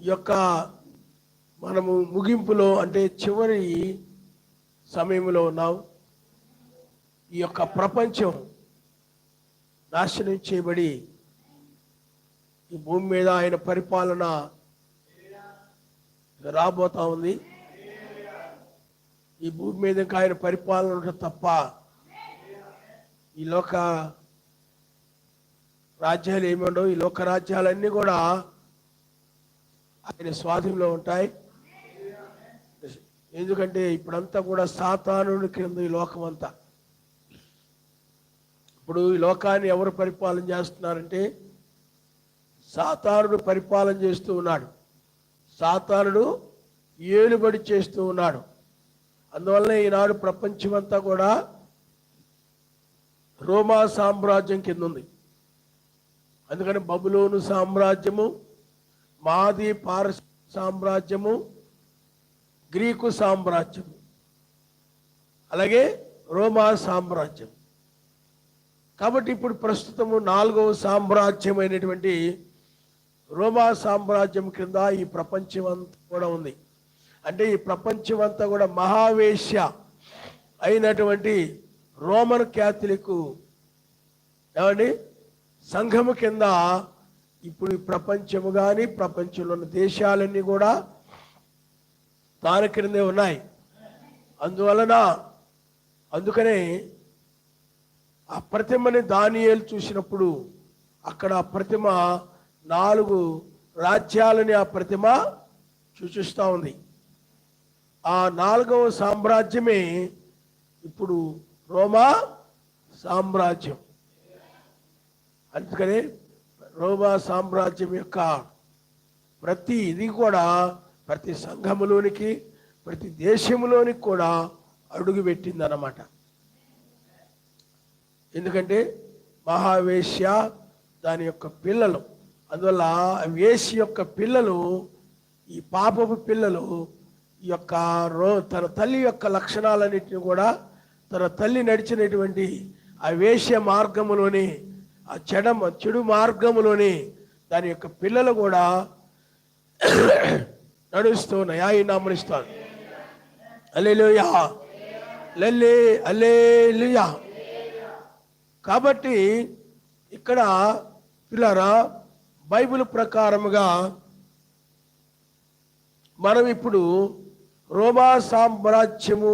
ఈ యొక్క మనము ముగింపులో అంటే చివరి సమయంలో ఉన్నాం. ఈ యొక్క ప్రపంచం నాశనం చేయబడి ఈ భూమి మీద ఆయన పరిపాలన రాబోతా ఉంది. ఈ భూమి మీద ఇంకా ఆయన పరిపాలన తప్ప ఈ లోక రాజ్యాలు ఏముండవు. ఈ లోక రాజ్యాలన్నీ కూడా ఆయన స్వాధీనంలో ఉంటాయి. ఎందుకంటే ఇప్పుడంతా కూడా సాతానుడి కింద ఈ లోకం అంతా. ఇప్పుడు ఈ లోకాన్ని ఎవరు పరిపాలన చేస్తున్నారంటే సాతానుడు పరిపాలన చేస్తూ ఉన్నాడు. సాతానుడు ఏలుబడి చేస్తూ ఉన్నాడు. అందువల్ల ఈనాడు ప్రపంచమంతా కూడా రోమా సామ్రాజ్యం కింద ఉంది. అందుకని బబులోను సామ్రాజ్యము, మాది పారస్ సామ్రాజ్యము, గ్రీకు సామ్రాజ్యము, అలాగే రోమా సామ్రాజ్యం. కాబట్టి ఇప్పుడు ప్రస్తుతము 4వ సామ్రాజ్యమైనటువంటి రోమా సామ్రాజ్యం కింద ఈ ప్రపంచం అంతా కూడా ఉంది. అంటే ఈ ప్రపంచం అంతా కూడా మహావేశ్య అయినటువంటి రోమన్ క్యాథలిక్ ఏమండి సంఘము కింద ఇప్పుడు ఈ ప్రపంచము కానీ ప్రపంచంలో ఉన్న దేశాలన్నీ కూడా దాని క్రిందే ఉన్నాయి. అందుకనే ఆ ప్రతిమని దానియేలు చూసినప్పుడు అక్కడ ఆ ప్రతిమ 4 రాజ్యాలని ఆ ప్రతిమ సూచిస్తూ ఉంది. ఆ 4వ సామ్రాజ్యమే ఇప్పుడు రోమా సామ్రాజ్యం. అందుకని రోమా సామ్రాజ్యం యొక్క ప్రతి ఇది కూడా ప్రతి సంఘములోనికి ప్రతి దేశంలోనికి కూడా అడుగుపెట్టింది అన్నమాట. ఎందుకంటే మహావేశ్య దాని యొక్క పిల్లలు, అందువల్ల వేశ్య యొక్క పిల్లలు, ఈ పాపపు పిల్లలు ఈ యొక్క తన తల్లి యొక్క లక్షణాలన్నింటినీ కూడా తన తల్లి నడిచినటువంటి ఆ వేశ్య మార్గములోని ఆ చెడు మార్గములోని దాని యొక్క పిల్లలు కూడా నడుస్తూ ఉన్నాయి. ఆయన నామనిస్తాను. హల్లెలూయా, హల్లెలూయా. కాబట్టి ఇక్కడ పిల్లరా బైబిల్ ప్రకారముగా మనం ఇప్పుడు రోమా సామ్రాజ్యము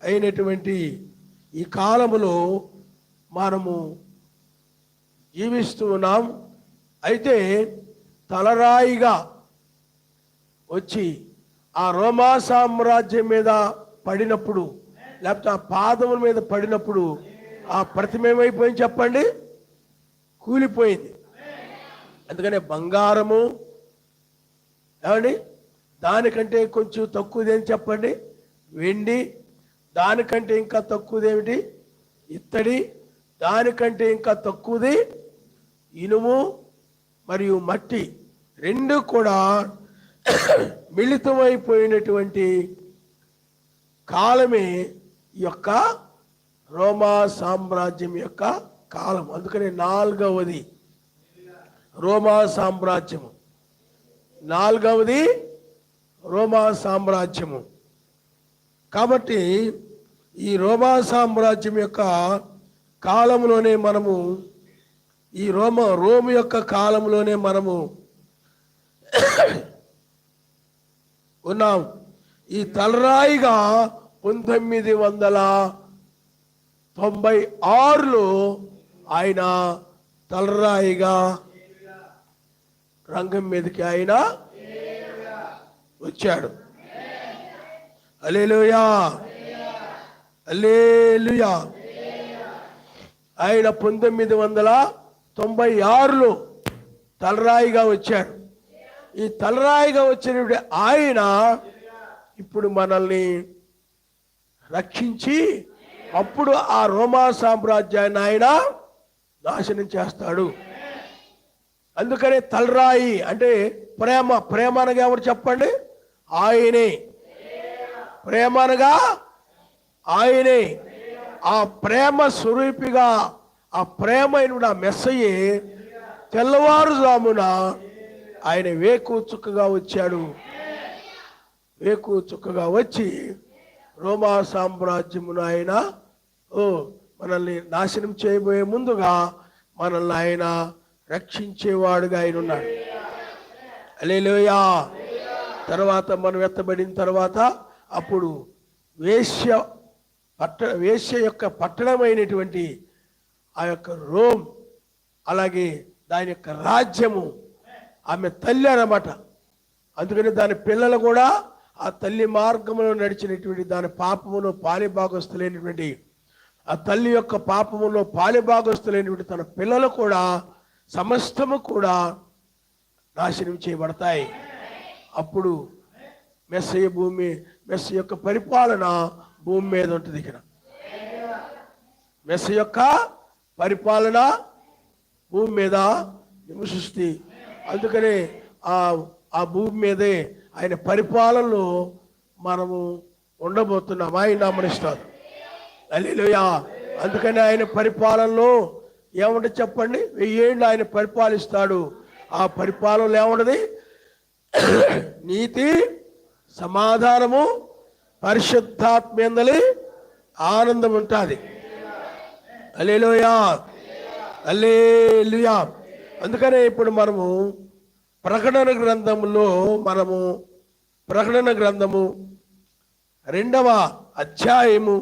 అయినటువంటి ఈ కాలములో మనము జీవిస్తూ ఉన్నాం. అయితే తలరాయిగా వచ్చి ఆ రోమా సామ్రాజ్యం మీద పడినప్పుడు, లేకపోతే ఆ పాదముల మీద పడినప్పుడు ఆ ప్రతిమ ఏమైపోయింది చెప్పండి? కూలిపోయింది. అందుకనే బంగారము ఏమండి దానికంటే కొంచెం తక్కువదేని చెప్పండి? వెండి. దానికంటే ఇంకా తక్కువదేమిటి? ఇత్తడి. దానికంటే ఇంకా తక్కువది ఇనుము మరియు మట్టి. 2 కూడా మిళితమైపోయినటువంటి కాలమే ఈ యొక్క రోమా సామ్రాజ్యం యొక్క కాలం. అందుకని 4వది రోమా సామ్రాజ్యము, 4వది రోమా సామ్రాజ్యము. కాబట్టి ఈ రోమా సామ్రాజ్యం యొక్క కాలంలోనే మనము ఈ రోము యొక్క కాలంలోనే మనము ఉన్నాం. ఈ తలరాయిగా 1996లో ఆయన తలరాయిగా రంగం మీదకి ఆయన వచ్చాడు. హల్లెలూయా, హల్లెలూయా. ఆయన 1996లో తలరాయిగా వచ్చాడు. ఈ తలరాయిగా వచ్చినప్పుడు ఆయన ఇప్పుడు మనల్ని రక్షించి అప్పుడు ఆ రోమా సామ్రాజ్యాన్ని ఆయన నాశనం చేస్తాడు. అందుకనే తలరాయి అంటే ప్రేమ అనగా ఎవరు చెప్పండి? ఆయనే. ప్రేమ అనగా ఆయనే. ఆ ప్రేమ స్వరూపిగా ఆ ప్రేమ అయిన మెస్సయే తెల్లవారుజామున ఆయన వేకు చుక్కగా వచ్చాడు. వేకు చుక్కగా వచ్చి రోమా సామ్రాజ్యమును ఆయన మనల్ని నాశనం చేయబోయే ముందుగా మనల్ని ఆయన రక్షించేవాడుగా ఆయన ఉన్నాడు. హల్లెలూయా. తర్వాత మనం ఎత్తబడిన తర్వాత అప్పుడు వేశ్య యొక్క పట్టణమైనటువంటి ఆ యొక్క రోమ్, అలాగే దాని యొక్క రాజ్యము, ఆమె తల్లి అన్నమాట. అందుకని దాని పిల్లలు కూడా ఆ తల్లి మార్గంలో నడిచినటువంటి, దాని పాపములో పాలిభాగస్తులైనటువంటి, ఆ తల్లి యొక్క పాపములో పాలిభాగస్తులైనటువంటి తన పిల్లలు కూడా సమస్తము కూడా నాశనం చేయబడతాయి. అప్పుడు మెస్సయ్య యొక్క పరిపాలన భూమి మీద ఉంటుంది. ఇక్కడ మెస్సయ్య యొక్క పరిపాలన భూమి మీద నివసిస్తుంది. అందుకనే ఆ భూమి మీదే ఆయన పరిపాలనలో మనము ఉండబోతున్నాం. ఆయన నామనిస్తారు. హల్లెలూయా. అందుకని ఆయన పరిపాలనలో ఏముంటే చెప్పండి, 1000 ఏళ్ళు ఆయన పరిపాలిస్తాడు. ఆ పరిపాలనలో ఏముంటది? నీతి, సమాధానము, పరిశుద్ధాత్మేందలి ఆనందం ఉంటుంది. హల్లెలూయా, హల్లెలూయా. అందుకనే ఇప్పుడు మనము ప్రకటన గ్రంథములో ప్రకటన గ్రంథము 2వ అధ్యాయము,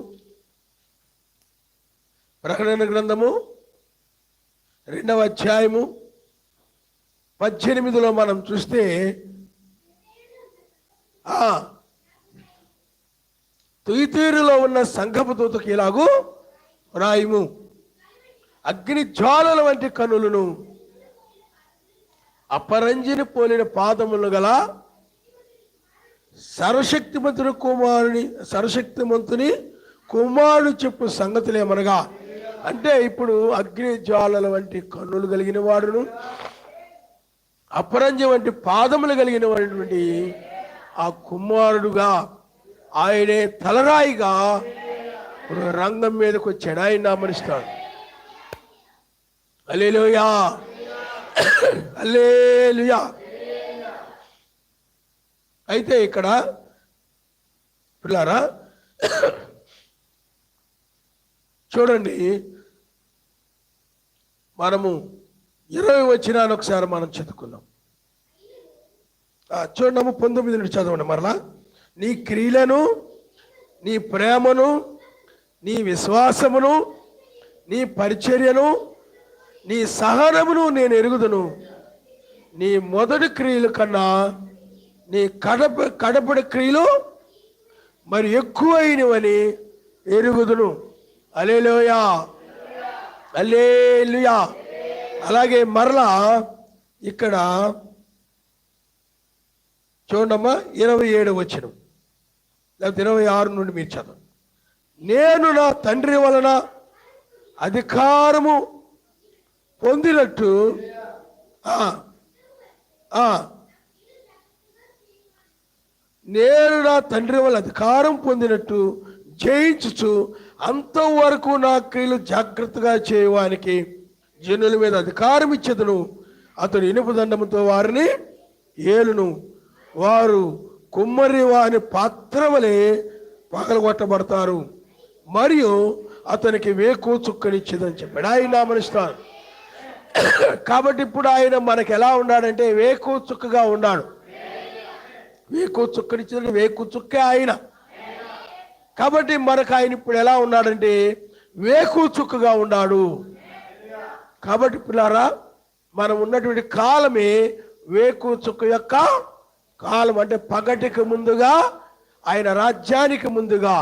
ప్రకటన గ్రంథము 2వ అధ్యాయము 18లో మనం చూస్తే, తుయితీరులో ఉన్న సంఘపు దూతకు ఇలాగూ రాయుము, అగ్ని జ్వాలల వంటి కనులను, అపరంజిని పోలిన పాదములు గల సర్వశక్తిమంతుని కుమారుడు చెప్పు సంగతులేమనగా, అంటే ఇప్పుడు అగ్ని జ్వాలల వంటి కన్నులు కలిగిన వాడును, అపరంజి వంటి పాదములు కలిగిన వాడి ఆ కుమారుడుగా, ఆయనే తలరాయిగా రంగం మీదకి వచ్చాడు. ఆయన నామనిస్తాడు. హల్లెలూయా, హల్లెలూయా. అయితే ఇక్కడ పిల్లారా చూడండి, మనము 20 వచనాలు ఒకసారి మనం చదువుకున్నాం. చూడము 19 నుండి చదవండి మరలా. నీ క్రియలను, నీ ప్రేమను, నీ విశ్వాసమును, నీ పరిచర్యను, నీ సహనమును నేను ఎరుగుదును. నీ మొదటి క్రియల కన్నా నీ కడపడి క్రియలు మరి ఎక్కువైనవని ఎరుగుదును. హల్లెలూయా, హల్లెలూయా. అలాగే మరలా ఇక్కడ చూడమ్మా 27 వచనం, లేకపోతే 26 నుండి మీరు చదవండి. నేను నా తండ్రి వలన అధికారము పొందినట్టు నేను నా తండ్రి వల్ల అధికారం పొందినట్టు జయించుచు అంతవరకు నా క్రియలు జాగ్రత్తగా చేయడానికి జనుల మీద అధికారం ఇచ్చేదను. అతడు ఇనుప దండముతో వారిని ఏలును. వారు కుమ్మరి వారి పాత్ర వలె పగలగొట్టబడతారు. మరియు అతనికి వేకు చుక్కనిచ్చేదని చెప్పాడు. ఆయన నామనిస్తాడు. కాబట్టి ఇప్పుడు ఆయన మనకు ఎలా ఉన్నాడంటే వేకు చుక్కగా ఉన్నాడు. వేకు చుక్కనిచ్చిన వేకు చుక్కే ఆయన. కాబట్టి మనకు ఆయన ఇప్పుడు ఎలా ఉన్నాడంటే వేకు చుక్కగా ఉన్నాడు. కాబట్టి పిల్లారా, మనం ఉన్నటువంటి కాలమే వేకు చుక్క యొక్క కాలం. అంటే పగటికి ముందుగా, ఆయన రాజ్యానికి ముందుగా,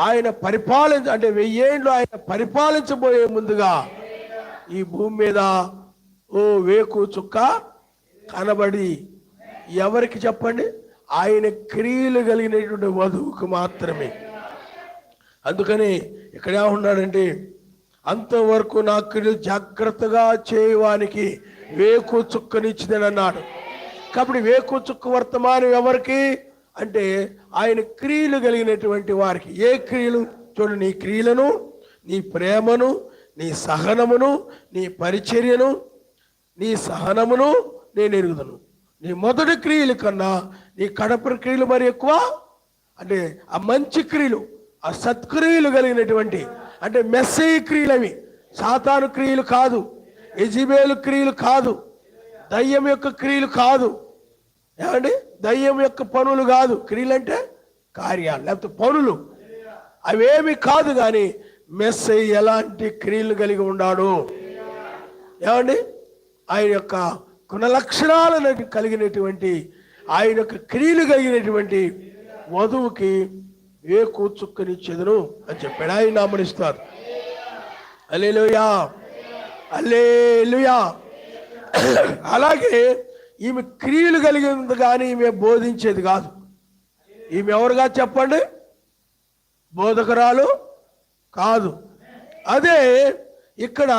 ఆయన అంటే 1000 ఏళ్ళు ఆయన పరిపాలించబోయే ముందుగా ఈ భూమి మీద వేకు చుక్క కనబడి, ఎవరికి చెప్పండి? ఆయన క్రియలు కలిగినటువంటి వధువుకు మాత్రమే. అందుకని ఇక్కడ ఏమన్నాడంటే, అంతవరకు నా క్రియలు జాగ్రత్తగా చేయడానికి వేకు చుక్కనిచ్చిందని అన్నాడు. కాబట్టి వేకు చుక్క వర్తమానం ఎవరికి అంటే ఆయన క్రియలు కలిగినటువంటి వారికి. ఏ క్రియలు? చూడు, నీ క్రియలను, నీ ప్రేమను, నీ సహనమును, నీ పరిచర్యను, నీ సహనమును నేను ఎరుగుదును. నీ మొదటి క్రియల కన్నా నీ కడపరి క్రియలు మరి ఎక్కువ. అంటే ఆ మంచి క్రియలు, ఆ సత్క్రియలు కలిగినటువంటి, అంటే మెస్సీ క్రియలు, అవి సాతాను క్రియలు కాదు, యెజబెలు క్రియలు కాదు, దయ్యం యొక్క క్రియలు కాదు. ఏమండి? దయ్యం యొక్క పనులు కాదు. క్రియలు అంటే కార్యాలు, లేకపోతే పనులు, అవేమి కాదు. కానీ మెస్సీ ఎలాంటి క్రియలు కలిగి ఉన్నాడు? ఏమండి? ఆయన యొక్క గుణలక్షణాలను కలిగినటువంటి, ఆయన యొక్క క్రియలు కలిగినటువంటి వధువుకి వేకు చుక్కనిచ్చేదను అని చెప్పాడు. ఆయన నామనిస్తారు. హల్లెలూయా, హల్లెలూయా. అలాగే ఈమె క్రియలు కలిగింది కానీ ఈమె బోధించేది కాదు. ఈమె ఎవరుగా చెప్పండి? బోధకురాలు కాదు. అదే ఇక్కడ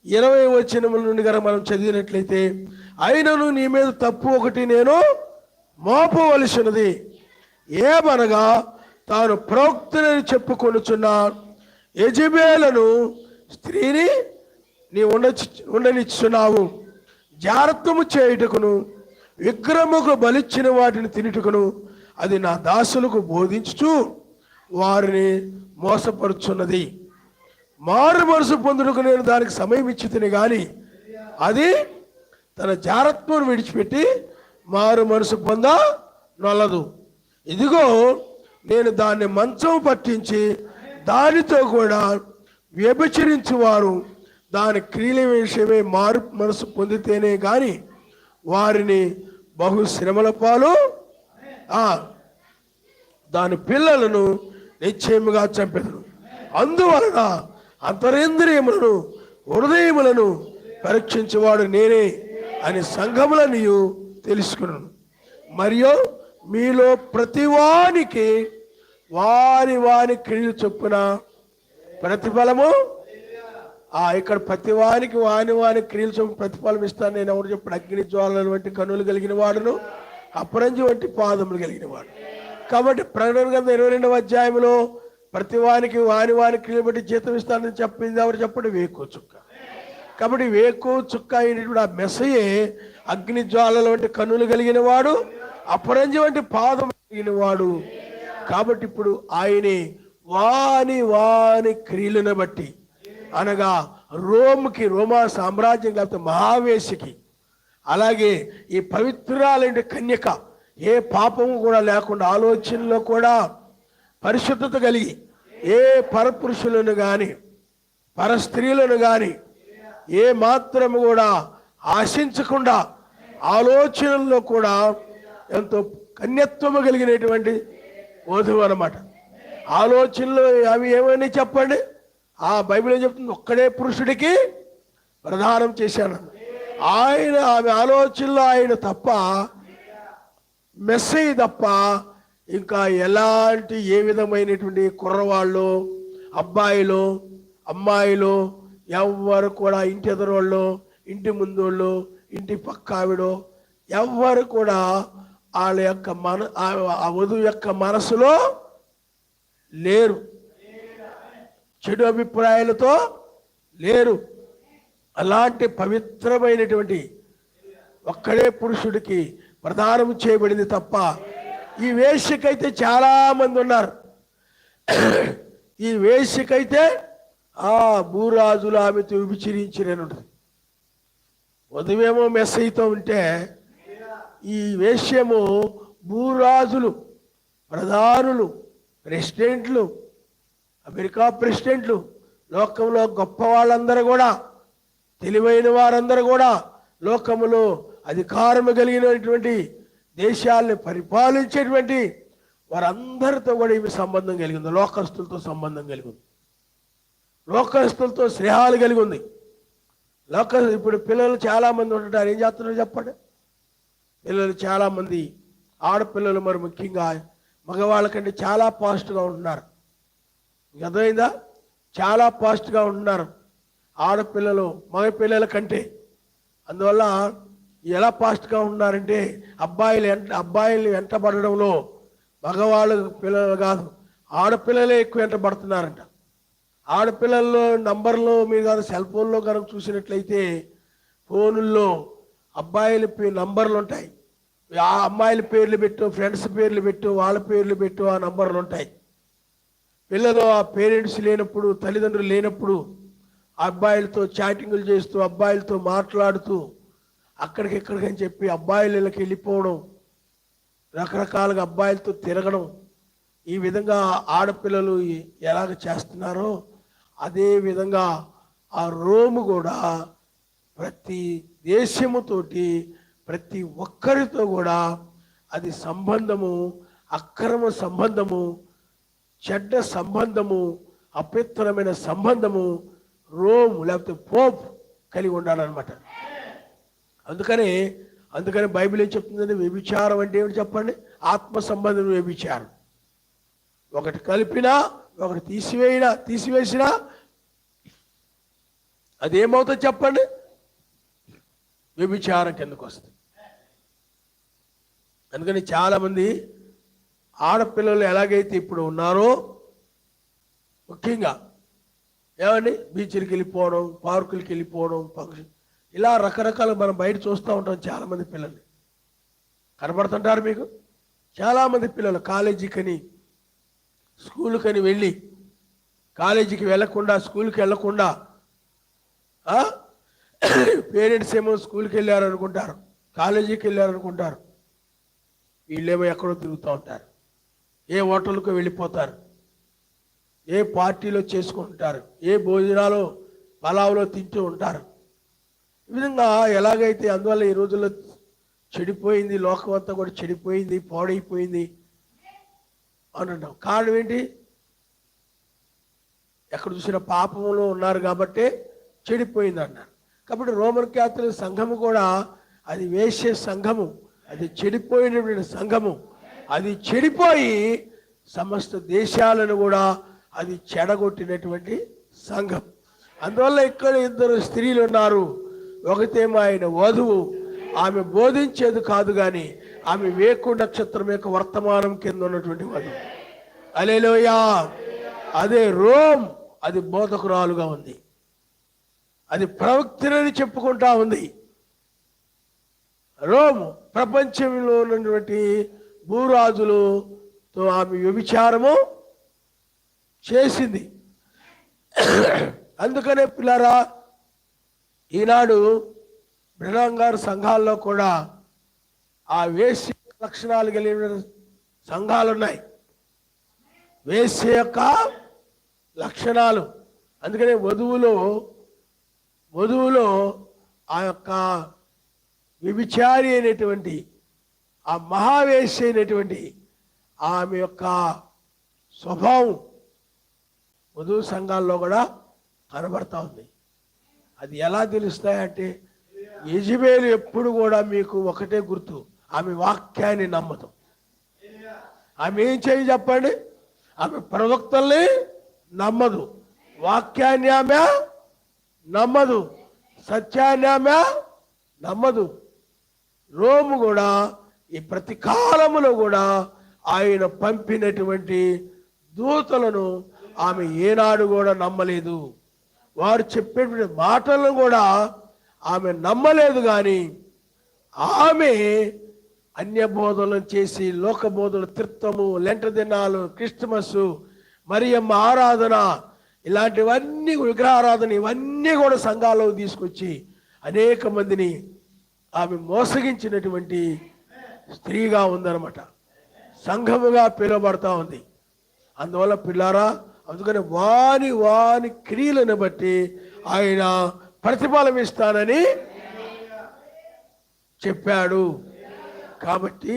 20 వచనముల నుండి కనుక మనం చదివినట్లయితే, అయినను నీ మీద తప్పు ఒకటి నేను మోపవలసినది, ఏమనగా తాను ప్రవక్తనని చెప్పుకొనుచున్న యెజబెలును స్త్రీని నీ ఉండనిచ్చున్నావు. జారత్వము చేయుటకును విగ్రహముకు బలిచ్చిన వాటిని తినుటకును అది నా దాసులకు బోధించుచు వారిని మోసపరుచున్నది. మారు మనసు పొందుటకు నేను దానికి సమయం ఇచ్చి తిని గాని అది తన జారత్వం విడిచిపెట్టి మారు మనసు పొంద నొల్లదు. ఇదిగో నేను దాన్ని మంచం పట్టించి దానితో కూడా వ్యభిచరించు వారు దాని క్రియల విషయమే మారు మనసు పొందితేనే గాని వారిని బహు శ్రమల పాలు, దాని పిల్లలను నిశ్చయముగా చంపెదను. అందువలన అంతరేంద్రియములను హృదయములను పరీక్షించేవాడు నేనే అని సంఘములనియు తెలుసుకున్నాను. మరియు మీలో ప్రతివానికి వారి వారి క్రియలు చొప్పున ప్రతిఫలము, ఇక్కడ ప్రతివానికి వాని క్రియలు చొప్పున ప్రతిఫలం ఇస్తాను. నేను ఎవరు చెప్పిన? అగ్ని జ్వాలల వంటి కన్నులు కలిగిన వాడును, అపరంజి వంటి పాదములు కలిగిన వాడు. కాబట్టి ప్రకటన గ్రంథం 22వ అధ్యాయంలో ప్రతివానికి వాని క్రియలు బట్టి జీతం ఇస్తానని చెప్పింది ఎవరు చెప్పండి? వేకు చుక్క. కాబట్టి వేకు చుక్క అయినటువంటి ఆ మెస్సయే అగ్ని జ్వాలల వంటి కన్నులు కలిగిన వాడు, అపరంజి వంటి పాదం కలిగిన వాడు. కాబట్టి ఇప్పుడు ఆయనే వాని క్రియలను బట్టి, అనగా రోమా సామ్రాజ్యం లేకపోతే మహావేశికి, అలాగే ఈ పవిత్రాలైన కన్యక ఏ పాపము కూడా లేకుండా ఆలోచనలో కూడా పరిశుద్ధత కలిగి ఏ పరపురుషులను కానీ పరస్త్రీలను కానీ ఏ మాత్రము కూడా ఆశించకుండా ఆలోచనల్లో కూడా ఎంతో కన్యత్వము కలిగినటువంటి వధువు అన్నమాట. ఆలోచనలు అవి ఏమని చెప్పండి? ఆ బైబిల్ ఏం చెప్తుంది? ఒక్కడే పురుషుడికి ప్రదానం చేశాను. ఆయన ఆమె ఆలోచనలో ఆయన తప్ప, మెస్సీ తప్ప ఇంకా ఎలాంటి ఏ విధమైనటువంటి కుర్రవాళ్ళు, అబ్బాయిలు, అమ్మాయిలు ఎవ్వరు కూడా, ఇంటి ఎదురోళ్ళు, ఇంటి ముందోళ్ళు, ఇంటి పక్క ఆవిడ, ఎవ్వరు కూడా వాళ్ళ యొక్క ఆ వధువు యొక్క మనసులో లేరు, చెడు అభిప్రాయాలతో లేరు. అలాంటి పవిత్రమైనటువంటి ఒక్కడే పురుషుడికి ప్రదానం చేయబడింది తప్ప ఈ వేశ్యకైతే చాలా మంది ఉన్నారు. ఈ వేశ్యకైతే భూరాజులు ఆమెతో విభిచరించినది. వధువేమో మెస్సీతో ఉంటే ఈ వేశ్యము భూరాజులు, ప్రధానులు, ప్రెసిడెంట్లు, అమెరికా ప్రెసిడెంట్లు, లోకంలో గొప్ప వాళ్ళందరూ కూడా, తెలివైన వారందరూ కూడా, లోకములో అధికారము కలిగినటువంటి దేశాలను పరిపాలించేటువంటి వారందరితో కూడా ఈమె సంబంధం కలిగి ఉంది. లోకస్తులతో సంబంధం కలిగి ఉంది, లోకస్తులతో స్నేహాలు కలిగి ఉంది. ఇప్పుడు పిల్లలు చాలామంది ఉంటున్నారు. ఏం చేస్తున్నారు చెప్పండి? పిల్లలు చాలామంది, ఆడపిల్లలు మరి ముఖ్యంగా మగవాళ్ళ కంటే చాలా ఫాస్ట్గా ఉంటున్నారు. అర్థమైందా? చాలా ఫాస్ట్గా ఉంటున్నారు ఆడపిల్లలు మగపిల్లల కంటే. అందువల్ల ఎలా ఫాస్ట్గా ఉంటున్నారంటే అబ్బాయిలు వెంటబడడంలో మగవాళ్ళు పిల్లలు కాదు, ఆడపిల్లలే ఎక్కువ వెంటబడుతున్నారంట. ఆడపిల్లల్లో నంబర్లో మీరు కాదు, సెల్ ఫోన్లో కనుక చూసినట్లయితే ఫోనుల్లో అబ్బాయిల నంబర్లు ఉంటాయి, ఆ అమ్మాయిల పేర్లు పెట్టు, ఫ్రెండ్స్ పేర్లు పెట్టు, వాళ్ళ పేర్లు పెట్టు, ఆ నంబర్లు ఉంటాయి. పిల్లలు ఆ పేరెంట్స్ లేనప్పుడు, తల్లిదండ్రులు లేనప్పుడు అబ్బాయిలతో చాటింగులు చేస్తూ, అబ్బాయిలతో మాట్లాడుతూ, అక్కడికిక్కడికని చెప్పి అబ్బాయిలకి వెళ్ళిపోవడం, రకరకాలుగా అబ్బాయిలతో తిరగడం, ఈ విధంగా ఆడపిల్లలు ఎలాగ చేస్తున్నారో అదే విధంగా ఆ రోము కూడా ప్రతి దేశముతోటి, ప్రతి ఒక్కరితో కూడా అది సంబంధము, అక్రమ సంబంధము, చెడ్డ సంబంధము, అపవిత్రమైన సంబంధము రోమ్ లేకపోతే పోప్ కలిగి ఉండాలన్నమాట. అందుకని బైబిల్ ఏం చెప్తుందంటే, వ్యభిచారం అంటే ఏమిటి చెప్పండి? ఆత్మ సంబంధం వ్యభిచారం. ఒకటి కలిపినా, ఒకటి తీసివేసినా అదేమవుతుంది చెప్పండి? వ్యభిచారం కిందకు వస్తుంది. అందుకని చాలామంది ఆడపిల్లలు ఎలాగైతే ఇప్పుడు ఉన్నారో, ముఖ్యంగా ఏమండి బీచ్లకి వెళ్ళిపోవడం, పార్కులకి వెళ్ళిపోవడం, ఇలా రకరకాల మనం బయట చూస్తూ ఉంటాం. చాలామంది పిల్లలు కనబడుతుంటారు మీకు. చాలామంది పిల్లలు కాలేజీకని, స్కూల్కని వెళ్ళి కాలేజీకి వెళ్ళకుండా, స్కూల్కి వెళ్ళకుండా, పేరెంట్స్ ఏమో స్కూల్కి వెళ్ళారనుకుంటారు, కాలేజీకి వెళ్ళారనుకుంటారు, వీళ్ళేమో ఎక్కడో తిరుగుతూ ఉంటారు, ఏ హోటల్కు వెళ్ళిపోతారు, ఏ పార్టీలో చేసుకుంటారు, ఏ భోజనాలు పలావులో తింటూ ఉంటారు. ఈ విధంగా ఎలాగైతే అందువల్ల ఈ రోజుల్లో చెడిపోయింది, లోకం అంతా కూడా చెడిపోయింది, పాడైపోయింది అంటున్నాం. కారణం ఏంటి? ఎక్కడ చూసిన పాపంలో ఉన్నారు కాబట్టి చెడిపోయింది అన్నారు. కాబట్టి రోమన్ క్యాథలిక్ సంఘము కూడా అది వేశ్య సంఘము, అది చెడిపోయినటువంటి సంఘము. అది చెడిపోయి సమస్త దేశాలను కూడా అది చెడగొట్టినటువంటి సంఘం. అందువల్ల ఇక్కడ ఇద్దరు స్త్రీలు ఉన్నారు. ఒకతేమో ఆయన వధువు, ఆమె బోధించేది కాదు కానీ ఆమె వేకు నక్షత్రం యొక్క వర్తమానం కింద ఉన్నటువంటి వధువు. హల్లెలూయా. అదే రోమ్, అది బోధకురాలుగా ఉంది, అది ప్రవక్తనని చెప్పుకుంటా ఉంది. రోమ్ ప్రపంచంలో ఉన్నటువంటి భూరాజులతో ఆమె వ్యభిచారము చేసింది. అందుకనే పిల్లరా, ఈనాడు బ్రహ్మం గారి సంఘాల్లో కూడా ఆ వేశ్య లక్షణాలు కలిగిన సంఘాలు ఉన్నాయి, వేశ్య యొక్క లక్షణాలు. అందుకనే వధువులో ఆ యొక్క వ్యభిచారి అయినటువంటి, ఆ మహావేశ్య అయినటువంటి ఆమె యొక్క స్వభావం వధువు సంఘాల్లో కూడా కనబడతా ఉంది. అది ఎలా తెలుస్తాయంటే, యెజబెలు ఎప్పుడు కూడా మీకు ఒకటే గుర్తు, ఆమె వాక్యాన్ని నమ్మదు. ఆమె ఏం చేయి చెప్పండి? ఆమె ప్రవక్తల్ని నమ్మదు, వాక్యాన్ని ఆమె నమ్మదు, సత్యాన్ని ఆమె నమ్మదు. రోము కూడా ఈ ప్రతి కాలములో కూడా ఆయన పంపినటువంటి దూతలను ఆమె ఏనాడు కూడా నమ్మలేదు. వారు చెప్పేటువంటి మాటలను కూడా ఆమె నమ్మలేదు. కానీ ఆమె అన్య బోధనలు చేసి, లోక బోధనలు, తీర్థము, లెంట దినాలు, క్రిస్టమస్, మరియమ్మ ఆరాధన, ఇలాంటివన్నీ విగ్రహారాధన, ఇవన్నీ కూడా సంఘాల్లో తీసుకొచ్చి అనేక మందిని ఆమె మోసగించినటువంటి స్త్రీగా ఉందన్నమాట, సంఘముగా పిలువబడతా ఉంది. అందువల్ల పిల్లారా, అందుకని వాని క్రియలను బట్టి ఆయన ప్రతిఫలం ఇస్తానని చెప్పాడు. కాబట్టి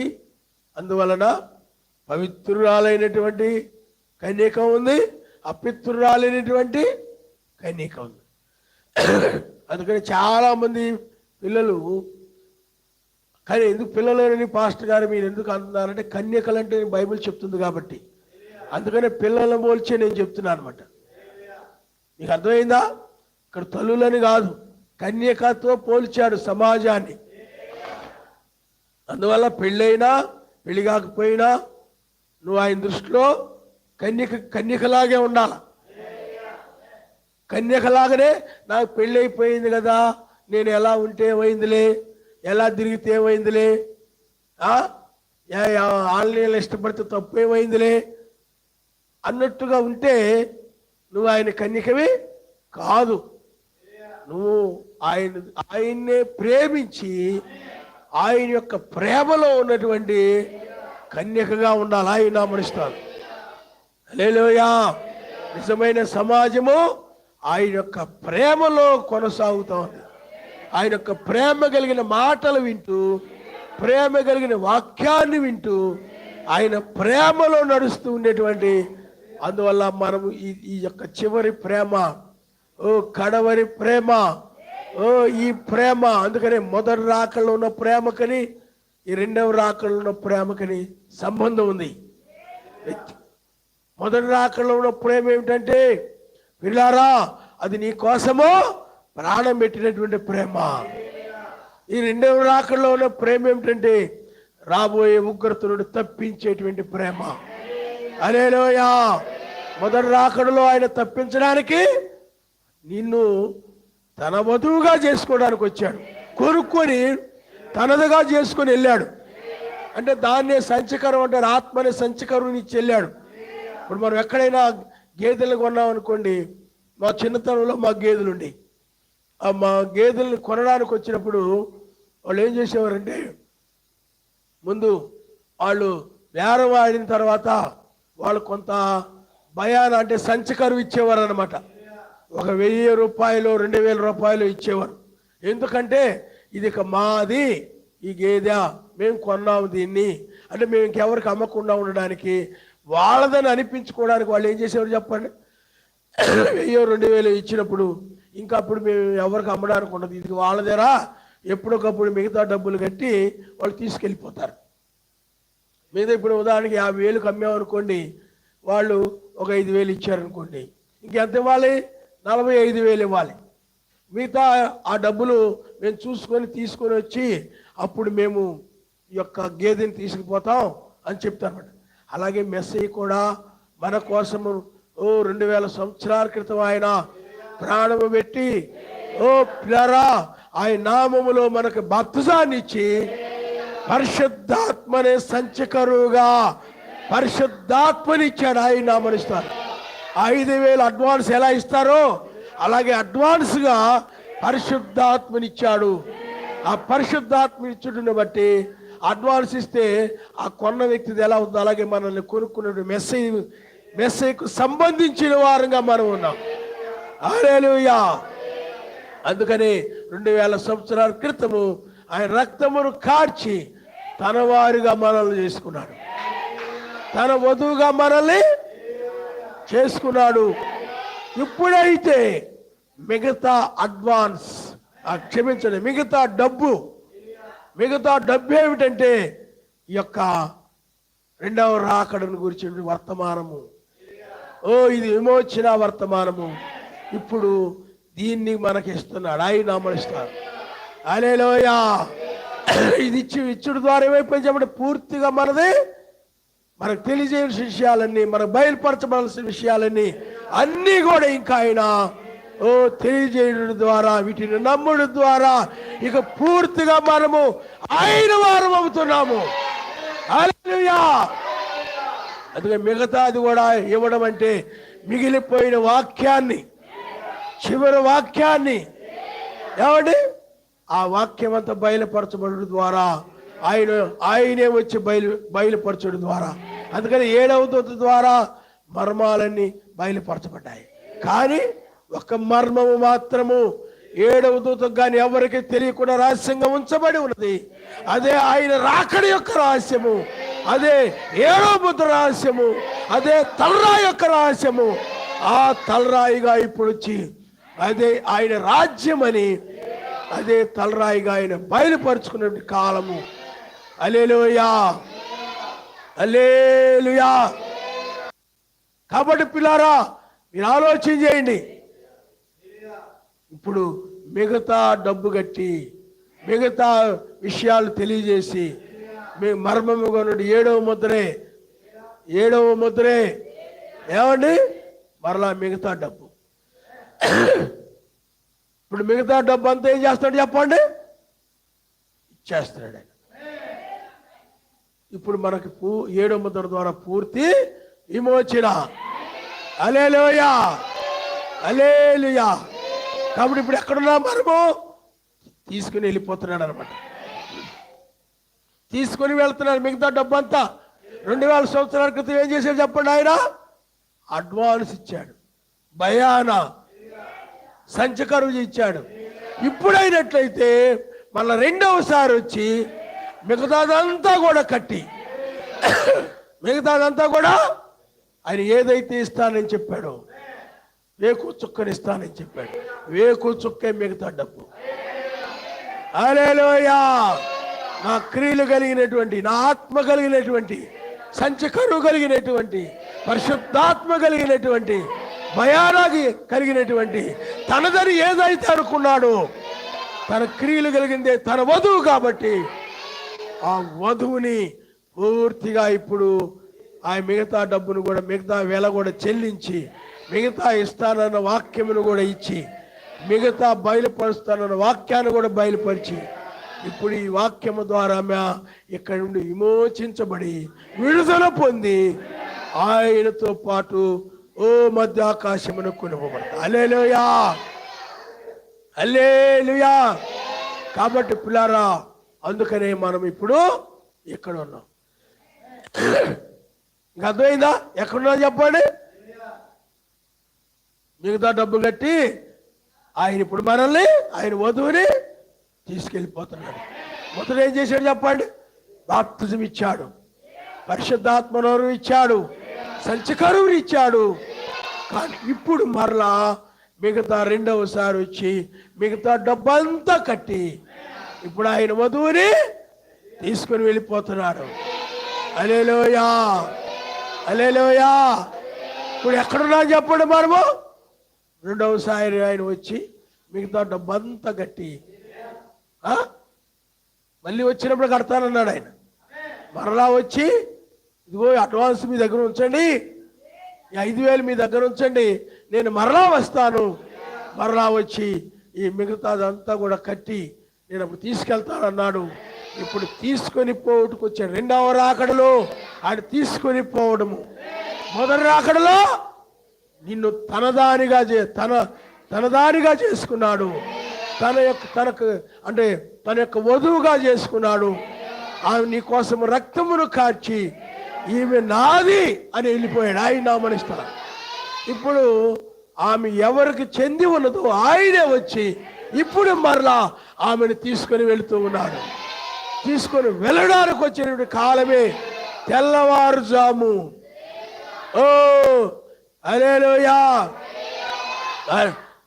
అందువలన పవిత్రురాలైనటువంటి కన్యక ఉంది, అపిత్రురాలైనటువంటి కన్యక ఉంది. అందుకని చాలామంది పిల్లలు, కానీ ఎందుకు పిల్లలని పాస్టర్ గారు మీరు ఎందుకు అంటున్నారంటే, కన్యకలంటే బైబిల్ చెప్తుంది కాబట్టి. అందుకనే పిల్లలను పోల్చే నేను చెప్తున్నాను అనమాట. మీకు అర్థమైందా? ఇక్కడ తల్లులని కాదు, కన్యకతో పోల్చాడు సమాజాన్ని. అందువల్ల పెళ్ళైనా పెళ్లి కాకపోయినా నువ్వు ఆయన దృష్టిలో కన్యకలాగే ఉండాల. కన్యకలాగానే నాకు పెళ్ళి అయిపోయింది కదా, నేను ఎలా ఉంటే ఏమైందిలే, ఎలా తిరిగితే ఏమైందిలే, ఆన్లైన్లో ఇష్టపడితే తప్పు ఏమైందిలే అన్నట్టుగా ఉంటే నువ్వు ఆయన కన్యకవి కాదు. నువ్వు ఆయన్నే ప్రేమించి ఆయన యొక్క ప్రేమలో ఉన్నటువంటి కన్యకగా ఉండాలి. ఆయన మనిస్తాను. హల్లెలూయా. నిజమైన సమాజము ఆయన యొక్క ప్రేమలో కొనసాగుతోంది. ఆయన యొక్క ప్రేమ కలిగిన మాటలు వింటూ, ప్రేమ కలిగిన వాక్యాన్ని వింటూ, ఆయన ప్రేమలో నడుస్తూ ఉండేటువంటి, అందువల్ల మనము ఈ యొక్క చివరి ప్రేమ, కడవరి ప్రేమ, ఈ ప్రేమ, అందుకని మొదటి రాకల్లో ఉన్న ప్రేమకని ఈ రెండవ రాకల్లో ఉన్న ప్రేమకని సంబంధం ఉంది. మొదటి రాకల్లో ఉన్న ప్రేమ ఏమిటంటే, పిల్లారా అది నీ కోసమో ప్రాణం పెట్టినటువంటి ప్రేమ. ఈ రెండవ రాకల్లో ఉన్న ప్రేమ ఏమిటంటే, రాబోయే ఉగ్రతను తప్పించేటువంటి ప్రేమ. హల్లెలూయా. మొదటి రాకడలో ఆయన తప్పించడానికి నిన్ను తన వధువుగా చేసుకోవడానికి వచ్చాడు. కొనుక్కొని తనదుగా చేసుకొని వెళ్ళాడు. అంటే దాన్నే సంచకరం అంటారు. ఆత్మని సంచకరుని ఇచ్చి వెళ్ళాడు. ఇప్పుడు మనం ఎక్కడైనా గేదెలు కొన్నాం అనుకోండి, మా చిన్నతనంలో మా గేదెలుండి, మా గేదెలను కొనడానికి వచ్చినప్పుడు వాళ్ళు ఏం చేసేవారంటే, ముందు వాళ్ళు బేరం ఆడిన తర్వాత వాళ్ళు కొంత భయాన అంటే సంచకరువు ఇచ్చేవారు అనమాట. ఒక 1000 రూపాయలు 2000 రూపాయలు ఇచ్చేవారు. ఎందుకంటే ఇది ఇక మాది, ఈ గేదె మేము కొన్నాము దీన్ని అంటే మేము ఇంకెవరికి అమ్మకుండా ఉండడానికి, వాళ్ళదని అనిపించుకోవడానికి వాళ్ళు ఏం చేసేవారు చెప్పండి. 1000-2000 ఇచ్చినప్పుడు ఇంకా అప్పుడు మేము ఎవరికి అమ్మడానికి ఉండదు, ఇది వాళ్ళదేరా, ఎప్పటికప్పుడు మిగతా డబ్బులు కట్టి వాళ్ళు తీసుకెళ్ళిపోతారు. మీద ఇప్పుడు ఉదాహరణకి 50,000కి అమ్మామనుకోండి, వాళ్ళు ఒక 5,000 ఇచ్చారనుకోండి, ఇంకెంత ఇవ్వాలి? 45,000 ఇవ్వాలి. మిగతా ఆ డబ్బులు మేము చూసుకొని తీసుకొని వచ్చి అప్పుడు మేము ఈ యొక్క గేదెని తీసుకుపోతాం అని చెప్తారన్నమాట. అలాగే మెస్సయ్య కూడా మన కోసము 2000 సంవత్సరాల క్రితం ఆయన ప్రాణము పెట్టి, పిల్లరా ఆయన నామములో మనకు బాప్తిజాన్ని ఇచ్చి పరిశుద్ధాత్మనే సంచకరువుగా పరిశుద్ధాత్మనిచ్చాడు. ఆయన నామనిస్తారు. 5,000 అడ్వాన్స్ ఎలా ఇస్తారో అలాగే అడ్వాన్స్గా పరిశుద్ధాత్మనిచ్చాడు. ఆ పరిశుద్ధాత్మనిచ్చుడిని బట్టి అడ్వాన్స్ ఇస్తే ఆ కొన్న వ్యక్తిది ఎలా ఉందో అలాగే మనల్ని కొనుక్కున్న మెస్సయ్యకు సంబంధించిన వారంగా మనం ఉన్నాం. హల్లెలూయా. అందుకని 2000 సంవత్సరాల క్రితము ఆయన రక్తమును కార్చి తన వారిగా మనల్ని చేసుకున్నాడు, తన వధువుగా మనల్ని చేసుకున్నాడు. ఇప్పుడైతే మిగతా అడ్వాన్స్, క్షమించండి, మిగతా డబ్బు ఏమిటంటే ఈ యొక్క రెండవ రాకడను గురించి వర్తమానము. ఇది విమోచన వర్తమానము. ఇప్పుడు దీన్ని మనకి ఇస్తున్నాడు, ఆయన అమలుస్తారు. హల్లెలూయా. ఇది ఇచ్చుడు ద్వారా ఏమైపోయింది చెప్పండి, పూర్తిగా మనది. మనకు తెలియజేయాల్సిన విషయాలన్నీ, మనకు బయలుపరచవలసిన విషయాలన్నీ అన్నీ కూడా ఇంకా ఆయన తెలియజేయడం ద్వారా, వీటిని నమ్మడం ద్వారా ఇక పూర్తిగా మనము ఆయన వారం అవుతున్నాము. హల్లెలూయా. అందుకే మిగతాది కూడా ఇవ్వడం అంటే మిగిలిపోయిన వాక్యాన్ని, చివరి వాక్యాన్ని ఏమండి, ఆ వాక్యం అంతా బయలుపరచబడడం ద్వారా ఆయనే వచ్చి బయలుపరచడం ద్వారా, అందుకని 7వ దూత ద్వారా మర్మాలన్నీ బయలుపరచబడ్డాయి. కానీ ఒక మర్మము మాత్రము 7వ దూతకు కానీ ఎవరికి తెలియకుండా రహస్యంగా ఉంచబడి ఉన్నది. అదే ఆయన రాకడి యొక్క రహస్యము, అదే 7వ ముద్ర రహస్యము, అదే తలరాయి యొక్క రహస్యము. ఆ తలరాయిగా ఇప్పుడు వచ్చి అదే ఆయన రాజ్యం అని, అదే తలరాయిగా ఆయన బయలుపరుచుకునే కాలము. హల్లెలూయా, హల్లెలూయా. కాబట్టి పిల్లారా మీరు ఆలోచన చేయండి. ఇప్పుడు మిగతా డబ్బు కట్టి మిగతా విషయాలు తెలియజేసి మీ మర్మముగా నుండి 7వ ముద్రే ఏమండి, మరలా మిగతా డబ్బు. ఇప్పుడు మిగతా డబ్బు అంతా ఏం చేస్తాడు చెప్పండి, ఇచ్చేస్తున్నాడు ఆయన. ఇప్పుడు మనకి 7వ ముద్ర ద్వారా పూర్తి విమోచన. హల్లెలూయా, హల్లెలూయా. కాబట్టి ఇప్పుడు ఎక్కడున్నా మనము తీసుకుని వెళ్ళిపోతున్నాడు అనమాట. తీసుకుని వెళ్తున్నాడు. మిగతా డబ్బంతా 2000 సంవత్సరాల క్రితం ఏం చేశాడు చెప్పండి? ఆయన అడ్వాన్స్ ఇచ్చాడు, భయాన సంచకరువు ఇచ్చాడు. ఇప్పుడైనట్లయితే మళ్ళీ రెండవసారి వచ్చి మిగతాదంతా కూడా కట్టి, మిగతాదంతా కూడా ఆయన ఏదైతే ఇస్తానని చెప్పాడో, వేకు చుక్కని ఇస్తానని చెప్పాడు. వేకు చుక్కే మిగతా డబ్బు. హల్లెలూయా. నా క్రియలు కలిగినటువంటి, నా ఆత్మ కలిగినటువంటి, సంచకరువు కలిగినటువంటి, పరిశుద్ధాత్మ కలిగినటువంటి, భయానాగి కలిగినటువంటి, తనదని ఏదైతే అనుకున్నాడో, తన క్రియలు కలిగిందే తన వధువు కాబట్టి ఆ వధువుని పూర్తిగా ఇప్పుడు ఆ మిగతా డబ్బును కూడా, మిగతా వెల కూడా చెల్లించి, మిగతా ఇస్తానన్న వాక్యమును కూడా ఇచ్చి, మిగతా బయలుపరుస్తానన్న వాక్యాన్ని కూడా బయలుపరిచి, ఇప్పుడు ఈ వాక్యము ద్వారా ఇక్కడ నుండి విమోచించబడి విడుదల పొంది ఆయనతో పాటు మధ్య ఆకాశమును కొనుగోబడతాం. హల్లెలూయా, హల్లెలూయా. కాబట్టి పిల్లారా, అందుకనే మనం ఇప్పుడు ఇక్కడ ఉన్నాం. ఇంకా అర్థమైందా? ఎక్కడున్నా చెప్పండి. మిగతా డబ్బు కట్టి ఆయన ఇప్పుడు మనల్ని, ఆయన వధువుని తీసుకెళ్ళిపోతున్నాడు. మొదట ఏం చేశాడు చెప్పండి? బాప్తిజం ఇచ్చాడు, పరిశుద్ధాత్మను ఇచ్చాడు, సంచకరువుని ఇచ్చాడు. కానీ ఇప్పుడు మరలా మిగతా రెండవసారి వచ్చి మిగతా డబ్బంతా కట్టి ఇప్పుడు ఆయన వధువుని తీసుకుని వెళ్ళిపోతున్నాడు. హల్లెలూయా, హల్లెలూయా. ఇప్పుడు ఎక్కడున్నా చెప్పండి మనము? రెండవసారి ఆయన వచ్చి మిగతా డబ్బంతా కట్టి మళ్ళీ వచ్చినప్పుడు కడతానన్నాడు ఆయన. మరలా వచ్చి ఇదిగో అడ్వాన్స్ మీ దగ్గర ఉంచండి, 5,000 మీ దగ్గర ఉంచండి, నేను మరలా వస్తాను. మరలా వచ్చి ఈ మిగతాదంతా కూడా కట్టి నేను అప్పుడు తీసుకెళ్తానన్నాడు. ఇప్పుడు తీసుకొని పోవటకు వచ్చాడు. రెండవ రాకడలో ఆయన తీసుకొని పోవడము, మొదటి రాకడలో నిన్ను తనదానిగా చేసుకున్నాడు. తన యొక్క వధువుగా చేసుకున్నాడు. ఆమె నీ కోసం రక్తమును కార్చి ఈమె నాది అని వెళ్ళిపోయాడు. ఆయన నామనిస్తాడు. ఇప్పుడు ఆమె ఎవరికి చెంది ఉన్నదో ఆయనే వచ్చి ఇప్పుడు మరలా ఆమెను తీసుకొని వెళుతూ ఉన్నాడు. తీసుకొని వెళ్ళడానికి వచ్చినటువంటి కాలమే తెల్లవారుజాము. హల్లెలూయా.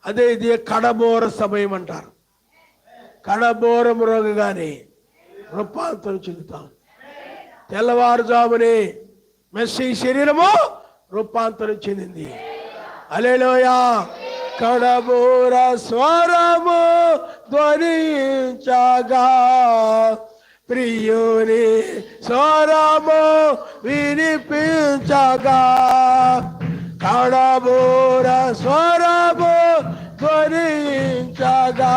అదే ఇది కడబోర సమయం అంటారు. కడబోరం రోగగానే రూపాంతరం చెందుతాం. తెల్లవారుజామునే మెస్సీ శరీరము రూపాంతరం చెందింది. హల్లెలూయా. కడబోర స్వరము ధ్వనించగా ప్రియుని స్వరము వినిపించగా, కడబోర స్వరము ధ్వనించగా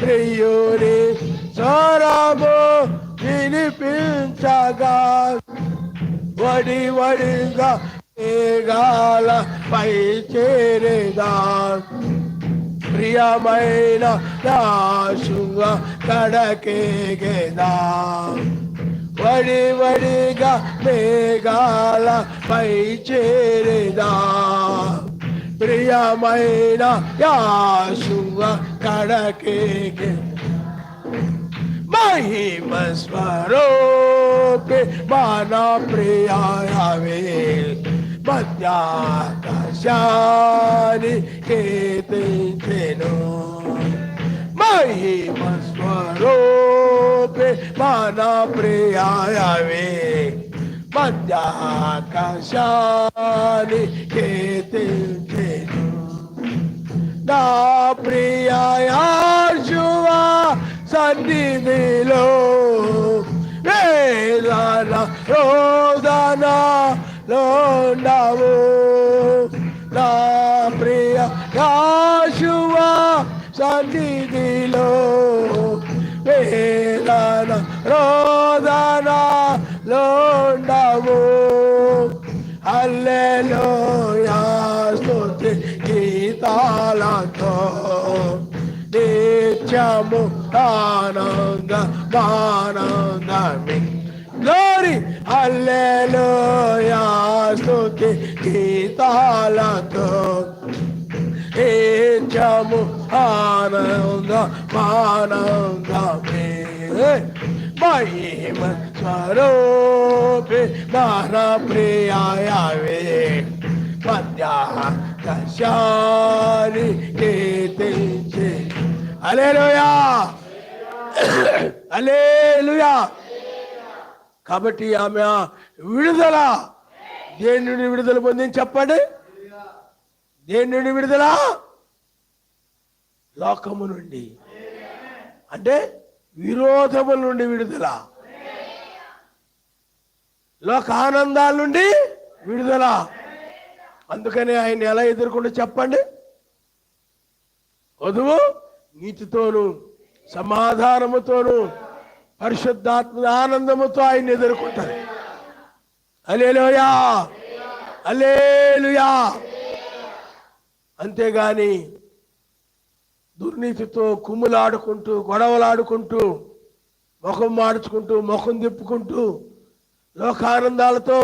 ప్రియుని స్వరము వినిపించగా, వడివడిగా మేఘాల పై చేరేదా ప్రియమైన దాసుగా కడకేగేదా, వడివడిగా మేఘాల పై చేరేదా ప్రియమైన దాసుగా కడకేగే, మహిమ స్వరూపి మన ప్రియావే మధ్యాకాశాన్ని కీర్తించెను, మహిమ స్వరూపి మన ప్రియావే మధ్యాకాశాన్ని కీర్తించెను, నా ప్రియాశువా సన్నిధిలో వేదన రోదనలో ఉండవు, నా ప్రియ యాశువా సన్నిధిలో వేదన రోదనలో లోండము. హల్లెలూయా స్తుతి గీతాలతో నిత్యము ఆనందమే. గ్లోరీ. హల్లెలూయా స్తుతి గీతాలతో నిత్యము ఆనందమే. మహిమ స్వరూపి మన ప్రియాయవే మధ్యాహ్నాన్ని కీర్తించి. హల్లెలూయా, హల్లెలూయా. కాబట్టి ఆమె విడుదల. దేని నుండి విడుదల పొందింది చెప్పండి? దేని నుండి విడుదల? లోకము నుండి, అంటే విరోధముల నుండి విడుదల, లోక ఆనందాల నుండి విడుదల. అందుకని ఆయన ఎలా ఎదుర్కొంటే చెప్పండి? వధువు నీతితోను సమాధానముతోను పరిశుద్ధాత్మ ఆనందముతో ఆయన ఎదుర్కొంటారు. హల్లెలూయా, హల్లెలూయా. అంతేగాని దుర్నీతితో కుమ్ములాడుకుంటూ గొడవలాడుకుంటూ ముఖం మార్చుకుంటూ ముఖం తిప్పుకుంటూ లోకానందాలతో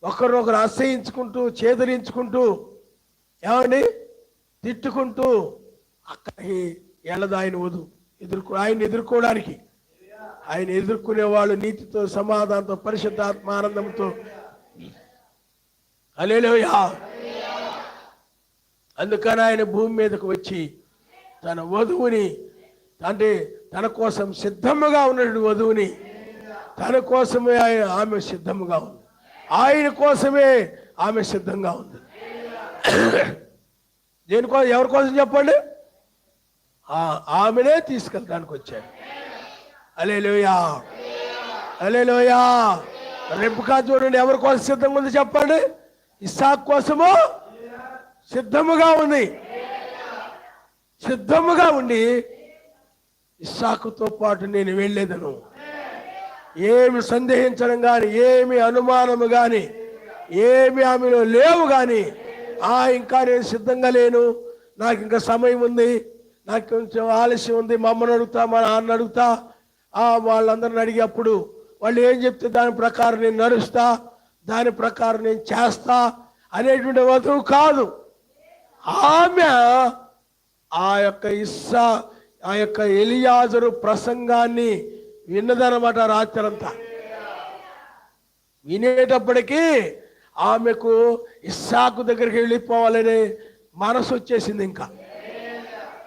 ఒకరినొకరు అసహించుకుంటూ చేదరించుకుంటూ ఏమండి తిట్టుకుంటూ అక్కడికి వెళ్ళదు ఆయన వధు. ఆయన ఎదుర్కోవడానికి. ఆయన ఎదుర్కొనే వాళ్ళు నీతితో సమాధానంతో పరిశుద్ధాత్మ ఆనందంతో. హల్లెలూయా. అందుకని ఆయన భూమి మీదకు వచ్చి తన వధువుని, అంటే తన కోసం సిద్ధముగా ఉన్నటువంటి వధువుని, తన కోసమే ఆమె సిద్ధముగా ఉంది. ఆయన కోసమే ఆమె సిద్ధంగా ఉంది. దేనికోసం? ఎవరి కోసం చెప్పండి? ఆమెనే తీసుకెళ్ళడానికి వచ్చాడు. హల్లెలూయా, హల్లెలూయా. రెబ్కా చూడండి ఎవరి కోసం సిద్ధంగా ఉంది చెప్పండి? ఇస్సాకు కోసము సిద్ధముగా ఉంది. సిద్ధముగా ఉండి ఇస్సాకుతో పాటు నేను వెళ్ళేదను. ఏమి సందేహించడం కానీ, ఏమి అనుమానము కానీ, ఏమి ఆమెలో లేవు కానీ, ఇంకా నేను సిద్ధంగా లేను, నాకు ఇంకా సమయం ఉంది, నాకు కొంచెం ఆలస్యం ఉంది, మా అమ్మని అడుగుతా, మా నాన్న అడుగుతా, వాళ్ళందరిని అడిగేప్పుడు వాళ్ళు ఏం చెప్తే దాని ప్రకారం నేను నడుస్తా, దాని ప్రకారం నేను చేస్తా అనేటువంటి వధువు కాదు. ఆమె ఆ యొక్క ఎలియాజరు ప్రసంగాన్ని విన్నదనమాట రాత్రంతా. వినేటప్పటికీ ఆమెకు ఇస్సాకు దగ్గరికి వెళ్ళిపోవాలనే మనసు వచ్చేసింది. ఇంకా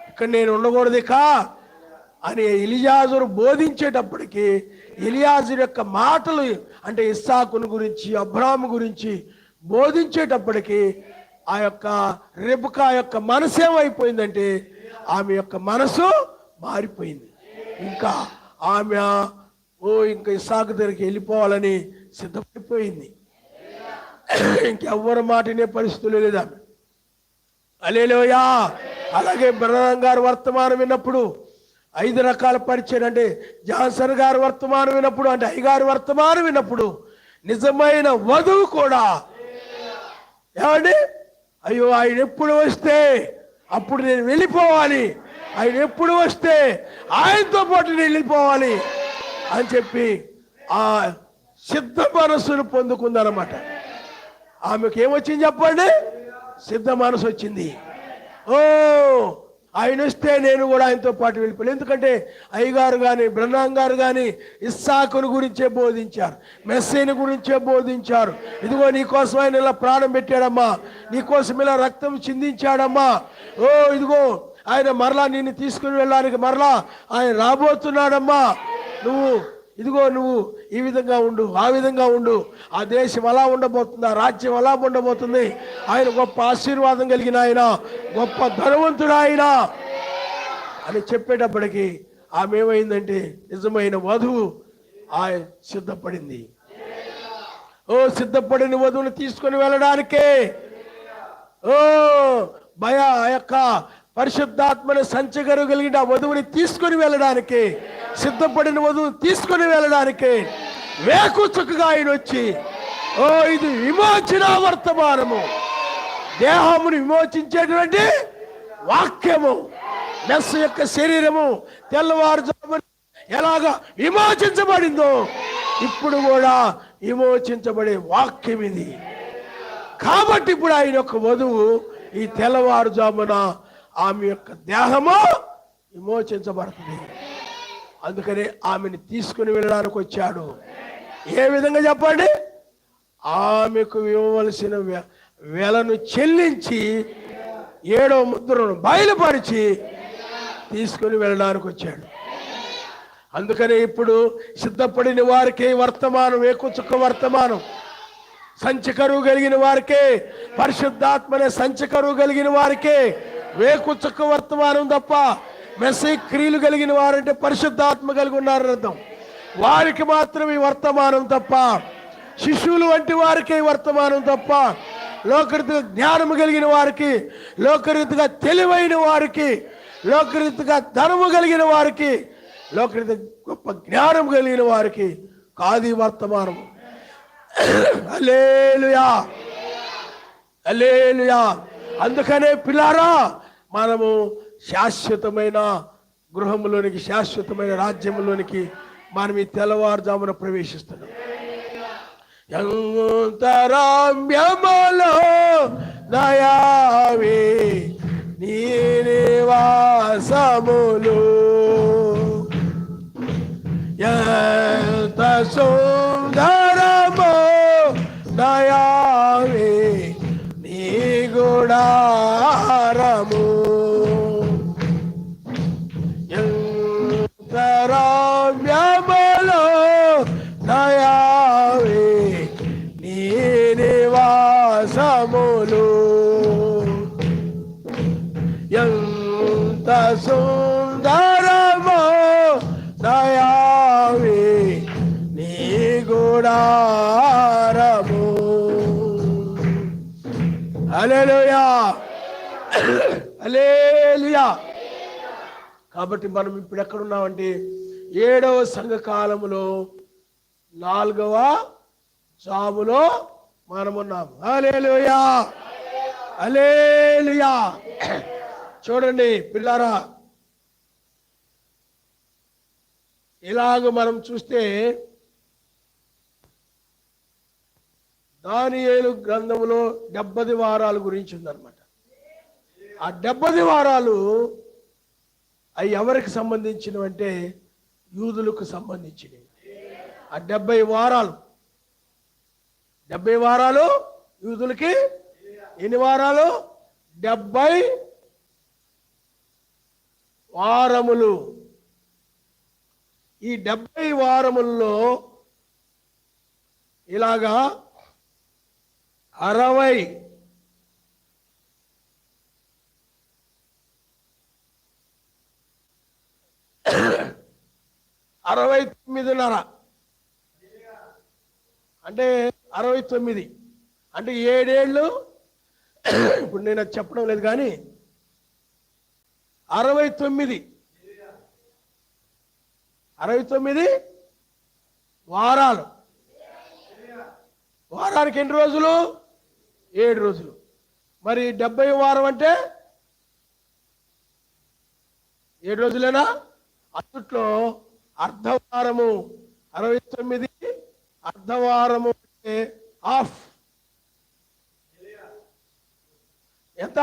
ఇక్కడ నేను ఉండకూడదు ఇక అని ఎలియాజరు బోధించేటప్పటికి ఎలియాజరు యొక్క మాటలు, అంటే ఇస్సాకును గురించి అబ్రాహాము గురించి బోధించేటప్పటికి ఆ యొక్క రెబెకా యొక్క మనసు ఏమైపోయిందంటే ఆమె యొక్క మనసు మారిపోయింది. ఇంకా ఆమె ఇంకా ఇస్సాకు దగ్గరికి వెళ్ళిపోవాలని సిద్ధపడిపోయింది. ఇంకెవ్వరు మాట వినే పరిస్థితులు లేదు ఆమె. హల్లెలూయా. అలాగే బ్రదర్ గారు వర్తమానం విన్నప్పుడు 5 రకాల పరిచయం, అంటే జాన్సన్ గారు వర్తమానం విన్నప్పుడు, అంటే అయ్యగారు వర్తమానం విన్నప్పుడు నిజమైన వధువు కూడా ఏమండి, అయ్యో ఆయన ఎప్పుడు వస్తే అప్పుడు నేను వెళ్ళిపోవాలి, ఆయన ఎప్పుడు వస్తే ఆయనతో పాటు నేను వెళ్ళిపోవాలి అని చెప్పి ఆ సిద్ధ మనస్సును పొందుకుందనమాట. ఆమెకు ఏమొచ్చింది చెప్పండి? సిద్ధ మనసు వచ్చింది. ఓ ఆయన వస్తే నేను కూడా ఆయనతో పాటు వెళ్ళిపోయాను. ఎందుకంటే అయ్యగారు కానీ బ్రహ్నాం గారు కానీ ఇస్సాకును గురించే బోధించారు, మెస్సీని గురించే బోధించారు. ఇదిగో నీకోసం ఆయన ఇలా ప్రాణం పెట్టాడమ్మా, నీకోసం ఇలా రక్తం చిందించాడమ్మా, ఓ ఇదిగో ఆయన మరలా నిన్ను తీసుకుని వెళ్ళడానికి మరలా ఆయన రాబోతున్నాడమ్మా, ఇదిగో నువ్వు ఈ విధంగా ఉండు, ఆ విధంగా ఉండు, ఆ దేశం అలా ఉండబోతుంది, ఆ రాజ్యం అలా ఉండబోతుంది, ఆయన గొప్ప ఆశీర్వాదం కలిగిన ఆయన, గొప్ప ధనవంతుడు ఆయన అని చెప్పేటప్పటికి ఆమె ఏమైందంటే నిజమైన వధువు ఆయన సిద్ధపడింది. ఓ సిద్ధపడిన వధువుని తీసుకొని వెళ్ళడానికే, ఓ ఆ యొక్క పరిశుద్ధాత్మని సంచగరగలిగిన వధువుని తీసుకొని వెళ్ళడానికి, సిద్ధపడిన వధువుని తీసుకొని వెళ్ళడానికి వేకుచుక్కగా ఆయన వచ్చి, ఓ ఇది విమోచన వర్తమానము, దేహమును విమోచించేటువంటి వాక్యము, మెస్సు యొక్క శరీరము తెల్లవారుజామున ఎలాగా విమోచించబడిందో ఇప్పుడు కూడా విమోచించబడే వాక్యం ఇది. కాబట్టి ఇప్పుడు ఆయన యొక్క వధువు ఈ తెల్లవారుజామున ఆమె యొక్క దేహము విమోచించబడుతుంది. అందుకని ఆమెను తీసుకుని వెళ్ళడానికి వచ్చాడు. ఏ విధంగా చెప్పండి? ఆమెకు ఇవ్వవలసిన వెలను చెల్లించి 7వ ముద్రను బయలుపరిచి తీసుకుని వెళ్ళడానికి వచ్చాడు. అందుకని ఇప్పుడు సిద్ధపడిన వారికే వర్తమానం, వేకుచుక్క వర్తమానం, సంచకరువు కలిగిన వారికే, పరిశుద్ధాత్మనే సంచకరువు కలిగిన వారికే వేకుచుక్క వర్తమానం తప్ప, మెస్సీ క్రియలు కలిగిన వారంటే పరిశుద్ధాత్మ కలిగి ఉన్నారని అర్థం, వారికి మాత్రం ఈ వర్తమానం తప్ప, శిశువులు వంటి వారికి వర్తమానం తప్ప, లోకరీతిగా జ్ఞానము కలిగిన వారికి, లోకరీతిగా తెలివైన వారికి, లోకరీతిగా ధనము కలిగిన వారికి, లోకరీతిగా గొప్ప జ్ఞానం కలిగిన వారికి కాదు ఈ వర్తమానం. హల్లెలూయా, హల్లెలూయా. అందుకనే పిల్లారా, మనము శాశ్వతమైన గృహంలోనికి, శాశ్వతమైన రాజ్యంలోనికి మనం ఈ తెల్లవారుజామున ప్రవేశిస్తున్నాం. అంతరామ్యములో దయావే నీ నివాసములు, ఎంత సుందరమో దయావే నీ గుడారము, ఎంతరామ్యములో దయావే నీ నివాసములు, ఎంత సుందరమో దయావే నీ గుడారము. హల్లెలూయా, హల్లెలూయా. కాబట్టి మనం ఇప్పుడు ఎక్కడున్నామంటే 7వ సంఘకాలములో 4వ జాములో మనమున్నాం. హల్లెలూయా, హల్లెలూయా. చూడండి పిల్లారా, ఇలాగ మనం చూస్తే దానియేలు గ్రంథములో 70 వారాల గురించి ఉందన్నమాట. ఆ 70 వారాలు అవి ఎవరికి సంబంధించినవంటే యూదులకు సంబంధించినవి. ఆ 70 వారాలు యూదులకి. ఎన్ని వారాలు? 70 వారములు. ఈ 70 వారముల్లో ఇలాగా 69.5 అంటే 69 అంటే 7 ఏళ్ళు. ఇప్పుడు నేను అది చెప్పడం లేదు కానీ 69 వారాలు. వారానికి ఎన్ని రోజులు? 7 రోజులు. మరి 70 వారం అంటే 7 రోజులేనా? అప్పట్లో అర్ధవారము 69, అర్ధవారము అంటే హాఫ్. ఎంత?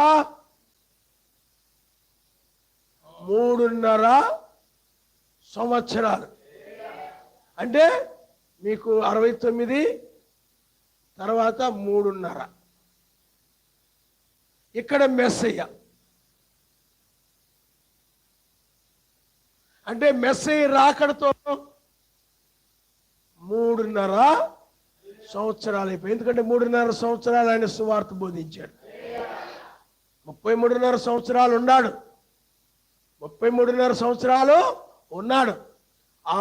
3.5 సంవత్సరాలు. అంటే మీకు 69 తర్వాత 3.5. ఇక్కడ మెస్సయ్య అంటే మెస్సయ్య రాకడతో 3.5 సంవత్సరాలు అయిపోయి. ఎందుకంటే 3.5 సంవత్సరాలు ఆయన సువార్త బోధించాడు. 33.5 సంవత్సరాలు ఉన్నాడు. 33.5 సంవత్సరాలు ఉన్నాడు. ఆ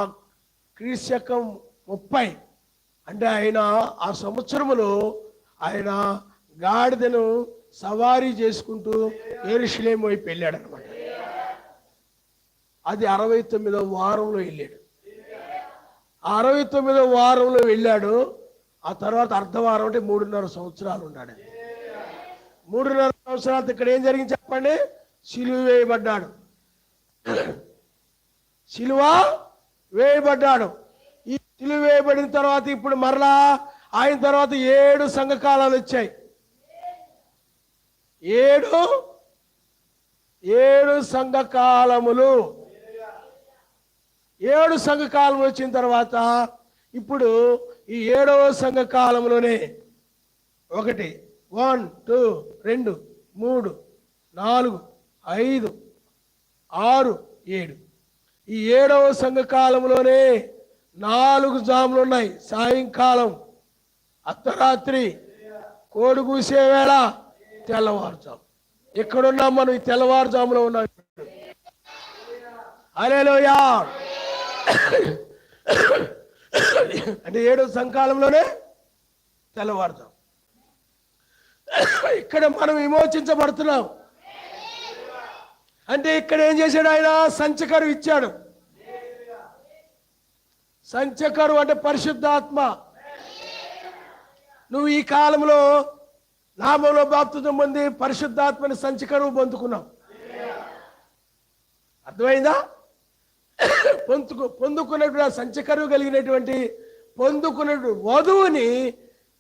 క్రీస్తు శకం 30 అంటే ఆయన ఆ సంవత్సరములో ఆయన గాడిదను సవారీ చేసుకుంటూ యెరూషలేము వైపు వెళ్ళాడు అనమాట. అది 69వ వారంలో వెళ్ళాడు. 69వ వారంలో వెళ్ళాడు. ఆ తర్వాత అర్ధవారం అంటే 3.5 సంవత్సరాలు ఉన్నాడు. 3.5 సంవత్సరాలు ఇక్కడ ఏం జరిగింది చెప్పండి? సిలువ వేయబడ్డాడు. సిలువ వేయబడ్డాడు. ఈ సిలువ వేయబడిన తర్వాత ఇప్పుడు మరలా ఆయన తర్వాత 7 సంఘకాలాలు వచ్చాయి. 7 సంఘకాలములు. 7 సంఘకాలం వచ్చిన తర్వాత ఇప్పుడు ఈ 7వ సంఘకాలంలోనే 1 2 2 3 4 5 6 7 ఈ 7వ సంఘకాలంలోనే 4 జాములు ఉన్నాయి. సాయంకాలం, అర్ధరాత్రి, కోడి కూసే వేళ, తెల్లవారుజాము. ఎక్కడున్నాం మనం? ఈ తెల్లవారుజాములో ఉన్నాం. హల్లెలూయా. అంటే 7వ సంఘకాలంలోనే తెల్లవారుజాము. ఇక్కడ మనం విమోచించబడుతున్నాం. అంటే ఇక్కడ ఏం చేశాడు ఆయన? సంచకరు ఇచ్చాడు. సంచకరు అంటే పరిశుద్ధాత్మ. నువ్వు ఈ కాలంలో నామంలో బాప్తిజం పొంది పరిశుద్ధాత్మని సంచకరువు పొందుకున్నావు. అర్థమైందా? పొందుకున్నటువంటి సంచకరువు కలిగినటువంటి పొందుకున్నటువంటి వధువుని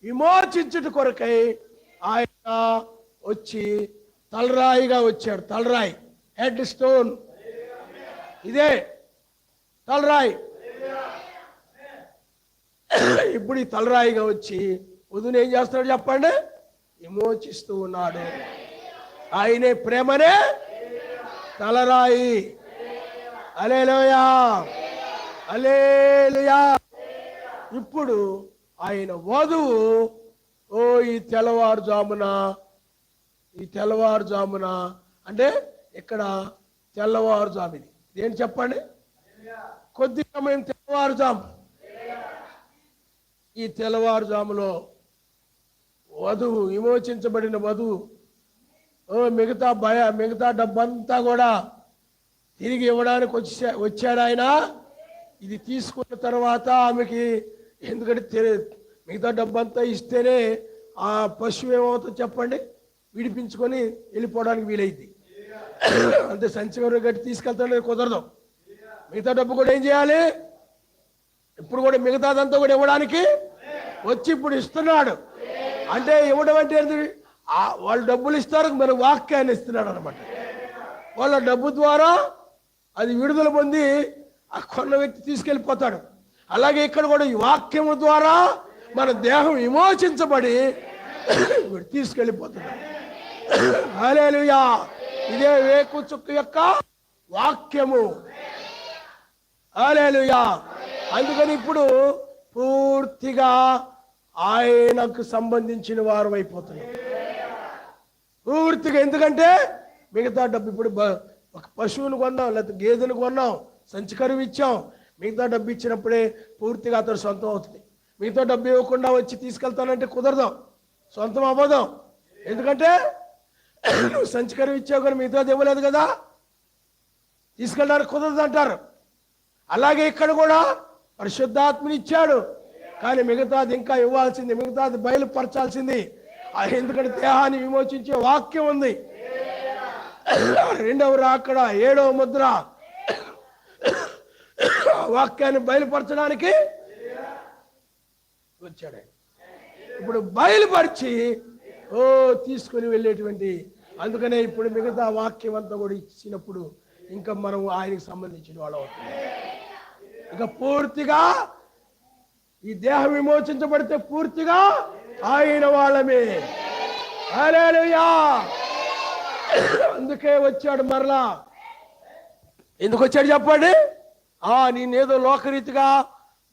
విమోచించుట కొరకై ఆయన వచ్చి తలరాయిగా వచ్చాడు. తలరాయి, హెడ్ స్టోన్. ఇదే తలరాయి. ఇప్పుడు ఈ తలరాయిగా వచ్చి వధువుని ఏం చేస్తున్నాడు చెప్పండి? విమోచిస్తూ ఉన్నాడు. ఆయనే ప్రేమనే తలరాయి. హల్లెలూయా, హల్లెలూయా. ఇప్పుడు ఆయన వధువు ఈ తెల్లవారుజామున అంటే ఇక్కడ తెల్లవారుజాముది ఏంటి చెప్పండి? కొద్ది సమయం తెల్లవారుజాము. ఈ తెల్లవారుజాములో వధువు, విమోచించబడిన వధువు మిగతా డబ్బంతా కూడా తిరిగి ఇవ్వడానికి వచ్చాడు ఆయన. ఇది తీసుకున్న తర్వాత ఆమెకి, ఎందుకంటే మిగతా డబ్బంతా ఇస్తేనే ఆ పశువు ఏమవుతుందో చెప్పండి? విడిపించుకొని వెళ్ళిపోవడానికి వీలైంది. అంతే, సంచకరు గట్టి తీసుకెళ్తానే కుదరదు. మిగతా డబ్బు కూడా ఏం చేయాలి? ఇప్పుడు కూడా మిగతాదంతా కూడా ఇవ్వడానికి వచ్చి ఇప్పుడు ఇస్తున్నాడు. అంటే ఇవ్వడం అంటే వాళ్ళు డబ్బులు ఇస్తారు, మరి వాక్యాన్ని ఇస్తున్నాడు అనమాట. వాళ్ళ డబ్బు ద్వారా అది విడుదల పొంది ఆ కొన్న వ్యక్తి తీసుకెళ్ళిపోతాడు. అలాగే ఇక్కడ కూడా ఈ వాక్యము ద్వారా మన దేహం విమోచించబడి తీసుకెళ్ళిపోతున్నాడు. హల్లెలూయా. ఇదే వేకు చుక్క యొక్క వాక్యము. హల్లెలూయా. అందుకని ఇప్పుడు పూర్తిగా ఆయనకు సంబంధించిన వారు అయిపోతున్నాం పూర్తిగా. ఎందుకంటే మిగతా డబ్బు, ఇప్పుడు ఒక పశువును కొన్నాం, లేకపోతే గేదెను కొన్నాం, సంచకరువు ఇచ్చాం. మిగతా డబ్బు ఇచ్చినప్పుడే పూర్తిగా అతడు సొంతం అవుతుంది. మిగతా డబ్బు ఇవ్వకుండా వచ్చి తీసుకెళ్తానంటే కుదరదాం, సొంతం అవ్వదాం. ఎందుకంటే నువ్వు సంచకరువు ఇచ్చావు కానీ మిగతాది ఇవ్వలేదు కదా, తీసుకెళ్ళడానికి కుదరదు అంటారు. అలాగే ఇక్కడ కూడా పరిశుద్ధాత్మని ఇచ్చాడు, కానీ మిగతాది ఇంకా ఇవ్వాల్సింది, మిగతాది బయలుపరచాల్సింది. ఎందుకంటే దేహాన్ని విమోచించే వాక్యం ఉంది. 2వ రాకడ 7వ ముద్ర వాక్యాన్ని బయలుపరచడానికి వచ్చాడు. ఇప్పుడు బయలుపరిచి తీసుకుని వెళ్ళేటువంటి, అందుకనే ఇప్పుడు మిగతా వాక్యం అంతా కూడా ఇచ్చినప్పుడు ఇంకా మనం ఆయనకి సంబంధించిన వాళ్ళు అవుతున్నాం. ఇక పూర్తిగా ఈ దేహం విమోచించబడితే పూర్తిగా ఆయన వాళ్ళమే. హల్లెలూయా. అందుకే వచ్చాడు మరలా. ఎందుకు వచ్చాడు చెప్పండి? నేనేదో లోకరీతిగా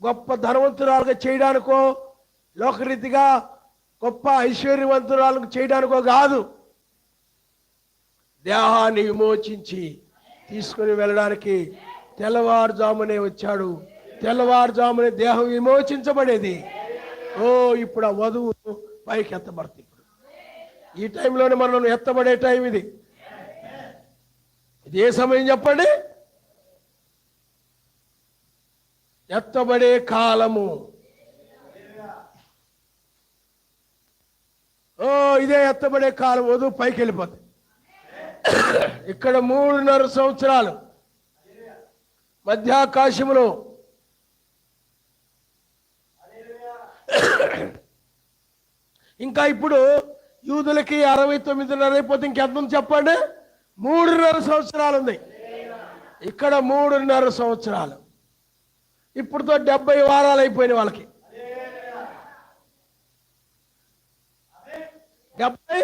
గొప్ప ధనవంతురాలుగా చేయడానికో, లోకరీతిగా గొప్ప ఐశ్వర్యవంతురాలకు చేయడానికో కాదు, దేహాన్ని విమోచించి తీసుకుని వెళ్ళడానికి తెల్లవారుజామునే వచ్చాడు. తెల్లవారుజామునే దేహం విమోచించబడేది. ఇప్పుడు ఆ వధువు పైకి ఎత్తబడుతుంది. ఇప్పుడు ఈ టైంలోనే మనం ఎత్తబడే టైం ఇది. ఇది ఏ సమయం చెప్పండి? ఎత్తబడే కాలము. ఇదే ఎత్తబడే కాలం. వధువు పైకి వెళ్ళిపోతుంది. ఇక్కడ 3.5 సంవత్సరాలు మధ్యాకాశములో ఇంకా ఇప్పుడు యూదులకి 69.5 అయిపోతే ఇంకెంత చెప్పండి. 3.5 సంవత్సరాలు ఉంది. ఇక్కడ 3.5 సంవత్సరాలు. ఇప్పుడుతో 70 వారాలు అయిపోయినాయి వాళ్ళకి. 70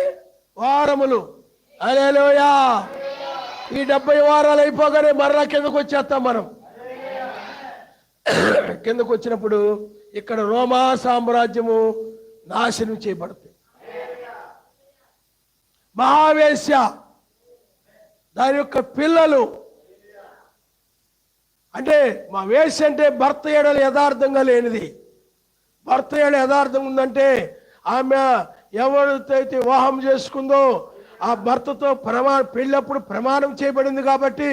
వారములు. హల్లెలూయా. ఈ 70 వారాలు అయిపోగానే మరలా కిందకు వచ్చేస్తాం మనం. కిందకు వచ్చినప్పుడు ఇక్కడ రోమా సామ్రాజ్యము నాశనం చేయబడుతుంది. మహావేశ్య దాని యొక్క పిల్లలు, అంటే మా వేశ్య అంటే భర్త ఏడల యథార్థంగా లేనిది. భర్త ఏడ యథార్థం ఉందంటే ఆమె ఎవరితో వివాహం చేసుకుందో ఆ భర్తతో పెళ్ళప్పుడు ప్రమాణం చేయబడింది కాబట్టి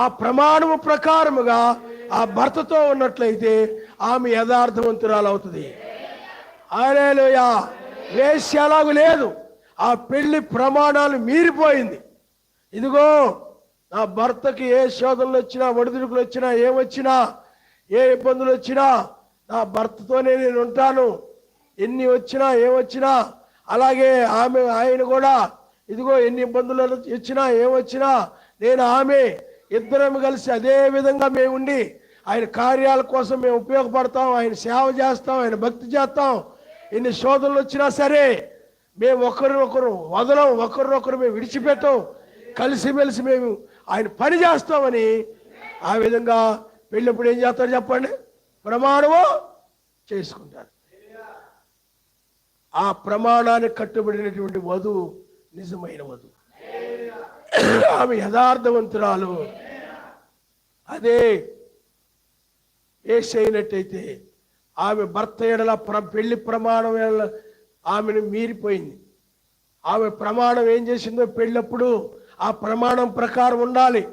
ఆ ప్రమాణము ప్రకారముగా ఆ భర్తతో ఉన్నట్లయితే ఆమె యథార్థవంతురాలు అవుతుంది. హల్లెలూయా. వేశ్య అలాగూ లేదు. ఆ పెళ్లి ప్రమాణాలు మీరిపోయింది. ఇదిగో నా భర్తకి ఏ శోధనలు వచ్చినా, ఒడిదుడుకులు వచ్చినా, ఏమొచ్చినా, ఏ ఇబ్బందులు వచ్చినా నా భర్తతోనే నేను ఉంటాను. ఎన్ని వచ్చినా ఏమొచ్చినా అలాగే ఆయన కూడా ఇదిగో ఎన్ని ఇబ్బందులు వచ్చినా ఏమొచ్చినా నేను ఆమె ఇద్దరం కలిసి అదే విధంగా మేము ఉండి ఆయన కార్యాల కోసం మేము ఉపయోగపడతాం. ఆయన సేవ చేస్తాం, ఆయన భక్తి చేస్తాం. ఎన్ని శోధనలు వచ్చినా సరే మేము ఒకరినొకరు వదలం, ఒకరినొకరు మేము విడిచిపెట్టాం. కలిసిమెలిసి మేము ఆయన పని చేస్తామని ఆ విధంగా పెళ్ళప్పుడు ఏం చేస్తారు చెప్పండి? ప్రమాణము చేసుకుంటారు. ఆ ప్రమాణానికి కట్టుబడినటువంటి వధువు నిజమైన వధువు. ఆమె యథార్థవంతురాలు. అదే వేశ్య అయినట్టయితే ఆమె భర్త ఎడల పెళ్లి ప్రమాణం ఆమెను మీరిపోయింది. ఆమె ప్రమాణం ఏం చేసిందో పెళ్ళప్పుడు ఆ ప్రమాణం ప్రకారం ఉండాలి.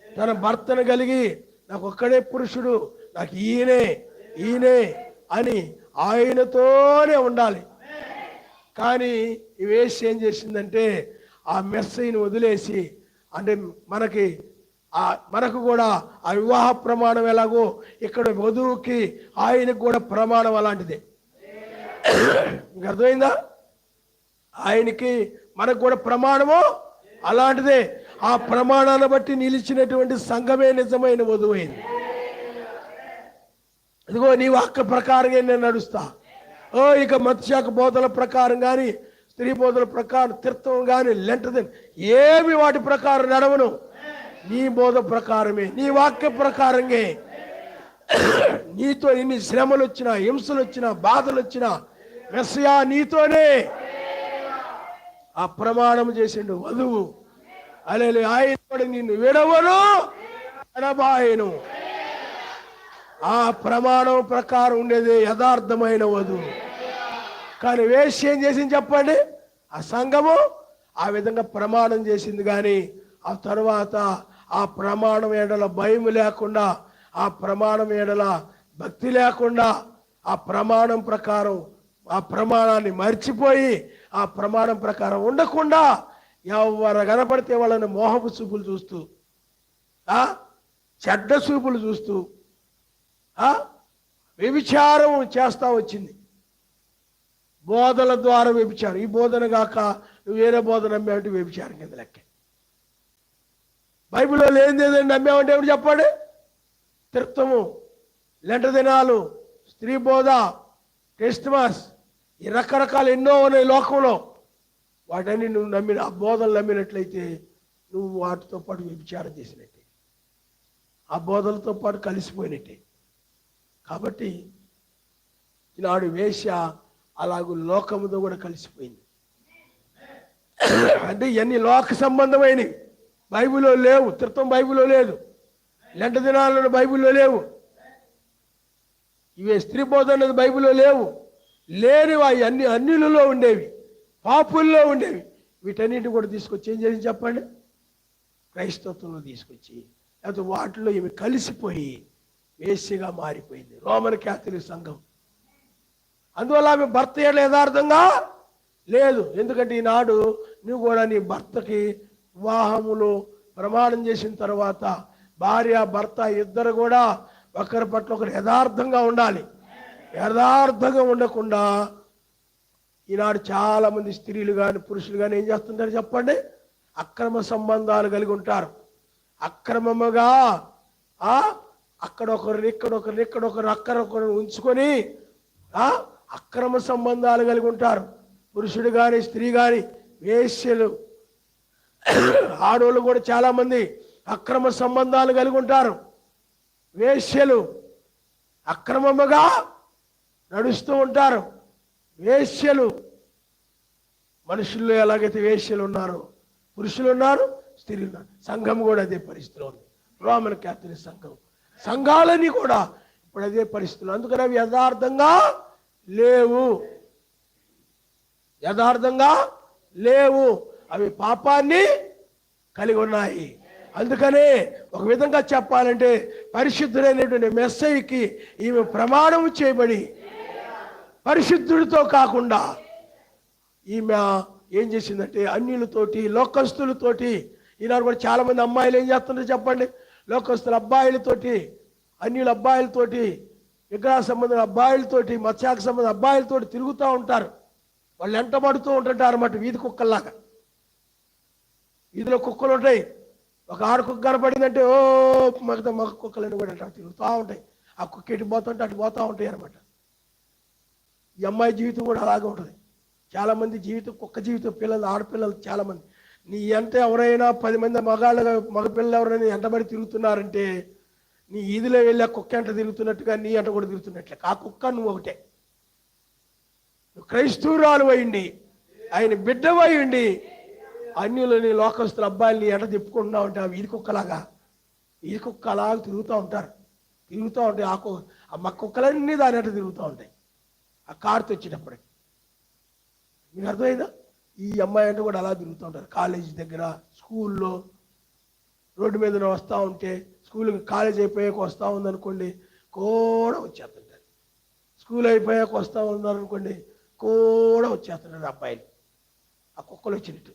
తన భర్తను కలిగి నాకు ఒక్కడే పురుషుడు, నాకు ఈయనే అని ఆయనతోనే ఉండాలి. కానీ ఈ వేశ్య ఏం చేసిందంటే ఆ మెస్సైని వదిలేసి, అంటే మనకు కూడా ఆ వివాహ ప్రమాణం ఎలాగో ఇక్కడ వధువుకి ఆయనకు కూడా ప్రమాణం అలాంటిదే. మీకు అర్థమైందా? ఆయనకి మనకు కూడా ప్రమాణము అలాంటిదే. ఆ ప్రమాణాన్ని బట్టి నిలిచినటువంటి సంఘమే నిజమైన వధువు అయింది. ఇదిగో నీ వాక్య ప్రకారంగా నేను నడుస్తా. ఇక మత్స్యాక బోధల ప్రకారం కానీ, స్త్రీ బోధల ప్రకారం, తీర్థం కానీ, లెంటదని ఏమి వాటి ప్రకారం నడవను. నీ బోధ ప్రకారమే, నీ వాక్య ప్రకారంగా. నీతో ఎన్ని శ్రమలు వచ్చినా, హింసలు వచ్చినా, బాధలు వచ్చినా మెస్సయా నీతోనే ఆ ప్రమాణం చేసిండు వధువు. అలే ఆయన కూడా నిన్ను విడవను ఎడబాయను. ఆ ప్రమాణం ప్రకారం ఉండేది యథార్థమైన వధువు. కానీ వేశ్య ఏం చేసింది చెప్పండి? ఆ సంఘము ఆ విధంగా ప్రమాణం చేసింది. కానీ ఆ తర్వాత ఆ ప్రమాణం ఎడల భయం లేకుండా, ఆ ప్రమాణం ఎడల భక్తి లేకుండా, ఆ ప్రమాణం ప్రకారం ఆ ప్రమాణాన్ని మర్చిపోయి ఆ ప్రమాణం ప్రకారం ఉండకుండా ఎవరు కనపడితే వాళ్ళని మోహపు చూపులు చూస్తూ, చెడ్డ చూపులు చూస్తూ వ్యభిచారం చేస్తా వచ్చింది. బోధల ద్వారా వ్యభిచారం. ఈ బోధన కాక నువ్వు వేరే బోధన నమ్మావంటే వ్యభిచారం కింద లెక్క. బైబిల్లో లేనిదేదండి నమ్మావంటే ఎవరు చెప్పండి? తీర్థము, లెంట దినాలు, స్త్రీ బోధ, క్రిస్మస్, ఈ రకరకాలు ఎన్నో ఉన్నాయి లోకంలో. వాటన్ని నువ్వు ఆ బోధలు నమ్మినట్లయితే నువ్వు వాటితో పాటు వ్యభిచారం చేసినట్టే, ఆ బోధలతో పాటు కలిసిపోయినట్టే. కాబట్టి ఈనాడు వేశ్య అలాగూ లోకముతో కూడా కలిసిపోయింది. అంటే ఇవన్నీ లోక సంబంధమైనవి. బైబిల్లో లేవు. తీర్థం బైబిల్లో లేదు. లెంట దినాలను బైబిల్లో లేవు. ఇవే స్త్రీ బోధ అనేది బైబిల్లో లేవు. లేనివి అన్ని అన్యులలో ఉండేవి, పాపుల్లో ఉండేవి. వీటన్నిటిని కూడా తీసుకొచ్చి ఏం చేసి చెప్పండి? క్రైస్తత్వంలో తీసుకొచ్చి, లేకపోతే వాటిలో ఇవి కలిసిపోయి వేశ్యగా మారిపోయింది రోమన్ క్యాథలిక్ సంఘం. అందువల్ల ఆమె భర్త ఏడు యథార్థంగా లేదు. ఎందుకంటే ఈనాడు నువ్వు కూడా నీ భర్తకి వివాహములో ప్రమాణం చేసిన తర్వాత భార్య భర్త ఇద్దరు కూడా ఒకరి పట్ల ఒకరు యథార్థంగా ఉండాలి. యథార్థంగా ఉండకుండా ఈనాడు చాలా మంది స్త్రీలు కానీ పురుషులు కానీ ఏం చేస్తుంటారు చెప్పండి? అక్రమ సంబంధాలు కలిగి ఉంటారు. అక్రమముగా అక్కడొకరు ఇక్కడొకరు ఉంచుకొని అక్రమ సంబంధాలు కలిగి ఉంటారు. పురుషుడు కానీ స్త్రీ కానీ వేశ్యలు. ఆడోళ్ళు కూడా చాలా మంది అక్రమ సంబంధాలు కలిగి ఉంటారు. వేశ్యలు అక్రమముగా నడుస్తూ ఉంటారు. వేశ్యలు మనుషుల్లో ఎలాగైతే వేశ్యలు ఉన్నారు, పురుషులు ఉన్నారు, స్త్రీలు ఉన్నారు. సంఘం కూడా అదే పరిస్థితిలో ఉంది. రోమన్ క్యాథలిక్ సంఘం సంఘాలని కూడా ఇప్పుడు అదే పరిస్థితులు. అందుకని అవి యథార్థంగా లేవు, యథార్థంగా లేవు. అవి పాపాన్ని కలిగి ఉన్నాయి. అందుకనే ఒక విధంగా చెప్పాలంటే పరిశుద్ధుడైనటువంటి మెస్సయ్యకి ఈమె ప్రమాణం చేయబడి పరిశుద్ధుడితో కాకుండా ఈమె ఏం చేసిందంటే అన్యులతోటి లోకస్తులతోటి. ఈనాడు కూడా చాలా మంది అమ్మాయిలు ఏం చేస్తుంటారు చెప్పండి? లోకస్తుల అబ్బాయిలతోటి, అన్యుల అబ్బాయిలతోటి, విగ్రహ సంబంధం అబ్బాయిలతోటి, మత్స్యాక సంబంధం అబ్బాయిలతోటి తిరుగుతూ ఉంటారు. వాళ్ళు ఎంటబడుతూ ఉంటుంటారు అన్నమాట. వీధి కుక్కల్లాగా. వీధిలో కుక్కలు ఉంటాయి. ఒక ఆడ కుక్క కనపడిందంటే ఓ మగ కుక్కలన్నీ కూడా అట్లా తిరుగుతూ ఉంటాయి. ఆ కుక్క ఎటు పోతుంటే అటు పోతూ ఉంటాయి అనమాట. ఈ అమ్మాయి జీవితం కూడా అలాగే ఉంటుంది. చాలామంది జీవితం కుక్క జీవితం. పిల్లలు ఆడపిల్లలు చాలామంది నీ ఎంత ఎవరైనా 10 మంది మగపిల్లలు ఎవరైనా ఎంటబడి తిరుగుతున్నారంటే నీ ఈదిలో వెళ్ళి ఆ కుక్క ఎంట తిరుగుతున్నట్టుగా నీ ఎంట కూడా తిరుగుతున్నట్లే. ఆ కుక్క నువ్వు ఒకటే. నువ్వు క్రైస్తవురాలు అయ్యండి, ఆయన బిడ్డవై ఉండి అన్యులని లోకస్తుల అబ్బాయిని ఎంట తిప్పుకుంటున్నావు అంటే ఆ వీధి కుక్కలాగా తిరుగుతూ ఉంటారు. తిరుగుతూ ఉంటాయి. ఆ మా కుక్కలన్నీ దాని ఎంట తిరుగుతూ ఉంటాయి ఆ కారుతో వచ్చేటప్పటికి. మీకు అర్థమైందా? ఈ అమ్మాయి అంటే కూడా అలా తిరుగుతూ ఉంటారు. కాలేజీ దగ్గర, స్కూల్లో, రోడ్డు మీద వస్తూ ఉంటే, స్కూల్కి కాలేజ్ అయిపోయాక వస్తూ ఉందనుకోండి కూడా వచ్చేస్తుంటారు. స్కూల్ అయిపోయాక వస్తూ ఉన్నారనుకోండి కూడా వచ్చేస్తుంటారు అబ్బాయిలు. ఆ కుక్కలు వచ్చినట్టు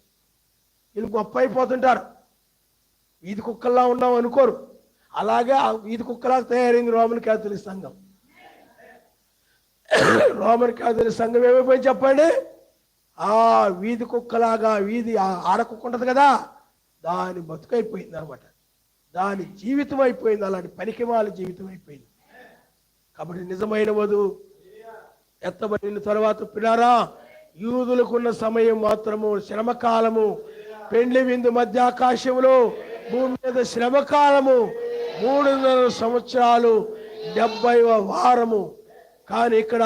వీళ్ళు గొప్ప అయిపోతుంటారు. వీధి కుక్కల్లా ఉన్నాం అనుకోరు. అలాగే ఆ వీధి కుక్కలా తయారైంది రోమన్ క్యాథలిక్ సంఘం. రోమన్ క్యాథలిక్ సంఘం ఏమైపోయింది చెప్పండి? ఆ వీధి కుక్కలాగా, వీధి ఆడ కుక్క ఉంటుంది కదా, దాని బతుకైపోయింది అనమాట. దాని జీవితం అయిపోయింది. అలాంటి పనికిమాల జీవితం అయిపోయింది. కాబట్టి నిజమైన వధువు ఎత్తబడిన తర్వాత పిల్లారా, యూదులకున్న సమయం మాత్రము శ్రమకాలము. పెండ్లి విందు మధ్యాకాశంలో భూమి మీద శ్రమకాలము 300 సంవత్సరాలు 70వ వారము. కానీ ఇక్కడ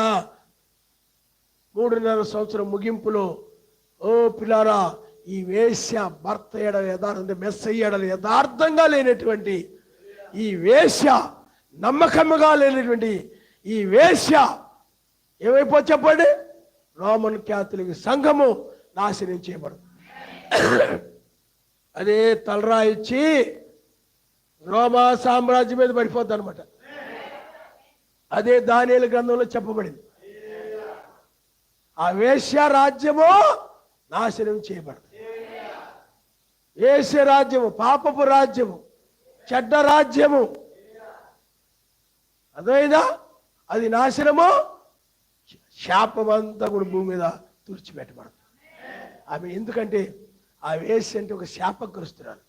3.5 సంవత్సరం ముగింపులో ఓ పిల్లారా, ఈ వేశ్య భర్త ఎడల యథార్థం, మెస్సయ్య ఎడల యథార్థంగా లేనటువంటి ఈ వేశ్య, నమ్మకముగా లేనటువంటి ఈ వేశ్య ఏమైపో చెప్పండి? రోమన్ క్యాథలిక్ సంఘము నాశనం చేయబడదు. అదే తలరాయిచ్చి రోమా సామ్రాజ్యం మీద పడిపోద్ది అనమాట. అదే దానియేలు గ్రంథంలో చెప్పబడింది. ఆ వేశ్య రాజ్యము నాశనం చేయబడదు. వేశ్య రాజ్యము పాపపు రాజ్యము, చెడ్డ రాజ్యము. అర్థమైందా? అది నాశనము, శాపమంతా కూడా భూమి మీద తుడిచిపెట్టబడదు. ఆమె ఎందుకంటే ఆ వేశ్య అంటే ఒక శాపగ్రస్తురాలు.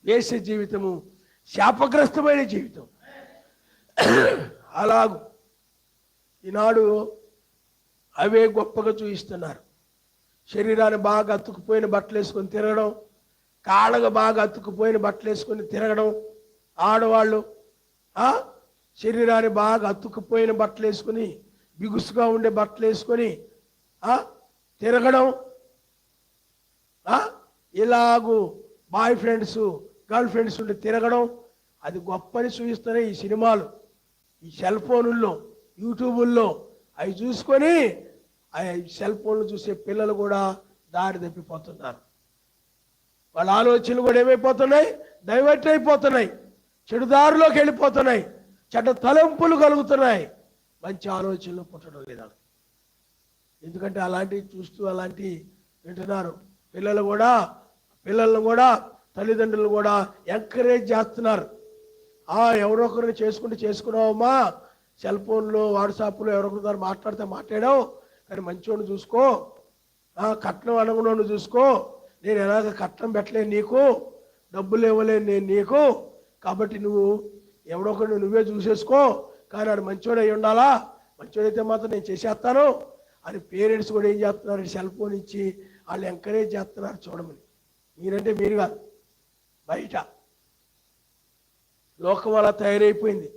వేశ్య జీవితము శాపగ్రస్తమైన జీవితం. అలాగూ ఈనాడు అవే గొప్పగా చూపిస్తున్నారు. శరీరాన్ని బాగా అతుక్కుపోయిన బట్టలు వేసుకొని తిరగడం, కాళ్ళగా బాగా అతుక్కుపోయిన బట్టలు వేసుకొని తిరగడం. ఆడవాళ్ళు శరీరాన్ని బాగా అతుక్కుపోయిన బట్టలు వేసుకొని, బిగుసుగా ఉండే బట్టలు వేసుకొని తిరగడం. ఇలాగూ బాయ్ ఫ్రెండ్స్, గర్ల్ ఫ్రెండ్స్ ఉండి తిరగడం. అది గొప్పని చూపిస్తున్నాయి ఈ సినిమాలు, ఈ సెల్ ఫోనుల్లో, యూట్యూబుల్లో. అవి చూసుకొని ఆ సెల్ ఫోన్లు చూసే పిల్లలు కూడా దారి తప్పిపోతున్నారు. వాళ్ళ ఆలోచనలు కూడా ఏమైపోతున్నాయి? డైవర్ట్ అయిపోతున్నాయి. చెడుదారిలోకి వెళ్ళిపోతున్నాయి, చెడ్డ తలంపులు కలుగుతున్నాయి, మంచి ఆలోచనలు పుట్టడం లేదు. ఎందుకంటే అలాంటివి చూస్తూ అలాంటివి వింటున్నారు. పిల్లలను కూడా తల్లిదండ్రులు కూడా ఎంకరేజ్ చేస్తున్నారు. ఎవరొకరిని చేసుకున్నావమ్మా, సెల్ ఫోన్లో వాట్సాప్లో ఎవరొకరి ద్వారా మాట్లాడితే మాట్లాడావు, కానీ మంచివాడిని చూసుకో, కట్నం అనగుణోడిని చూసుకో, నేను ఎలాగ కట్నం పెట్టలేను నీకు, డబ్బులు ఇవ్వలేను నేను నీకు, కాబట్టి నువ్వు ఎవడొకరిని నువ్వే చూసేసుకో, కానీ వాడు మంచివాడు అయి ఉండాలా, మంచివాడైతే మాత్రం నేను చేసేస్తాను అని పేరెంట్స్ కూడా ఏం చేస్తున్నారు, సెల్ ఫోన్ ఇచ్చి వాళ్ళు ఎంకరేజ్ చేస్తున్నారు చూడమని. మీరంటే మీరు కాదు, బయట లోకం అలా తయారైపోయింది.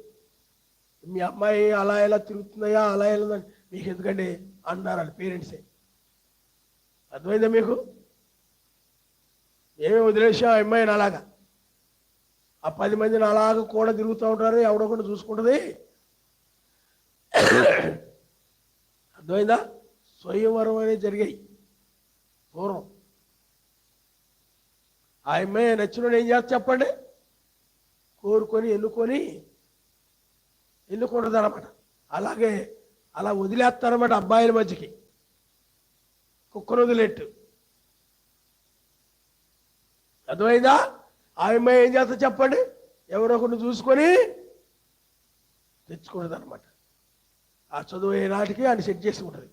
మీ అమ్మాయి అలా ఎలా తిరుగుతున్నాయా, అలా ఎలా మీకు ఎందుకంటే అన్నారు వాళ్ళు పేరెంట్సే. అర్థమైందా మీకు? ఏమేమి వదిలేసా అమ్మాయిని అలాగా, ఆ 10 మందిని అలాగ కూడా తిరుగుతూ ఉంటారు, ఎవడొకటి చూసుకుంటుంది. అర్థమైందా? స్వయంవరం అనేది జరిగాయి పూర్వం. ఆ అమ్మాయి నచ్చినోడు ఏం చేస్తా చెప్పండి, కోరుకొని ఎన్నుకుంటుంది అనమాట. అలాగే అలా వదిలేస్తారన్నమాట అబ్బాయిల మధ్యకి, కుక్కను వదిలేట్టు. అర్థమైందా? ఆ అమ్మాయి ఏం చేస్తా చెప్పండి, ఎవరో ఒకరిని చూసుకొని తెచ్చుకుంటుంది అనమాట. ఆ చదువు నాటికి ఆయన సెట్ చేసుకుంటుంది,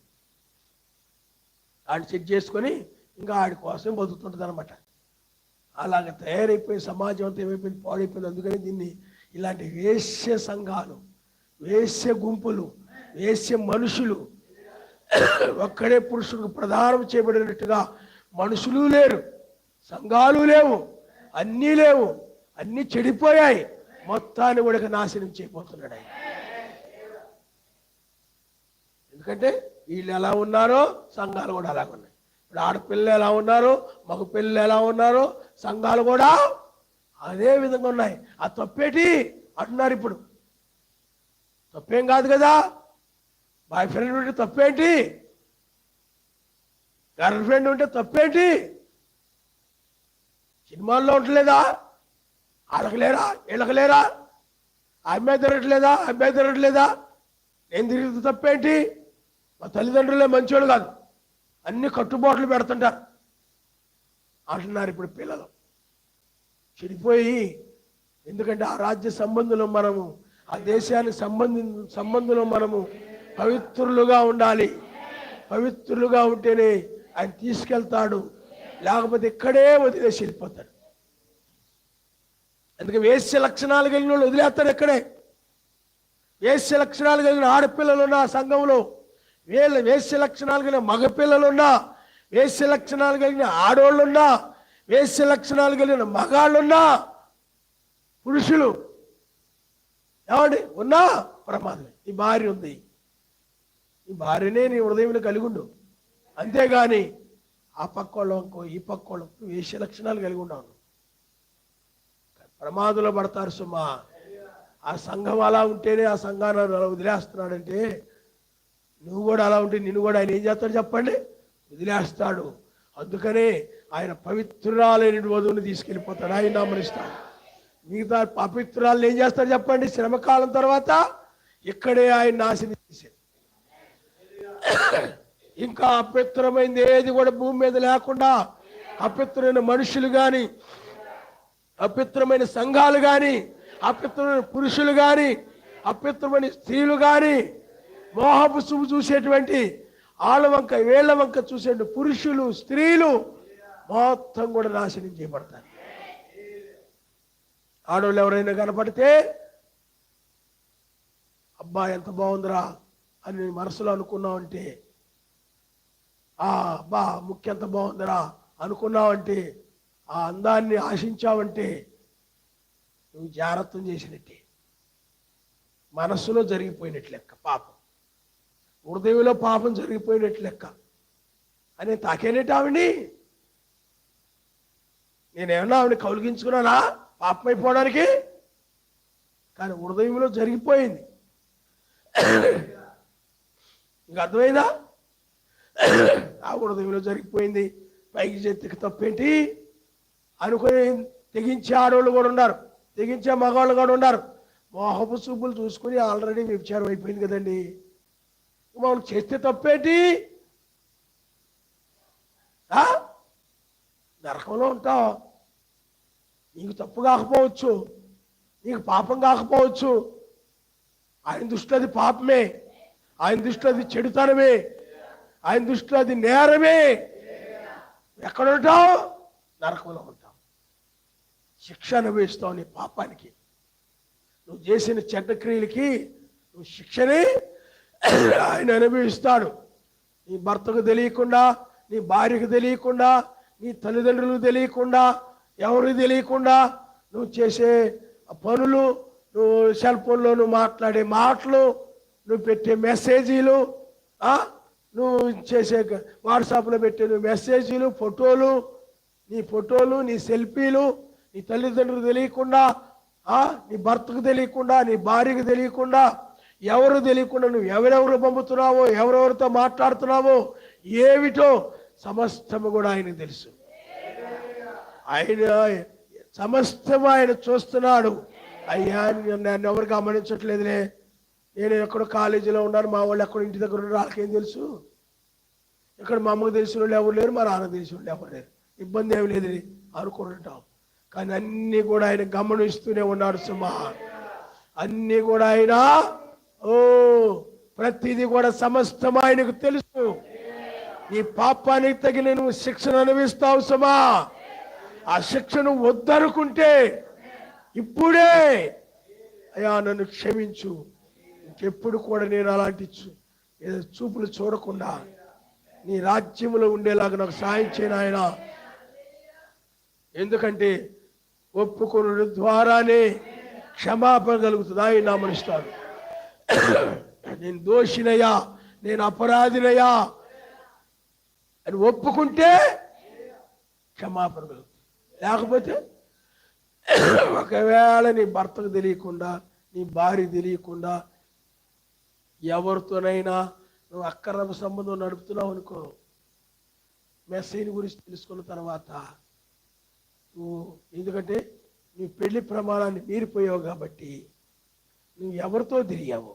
ఆయన సెట్ చేసుకొని ఇంకా ఆడి కోసం బతుకుతుంటుంది అనమాట. అలాగ తయారైపోయి సమాజం అంతా ఏమైపోయింది, పాడైపోయింది. అందుకని దీన్ని ఇలాంటి వేశ్య సంఘాలు, వేశ్య గుంపులు, వేశ్య మనుషులు, ఒక్కడే పురుషులకు ప్రధానం చేయబడినట్టుగా మనుషులు లేరు, సంఘాలు లేవు, అన్నీ లేవు, అన్నీ చెడిపోయాయి. మొత్తాన్ని కూడా నాశనం చేయబోతున్నాడు ఆయన. ఎందుకంటే వీళ్ళు ఎలా ఉన్నారో సంఘాలు కూడా అలాగ ఉన్నాయి. ఇప్పుడు ఆడపిల్లలు ఎలా ఉన్నారో, మగ పిల్లలు ఎలా ఉన్నారో, సంఘాలు కూడా అదే విధంగా ఉన్నాయి. ఆ తప్పేటి అంటున్నారు. ఇప్పుడు తప్పేం కాదు కదా, బాయ్ ఫ్రెండ్ ఉంటే తప్పేంటి, గర్ల్ ఫ్రెండ్ ఉంటే తప్పేంటి, సినిమాల్లో ఉండలేదా, ఆడకలేరా వీళ్ళకలేరా, అమ్మాయి తిరగట్లేదా అబ్బాయి తిరగట్లేదా, నేను తిరిగితే తప్పేంటి, మా తల్లిదండ్రులే మంచోళ్ళు కాదు, అన్ని కట్టుబాట్లు పెడుతుంటారు అంటున్నారు ఇప్పుడు పిల్లలు. చెడిపోయి, ఎందుకంటే ఆ రాజ్య సంబంధంలో మనము, ఆ దేశానికి సంబంధంలో మనము పవిత్రులుగా ఉండాలి. పవిత్రులుగా ఉంటేనే ఆయన తీసుకెళ్తాడు, లేకపోతే ఇక్కడే వదిలేసి వెళ్ళిపోతాడు. అందుకే వేశ్య లక్షణాలు కలిగిన వాళ్ళు వదిలేస్తాడు ఇక్కడే. వేశ్య లక్షణాలు కలిగిన ఆడపిల్లలు ఉన్న సంఘంలో, వేశ్య లక్షణాలు కలిగిన మగపిల్లలున్నా, వేశ్య లక్షణాలు కలిగిన ఆడోళ్ళున్నా, వేశ్య లక్షణాలు కలిగిన మగాళ్ళున్నా, పురుషులు ఏమండి ఉన్నా ప్రమాదమే. నీ భార్య ఉంది, నీ భార్యనే నీ హృదయంలో కలిగి ఉండు, అంతేగాని ఆ పక్కోళ్ళకు ఈ పక్కోళ్ళకు వేశ్య లక్షణాలు కలిగి ఉన్నాను, ప్రమాదంలో పడతారు సుమా. ఆ సంఘం అలా ఉంటేనే ఆ సంఘాన్ని అలా వదిలేస్తున్నాడంటే, నువ్వు కూడా అలా ఉంటే నిన్ను కూడా ఆయన ఏం చేస్తాడు చెప్పండి, వదిలేస్తాడు. అందుకనే ఆయన పవిత్రురాలైన వధువుని తీసుకెళ్ళిపోతాడు, ఆయన నామనిస్తాడు. మిగతా అపవిత్రురాలను ఏం చేస్తాడు చెప్పండి, శ్రమకాలం తర్వాత ఇక్కడే ఆయన నాశనం చేశాడు. ఇంకా అపవిత్రమైంది ఏది కూడా భూమి మీద లేకుండా, అపవిత్రమైన మనుషులు కానీ, అపవిత్రమైన సంఘాలు కానీ, అపవిత్రమైన పురుషులు కానీ, అపవిత్రమైన స్త్రీలు కానీ, మోహపు చూపు చూసేటువంటి ఆళ్ళ వంక వేళ్ల వంక చూసే పురుషులు స్త్రీలు మొత్తం కూడా నాశనం చేయబడతారు. ఆడవాళ్ళు ఎవరైనా కనపడితే అబ్బా ఎంత బాగుందిరా అని మనసులో అనుకున్నావంటే, అబ్బా ముఖ్య ఎంత బాగుందిరా అనుకున్నావంటే, ఆ అందాన్ని ఆశించావంటే నువ్వు జాగ్రత్తం చేసినట్టే, మనస్సులో జరిగిపోయినట్లు లెక్క, పాపం హృదయంలో పాపం జరిగిపోయినట్లు లెక్క అని తాకేనేటి ఆవిడ్ని. నేనేమన్నా ఆవిడ కౌలిగించుకున్నానా పాపం అయిపోవడానికి, కానీ హృదయంలో జరిగిపోయింది. ఇంకా అర్థమైందా? ఆ హృదయంలో జరిగిపోయింది, పైకి చేతికి తప్పేంటి అనుకుని తెగించే ఆడవాళ్ళు కూడా ఉన్నారు. తెగించే మగవాళ్ళు కూడా ఉన్నారు. మోహపు చూపులు చూసుకుని ఆల్రెడీ వ్యభిచారం అయిపోయింది కదండి, మనం చేస్తే తప్పేంటి? నరకంలో ఉంటావు. నీకు తప్పు కాకపోవచ్చు, నీకు పాపం కాకపోవచ్చు, ఆయన దృష్టిలో అది పాపమే, ఆయన దృష్టిలో అది చెడుతనమే, ఆయన దృష్టిలో అది నేరమే. ఎక్కడ ఉంటావు? నరకంలో ఉంటావు. శిక్ష అనుభవిస్తావు నీ పాపానికి. నువ్వు చేసిన చెడ్డ క్రియలకి నువ్వు శిక్షని ఆయన అనుభవిస్తాడు. నీ భర్తకు తెలియకుండా, నీ భార్యకు తెలియకుండా, నీ తల్లిదండ్రులకు తెలియకుండా, ఎవరికి తెలియకుండా నువ్వు చేసే పనులు, నువ్వు సెల్ ఫోన్లో నువ్వు మాట్లాడే మాటలు, నువ్వు పెట్టే మెసేజీలు, నువ్వు చేసే వాట్సాప్లో పెట్టే నువ్వు మెసేజీలు, ఫోటోలు, నీ సెల్ఫీలు, నీ తల్లిదండ్రులకు తెలియకుండా, నీ భర్తకు తెలియకుండా, నీ భార్యకు తెలియకుండా, ఎవరు తెలియకుండా నువ్వు ఎవరెవరు పంపుతున్నావో, ఎవరెవరితో మాట్లాడుతున్నావో, ఏమిటో సమస్తము కూడా ఆయనకు తెలుసు. ఆయన సమస్తం ఆయన చూస్తున్నాడు. అయ్యా నన్ను ఎవరు గమనించట్లేదులే, నేను ఎక్కడో కాలేజీలో ఉన్నాను, మా వాళ్ళు ఎక్కడ ఇంటి దగ్గర ఉన్నారు, వాళ్ళకేం తెలుసు? ఇక్కడ మా అమ్మకు తెలిసిన వాళ్ళు ఎవరు లేరు, మా నాన్నకు తెలిసిన వాళ్ళు ఎవరు లేరు, ఇబ్బంది ఏమి లేదు అనుకుంటాం. కానీ అన్నీ కూడా ఆయన గమనిస్తూనే ఉన్నాడు సుమా. అన్నీ కూడా ఆయన ప్రతిదీ కూడా సమస్తం ఆయనకు తెలుసు. నీ పాపానికి తగిన నువ్వు శిక్షను అనుభవిస్తావు సుమా. ఆ శిక్షను వద్దనుకుంటే ఇప్పుడే అయ్యా నన్ను క్షమించు, ఇంకెప్పుడు కూడా నేను అలాంటి చూపులు చూడకుండా నీ రాజ్యంలో ఉండేలాగా నాకు సాయం చేయను ఆయన. ఎందుకంటే ఒప్పుకొనుట ద్వారానే క్షమాపణ కలుగుతుంది. ఆయన నామనిస్తాడు. నేను దోషినయా, నేను అపరాధినయా అని ఒప్పుకుంటే క్షమాపణ కలుగుతుంది. లేకపోతే ఒకవేళ నీ భర్తకు తెలియకుండా, నీ భార్య తెలియకుండా ఎవరితోనైనా నువ్వు అక్రమ సంబంధం నడుపుతున్నావు అనుకో, మెసేజ్ గురించి తెలుసుకున్న తర్వాత నువ్వు, ఎందుకంటే నీ పెళ్లి ప్రమాణాన్ని మీరిపోయావు కాబట్టి నువ్వు ఎవరితో తిరిగావు,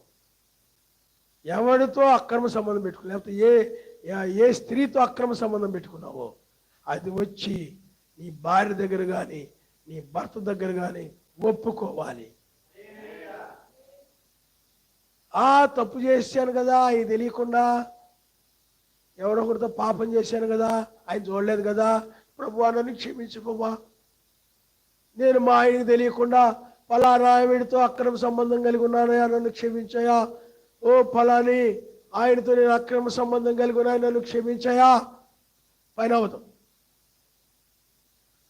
ఎవరితో అక్రమ సంబంధం పెట్టుకున్నావు, లేకపోతే ఏ స్త్రీతో అక్రమ సంబంధం పెట్టుకున్నావో అది వచ్చి నీ భార్య దగ్గర కానీ నీ భర్త దగ్గర కానీ ఒప్పుకోవాలి. తప్పు చేశాను కదా, ఆయన తెలియకుండా ఎవరొకరితో పాపం చేశాను కదా, ఆయన చూడలేదు కదా, ప్రభువా నన్ను క్షమించుకోవా, నేను మా ఆయనకు తెలియకుండా ఫలానా ఆవిడతో అక్రమ సంబంధం కలిగి ఉన్నానయా, నన్ను క్షమించయా. ఓ ఫలాని ఆయనతో నేను అక్రమ సంబంధం కలిగి ఉన్నా, నన్ను క్షమించయా. పైన అవదు,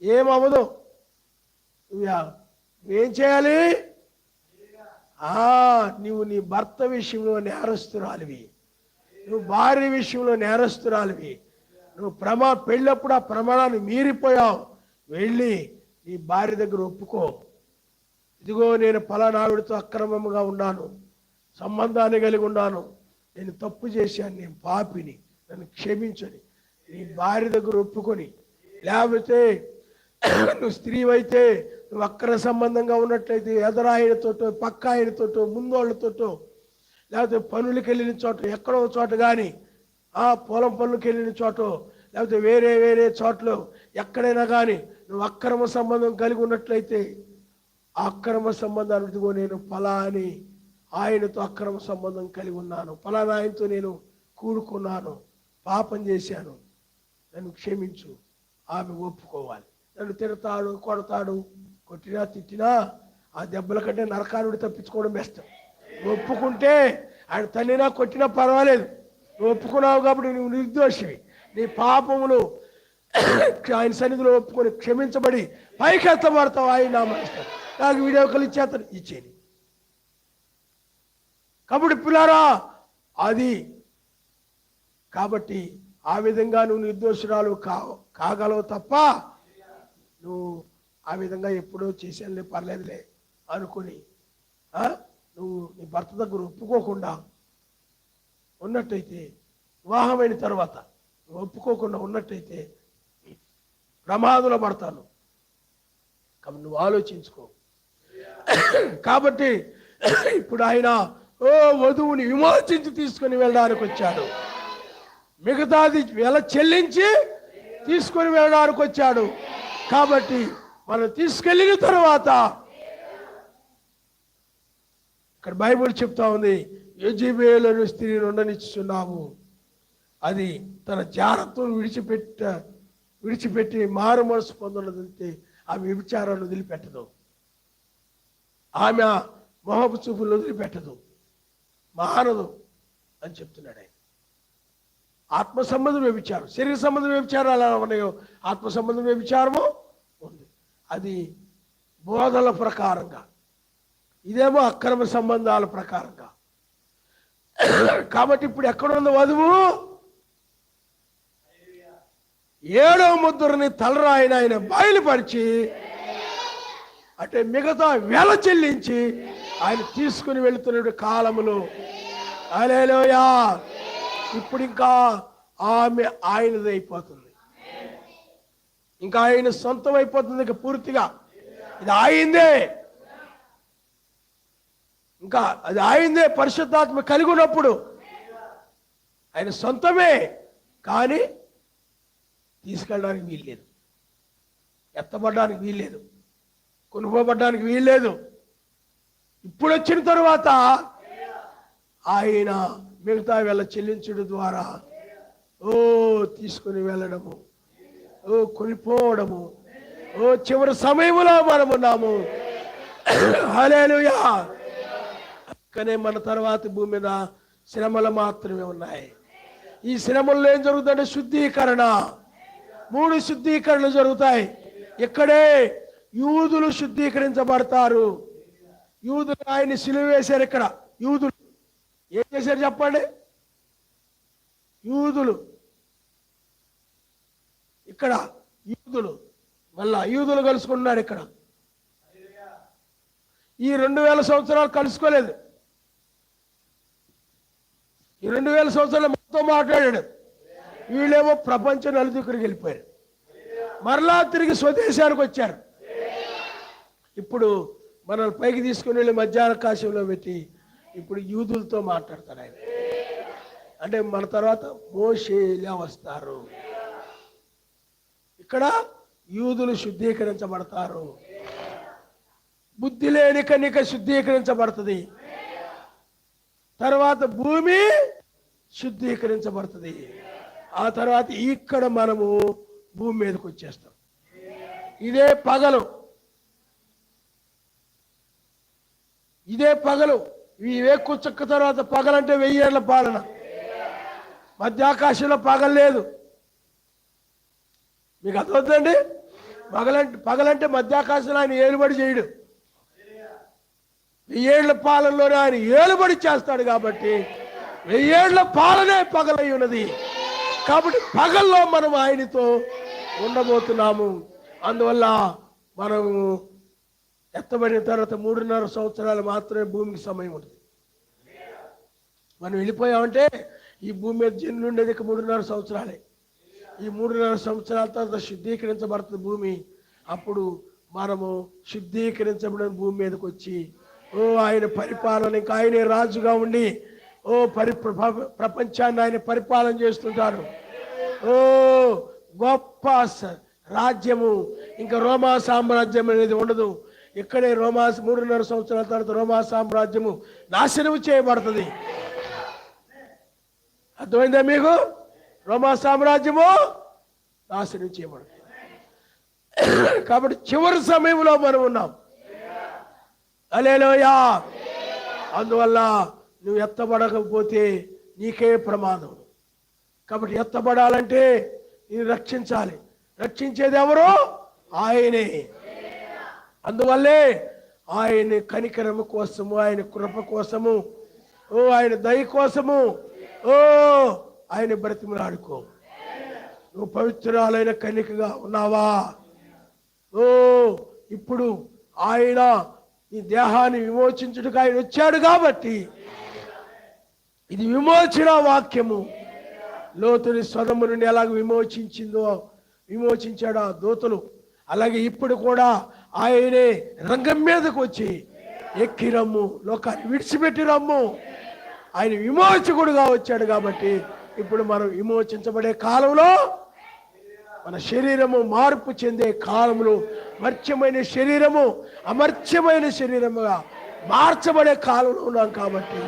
ఏమవదు. నువ్వేం చేయాలి? నువ్వు నీ భర్త విషయంలో నేరస్తురాలివి, నువ్వు భార్య విషయంలో నేరస్తురాలివి, నువ్వు పెళ్ళప్పుడు ఆ ప్రమాణాన్ని మీరిపోయావు. వెళ్ళి నీ భార్య దగ్గర ఒప్పుకో, ఇదిగో నేను ఫలానావిడితో అక్రమంగా ఉన్నాను, సంబంధాన్ని కలిగి ఉన్నాను, నేను తప్పు చేశాను, నేను పాపిని, నన్ను క్షమించని నీ భార్య దగ్గర ఒప్పుకొని, లేకపోతే నువ్వు స్త్రీవైతే నువ్వు అక్రమ సంబంధంగా ఉన్నట్లయితే ఎదరాయనతోటో, పక్క ఆయనతోటో, ముందోళ్ళతోటో, లేకపోతే పనులకి వెళ్ళిన చోట, ఎక్కడో చోట కానీ పొలం పనులకి వెళ్ళిన చోట, లేకపోతే వేరే వేరే చోట్ల ఎక్కడైనా కానీ నువ్వు అక్రమ సంబంధం కలిగి ఉన్నట్లయితే ఆ అక్రమ సంబంధాన్ని, నేను ఫలాని ఆయనతో అక్రమ సంబంధం కలిగి ఉన్నాను, ఫలానా ఆయనతో నేను కూడుకున్నాను, పాపం చేశాను, నన్ను క్షమించు. ఆమె ఒప్పుకోవాలి. నన్ను తిడతాడు, కొడతాడు, కొట్టినా తిట్టినా ఆ దెబ్బల కంటే నరకానుడి తప్పించుకోవడం బెస్ట్. ఒప్పుకుంటే ఆయన తల్లినా కొట్టినా పర్వాలేదు, నువ్వు ఒప్పుకున్నావు కాబట్టి నువ్వు నిర్దోషివి. నీ పాపములు ఆయన సన్నిధిలో ఒప్పుకొని క్షమించబడి పైకి ఎత్తబడతావు. ఆయన నామనిస్తాడు. నాకు వీడియో కాల్ ఇచ్చేస్తాను, ఇచ్చేది. కాబట్టి పిల్లారా, అది కాబట్టి ఆ విధంగా నువ్వు నిర్దోషురాలు కాగలవు తప్ప నువ్వు ఆ విధంగా ఎప్పుడో చేసేలే పర్లేదులే అనుకుని నువ్వు నీ భర్త దగ్గర ఒప్పుకోకుండా ఉన్నట్టయితే, వివాహమైన తర్వాత నువ్వు ఒప్పుకోకుండా ఉన్నట్టయితే ప్రమాదంలో పడతాను. కాబట్టి నువ్వు ఆలోచించుకో. కాబట్టి ఇప్పుడు ఆయన వధువుని విమోచించి తీసుకొని వెళ్ళడానికి వచ్చాడు. మిగతాది వెల చెల్లించి తీసుకొని వెళ్ళడానికి వచ్చాడు. కాబట్టి మనం తీసుకెళ్ళిన తర్వాత ఇక్కడ బైబిల్ చెప్తా ఉంది, యెజబెలు అనే స్త్రీని ఉండనిచ్చున్నాము. అది తన జాగ్రత్తను విడిచిపెట్టి మారు మనసు పొందడంతే ఆమె వ్యభిచారాన్ని వదిలిపెట్టదు, ఆమె మొహపు చూపులు వదిలిపెట్టదు, మానదు అని చెప్తున్నాడు ఆయన. ఆత్మ సంబంధం వ్యభిచారం, శరీర సంబంధం వ్యభిచారాలు ఎలా ఉన్నాయో ఆత్మ సంబంధం వ్యభిచారము ఉంది. అది బోధల ప్రకారంగా, ఇదేమో అక్రమ సంబంధాల ప్రకారంగా. కాబట్టి ఇప్పుడు ఎక్కడున్న వధువు? 7వ ముద్రని తలరాయిని ఆయన బయలుపరిచి అంటే మిగతా వెల చెల్లించి ఆయన తీసుకుని వెళుతున్న కాలములో హల్లెలూయా ఇప్పుడు ఇంకా ఆమె ఆయనది అయిపోతుంది, ఇంకా ఆయన సొంతం అయిపోతుంది. ఇంకా పూర్తిగా ఇది ఆయిందే, ఇంకా అది ఆయిందే. పరిశుద్ధాత్మ కలిగి ఉన్నప్పుడు ఆయన సొంతమే, కానీ తీసుకెళ్ళడానికి వీల్లేదు, ఎత్తబడడానికి వీల్లేదు, కొనుక్కోబడ్డానికి వీల్లేదు. ఇప్పుడు వచ్చిన తరువాత ఆయన మిగతా వెళ్ళ చెల్లించడం ద్వారా తీసుకుని వెళ్ళడము, కొనిపోవడము, చివరి సమయంలో మనం ఉన్నాము. హల్లెలూయా. కానీ మన తర్వాత భూమి మీద శ్రమలు మాత్రమే ఉన్నాయి. ఈ శ్రమల్లో ఏం జరుగుతుందంటే శుద్ధీకరణ, 3 శుద్ధీకరణలు జరుగుతాయి. ఇక్కడే యూదులు శుద్ధీకరించబడతారు. యూదులు ఆయన్ని సిలువ వేశారు. ఇక్కడ యూదులు ఏం చేశారు చెప్పండి? యూదులు ఇక్కడ యూదులు మళ్ళా యూదులు కలుసుకున్నాడు. ఇక్కడ ఈ 2000 సంవత్సరాలు కలుసుకోలేదు. ఈ 2000 సంవత్సరాలు మొత్తం మాట్లాడాడు. వీళ్ళేమో ప్రపంచం నలుదిక్కుడికి వెళ్ళిపోయారు, మరలా తిరిగి స్వదేశానికి వచ్చారు. ఇప్పుడు మనల్ని పైకి తీసుకుని వెళ్ళి మధ్యాకాశంలో పెట్టి ఇప్పుడు యూదులతో మాట్లాడతారు ఆయన. అంటే మన తర్వాత మోషేలా వస్తారు. ఇక్కడ యూదులు శుద్ధీకరించబడతారు, బుద్ధి లేని కనిక శుద్ధీకరించబడుతుంది, తర్వాత భూమి శుద్ధీకరించబడుతుంది. ఆ తర్వాత ఇక్కడ మనము భూమి మీదకి వచ్చేస్తాం. ఇదే పగలు, ఇదే పగలు. ఈ వేకుచ్చక్క తర్వాత పగలంటే 1000 ఏళ్ల పాలన. మధ్యాకాశంలో పగలు లేదు. మీకు అర్థమవుతుందండి? పగలంటే మధ్యాకాశంలో ఆయన ఏలుబడి చేయడు. 1000 ఏళ్ల పాలనలోనే ఆయన ఏలుబడి చేస్తాడు. కాబట్టి 1000 ఏళ్ల పాలనే పగలై ఉన్నది. కాబట్టి పగల్లో మనం ఆయనతో ఉండబోతున్నాము. అందువల్ల మనము ఎత్తబడిన తర్వాత 3.5 సంవత్సరాలు మాత్రమే భూమికి సమయం ఉంటుంది. మనం వెళ్ళిపోయామంటే ఈ భూమి మీద జన్లు ఉండేది 3.5 సంవత్సరాలే. ఈ 3.5 సంవత్సరాల తర్వాత శుద్ధీకరించబడుతుంది భూమి. అప్పుడు మనము శుద్ధీకరించబడిన భూమి మీదకి వచ్చి ఆయన పరిపాలన, ఇంకా ఆయనే రాజుగా ఉండి ప్రపంచాన్ని ఆయన పరిపాలన చేస్తుంటారు. గొప్ప రాజ్యము, ఇంకా రోమా సామ్రాజ్యం అనేది ఉండదు. ఇక్కడే 3.5 సంవత్సరాల తర్వాత రోమా సామ్రాజ్యము నాశనం చేయబడుతుంది. అర్థమైందా మీకు? రోమా సామ్రాజ్యము నాశనం చేయబడుతుంది. కాబట్టి చివరి సమయంలో మనం ఉన్నాం. హల్లెలూయా. అందువల్ల నువ్వు ఎత్తబడకపోతే నీకే ప్రమాదం. కాబట్టి ఎత్తబడాలంటే నేను రక్షించాలి. రక్షించేది ఎవరు? ఆయనే. అందువల్లే ఆయన కనికరము కోసము, ఆయన కృప కోసము, ఆయన దయ కోసము ఆయన బ్రతిమలాడుకో. నువ్వు పవిత్రాలైన కన్యకగా ఉన్నావా? ఇప్పుడు ఆయన ఈ దేహాన్ని విమోచించుటకు ఆయన వచ్చాడు. కాబట్టి ఇది విమోచన వాక్యము. లోతుని సొదము నుండి ఎలాగ విమోచించాడు ఆ దూతలు, అలాగే ఇప్పుడు కూడా ఆయనే రంగం మీదకు వచ్చి ఎక్కి రమ్ము, లోకాన్ని విడిచిపెట్టి రమ్ము. ఆయన విమోచకుడుగా వచ్చాడు కాబట్టి ఇప్పుడు మనం విమోచించబడే కాలంలో, మన శరీరము మార్పు చెందే కాలంలో, మర్త్యమైన శరీరము అమర్త్యమైన శరీరముగా మార్చబడే కాలంలో ఉన్నాం కాబట్టి,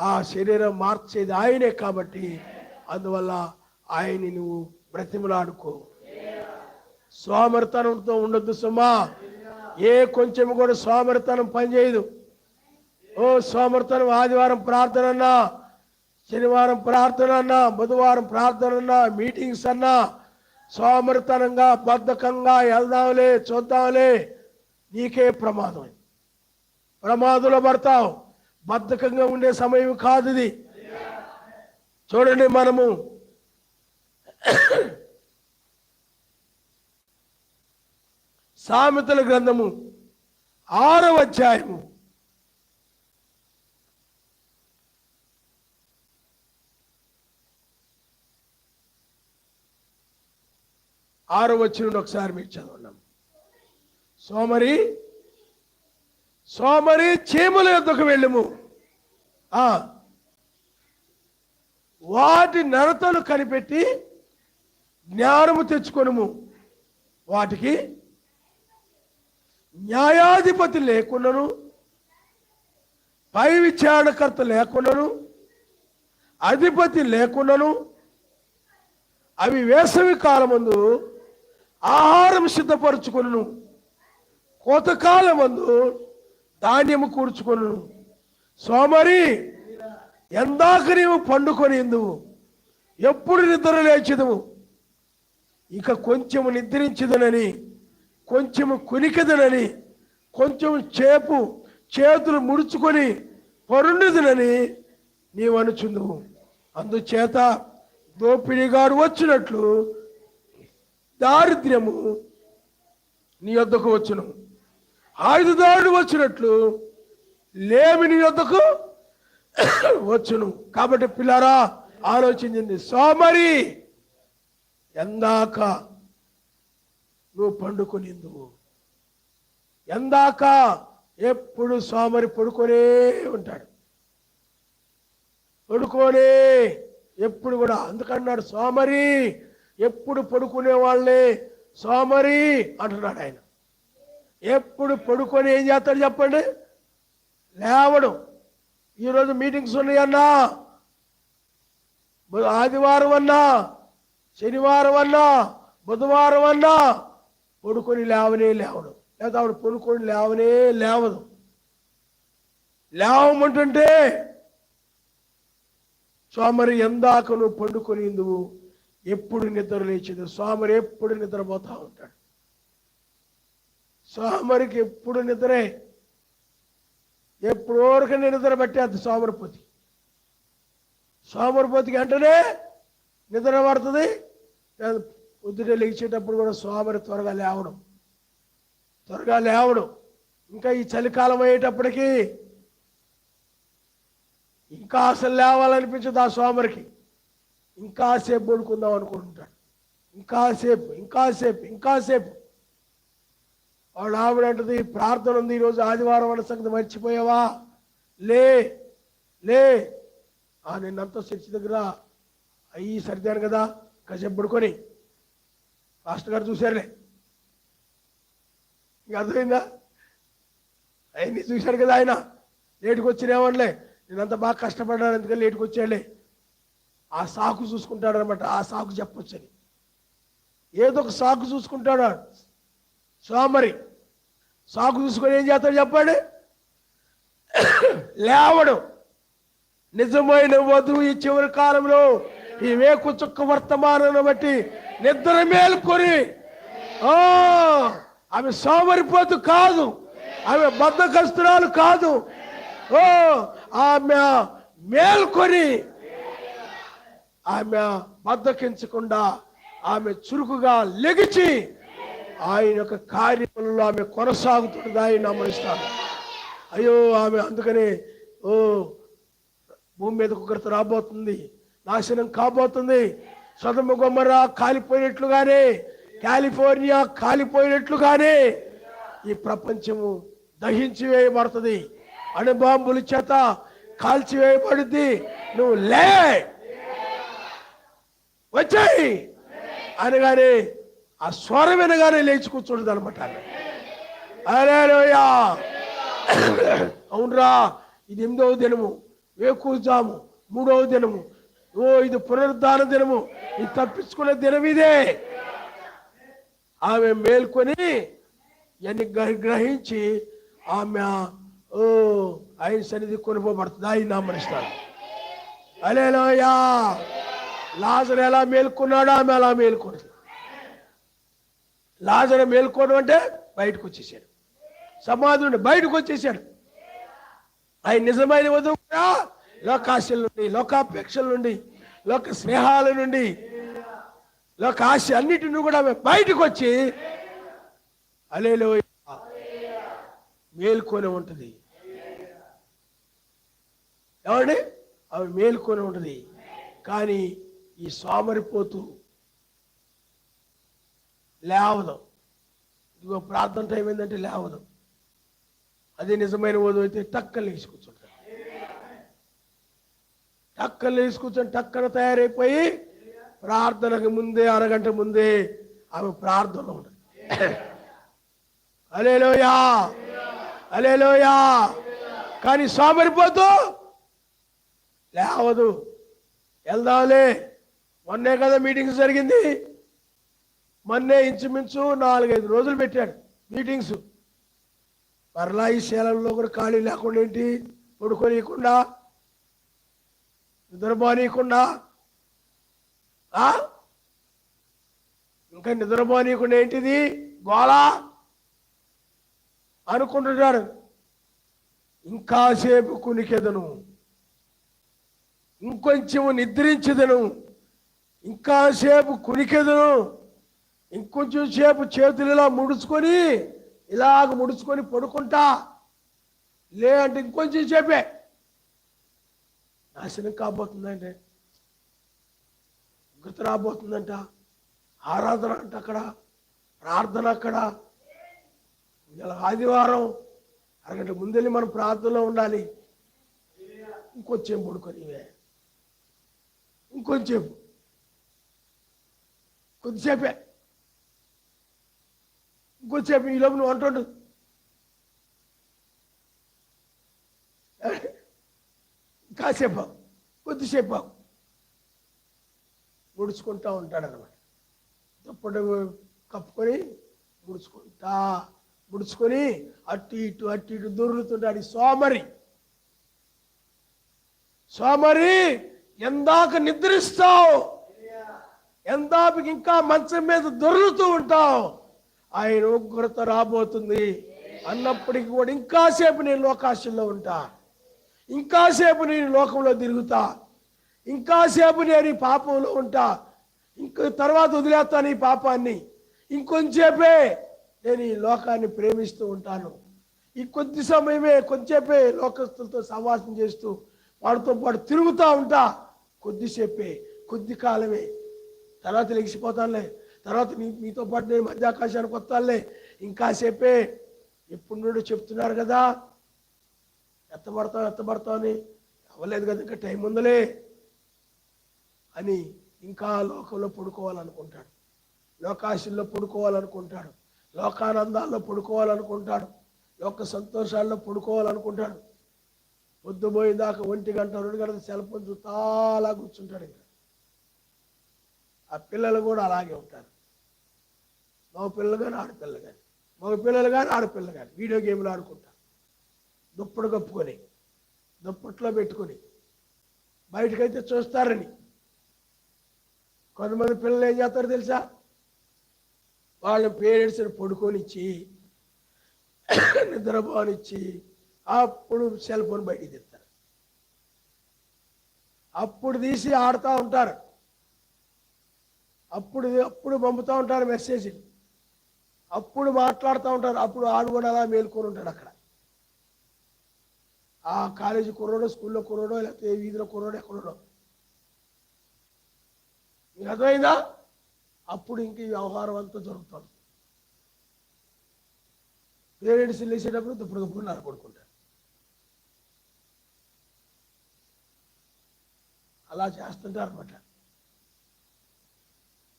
ఆ శరీరం మార్చేది ఆయనే కాబట్టి, అందువల్ల ఆయన్ని నువ్వు బ్రతిమలాడుకో. సోమరితనంతో ఉండొద్దు సుమా. ఏ కొంచెం కూడా సోమరితనం పనిచేయదు. ఓ సోమరితనం ఆదివారం ప్రార్థన అన్నా, శనివారం ప్రార్థన అన్నా, బుధవారం ప్రార్థన అన్నా, మీటింగ్స్ అన్నా, సోమరితనంగా బద్ధకంగా వెళ్దాంలే చూద్దాంలే, నీకే ప్రమాదం. ప్రమాదంలో పడతావు. బద్ధకంగా ఉండే సమయం కాదు ఇది. చూడండి, మనము సామెతల గ్రంథము 6వ అధ్యాయము 6వ వచనం ఒకసారి మీరు చదవండి. సోమరి సోమరి చీమల యొద్దకు వెళ్ళుము, వాటి నడతలు కనిపెట్టి జ్ఞానము తెచ్చుకొనుము. వాటికి న్యాయాధిపతి లేకున్నను, పై విచారణకర్త లేకున్నను, అధిపతి లేకున్నను, అవి వేసవి కాలమందు ఆహారం సిద్ధపరచుకొనును, కోతకాలమందు ధాన్యము కూర్చుకొనును. సోమరి, ఎందాక నీవు పండుకొని ఎందువు, ఎప్పుడు నిద్ర లేచెదవు? ఇక కొంచెము నిద్రించదనని, కొంచెము కునికెదనని, కొంచెం చేతులు ముడుచుకొని పరుండుదనని నీవు అనుచుందువు. అందుచేత దోపిడిగాడు వచ్చినట్లు దారిద్ర్యము నీ యొద్దకు వచ్చును, ఆయుధదారుడు వచ్చినట్లు లేమి నీ యొద్దకు వచ్చును. కాబట్టి పిల్లారా, ఆలోచించండి. సోమరి, ఎందాక నువ్వు పండుకొనిందువు? ఎందాక? ఎప్పుడు సోమరి పడుకొనే ఉంటాడు, పడుకోనే ఎప్పుడు కూడా. అందుకన్నాడు సోమరి, ఎప్పుడు పడుకునే వాళ్ళే సోమరి అంటున్నాడు ఆయన. ఎప్పుడు పడుకొని ఏం చేస్తాడు చెప్పండి? లేవడం. ఈరోజు మీటింగ్స్ ఉన్నాయన్నా, ఆదివారం అన్నా, శనివారం అన్నా, బుధవారం అన్నా పడుకొని లేవడం, లేదా ఆవిడ పడుకొని లేవదు. లేవమంటుంటే సోమరి, ఎందాక నువ్వు పండుకొని నువ్వు ఎప్పుడు నిద్ర లేచేది? సోమరి ఎప్పుడు నిద్రపోతా ఉంటాడు. సోమరికి ఎప్పుడు నిద్రే, ఎప్పుడు ఓరకనే నిద్ర పట్టేది సోమరిపోతి. సోమరిపోతికి వెంటనే నిద్ర పడుతుంది. పొద్దుటే లేచేటప్పుడు కూడా సోమరి త్వరగా లేవడం. ఇంకా ఈ చలికాలం అయ్యేటప్పటికీ ఇంకా అసలు లేవాలనిపించదు ఆ సోమరికి. ఇంకాసేపు పడుకుందాం అనుకుంటాడు. ఇంకాసేపు వాడు ఆవిడ అంటది, ప్రార్థన ఉంది ఈరోజు ఆదివారం అన్న సంగతి మర్చిపోయావా? లే నిన్నంతా చర్చి దగ్గర అయ్యి సరిదాను కదా, కాసేపు పడుకొని. పాస్టర్ గారు చూశారులే, ఇంకా అర్థమైందా? అవన్నీ చూశారు కదా ఆయన. లేటుకు వచ్చినేమనలే, నేనంతా బాగా కష్టపడ్డాను అందుకని లేటుకు వచ్చాడులే. ఆ సాకు చూసుకుంటాడు అనమాట. ఆ సాకు చెప్పొచ్చని ఏదో ఒక సాకు చూసుకుంటాడు సోమరి. సాకు చూసుకొని ఏం చేస్తాడు చెప్పండి? లేవడు. నిజమైన వధువు ఈ చివరి కాలంలో ఈ వేకు చుక్క వర్తమానాన్ని బట్టి నిద్ర మేల్కొని, ఆమె సోమరిపోతు కాదు, ఆమె బద్ధకస్తురాలు కాదు. ఆమె మేల్కొని, ఆమె బద్ధకించకుండా ఆమె చురుకుగా లెగిచి ఆయన యొక్క కార్యములలో ఆమె కొనసాగుతుంది. ఆయన నమ్మనిస్తాను. అయ్యో ఆమె అందుకనే భూమి మీద కుక్కరత రాబోతుంది, నాశనం కాబోతుంది. సొదొమ గొమొర్రా కాలిపోయినట్లుగానే, కాలిఫోర్నియా కాలిపోయినట్లుగానే ఈ ప్రపంచము దహించి వేయబడుతుంది, అణుబాంబుల చేత కాల్చివేయబడుద్ది. నువ్వు లే, వచ్చాయి అనగానే ఆ స్వరం వినగానే లేచి కూర్చుంటుంది అనమాట. హల్లెలూయా. అవునరా, ఇది 8వ దినము, వేకువజాము 3వ దినము, ఇది పునరుద్ధాన దినము, ఇది తప్పించుకునే దినం ఇదే. ఆమె మేల్కొని ఇవన్నీ గ్రహించి ఆమె ఆయన సన్నిధి కొనిపోబడుతుంది. ఆయన నామరిస్తాడు. హల్లెలూయా. లాజరు ఎలా మేల్కొన్నాడో ఆమె అలా మేల్కొంది. లాజరు మేల్కోవడం అంటే బయటకు వచ్చేసాడు, సమాధి నుండి బయటకు వచ్చేసాడు. ఆయన నిజమైన వధువు కూడా లోకాశల నుండి, లోకాపేక్షల నుండి, లోక స్నేహాల నుండి, లోక ఆశ అన్నిటిని కూడా ఆమె బయటకు వచ్చి హల్లెలూయా మేల్కొని ఉంటుంది. ఏమండి, ఆమె మేల్కొని ఉంటుంది. కానీ ఈ సోమరిపోతూ లేవదు. ఇదిగో ప్రార్థన టైం ఏంటంటే లేవదు. అదే నిజమైన వధువు అయితే టక్కన లేచి కూర్చుంటాడు. టక్కన లేచి కూర్చొని టక్కన తయారైపోయి ప్రార్థనకు ముందే, అరగంట ముందే ఆమె ప్రార్థనలో ఉంటుంది. హల్లెలూయా, హల్లెలూయా. కానీ సోమరిపోతూ లేవదు. వెళ్దాంలే, మొన్నే కదా మీటింగ్స్ జరిగింది, మొన్నే ఇంచుమించు 4-5 రోజులు పెట్టాడు మీటింగ్స్. మరలా ఈ శీలంలో కూడా ఖాళీ లేకుండా ఏంటి, పడుకోనీయకుండా, నిద్రపోనీయకుండా, ఇంకా నిద్రపోనీయకుండా ఏంటిది గోళ అనుకుంటున్నాడు. ఇంకాసేపు కునికెదను, ఇంకొంచెం నిద్రించదను, ఇంకాసేపు కునికెదను, ఇంకొంచెం సేపు చేతులు ఇలా ముడుచుకొని, ఇలాగ ముడుచుకొని పడుకుంటా, లేదంటే ఇంకొంచెం సేపే నాశనం కాబోతుందంటే, గుర్తు రాబోతుందంట. ఆరాధన అంట అక్కడ, ప్రార్థన అక్కడ. ఇలా ఆదివారం అరగంట ముందెళ్ళి మనం ప్రార్థనలో ఉండాలి. ఇంకొంచెం పడుకొని, ఇంకొంచెం, కొద్దిసేపే, ఇంకొంచెంసేపు. ఈలోపు నువ్వు అంటుండు కాసేపు, కొద్దిసేపు ముడుచుకుంటా ఉంటాడు అనమాట. దుప్పటి కప్పుకొని ముడుచుకొని అటు ఇటు దొరుకుతుంటాడు. సోమరి ఎందాక నిద్రిస్తావు, ఎందాక ఇంకా మంచం మీద దొర్లుతూ ఉంటావు, ఆయన ఉగ్రత రాబోతుంది అన్నప్పటికీ కూడా ఇంకాసేపు నేను లోకాశల్లో ఉంటా, ఇంకాసేపు నేను లోకంలో తిరుగుతా, ఇంకాసేపు నేను ఈ పాపంలో ఉంటా, తర్వాత వదిలేస్తాను ఈ పాపాన్ని, ఇంకొంచేపే నేను ఈ లోకాన్ని ప్రేమిస్తూ ఉంటాను, ఈ కొద్ది సమయమే, కొంచెంసేపే లోకస్తులతో సహవాసం చేస్తూ వాడితో పాటు తిరుగుతూ ఉంటా, కొద్దిసేపే, కొద్ది కాలమే, తర్వాత లెగిసిపోతానులే, తర్వాత మీతో పాటు నేను మధ్యాకాశానికి వస్తానులే, ఇంకాసేపే. ఎప్పుడు నుండి చెప్తున్నారు కదా ఎత్తబడతావు అని, అవ్వలేదు కదా, ఇంకా టైం ఉందలే అని ఇంకా లోకంలో పడుకోవాలనుకుంటాడు, లోకాశల్లో పడుకోవాలనుకుంటాడు, లోకానందాల్లో పడుకోవాలనుకుంటాడు, లోక సంతోషాల్లో పడుకోవాలనుకుంటాడు. పొద్దుపోయేదాకా 1 గంట 2 గంటలు సెల్ ఫోన్ చూస్తా అలా కూర్చుంటాడు. ఇంకా ఆ పిల్లలు కూడా అలాగే ఉంటారు. మగ పిల్లలు కానీ ఆడపిల్లలు కానీ, మగ పిల్లలు కానీ ఆడపిల్లలు కానీ వీడియో గేమ్లు ఆడుకుంటారు. దుప్పటి కప్పుకొని, దుప్పట్లో పెట్టుకొని బయటకైతే చూస్తారని. కొంతమంది పిల్లలు ఏం చేస్తారో తెలుసా, వాళ్ళ పేరెంట్స్ని పడుకొనిచ్చి నిద్రపోనిచ్చి అప్పుడు సెల్ ఫోన్ బయటికి తెస్తారు, అప్పుడు తీసి ఆడుతూ ఉంటారు, అప్పుడు పంపుతూ ఉంటారు మెసేజ్, అప్పుడు మాట్లాడుతూ ఉంటారు. అప్పుడు ఆడు కూడా అలా మేల్కొని ఉంటాడు అక్కడ. ఆ కాలేజీ కుర్రోడో, స్కూల్లో కుర్రోడో, లేకపోతే వీధిలో కుర్రోడో, ఎక్కడో. మీకు అర్థమైందా? అప్పుడు ఇంక ఈ వ్యవహారం అంతా జరుగుతుంది. పేరెంట్స్ లేచేటప్పుడు దుప్పుడు పడుకుంటారు. అలా చేస్తుంటారు అనమాట.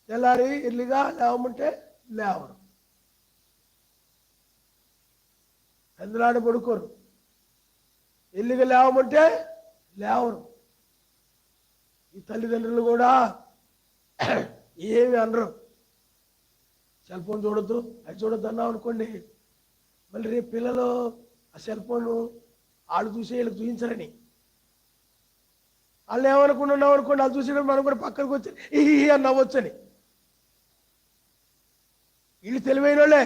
తెల్లారి ఎర్లీగా లేవమంటే లేవరు, పెందలాడ పడుకోరు. ఎల్లిగా లేవమంటే లేవరు. ఈ తల్లిదండ్రులు కూడా ఏమి అనరు. సెల్ ఫోన్ చూడొద్దు, అది చూడొద్దు అన్నాం అనుకోండి, మళ్ళీ రేపు పిల్లలు ఆ సెల్ ఫోన్ వాళ్ళు చూసి వీళ్ళకి చూపించరని వాళ్ళు ఏమనుకుని ఉన్నాం అనుకోండి, వాళ్ళు చూసి మనం కూడా పక్కనకి వచ్చి ఈ అని నవ్వొచ్చని. వీళ్ళు తెలివైన వాళ్ళే,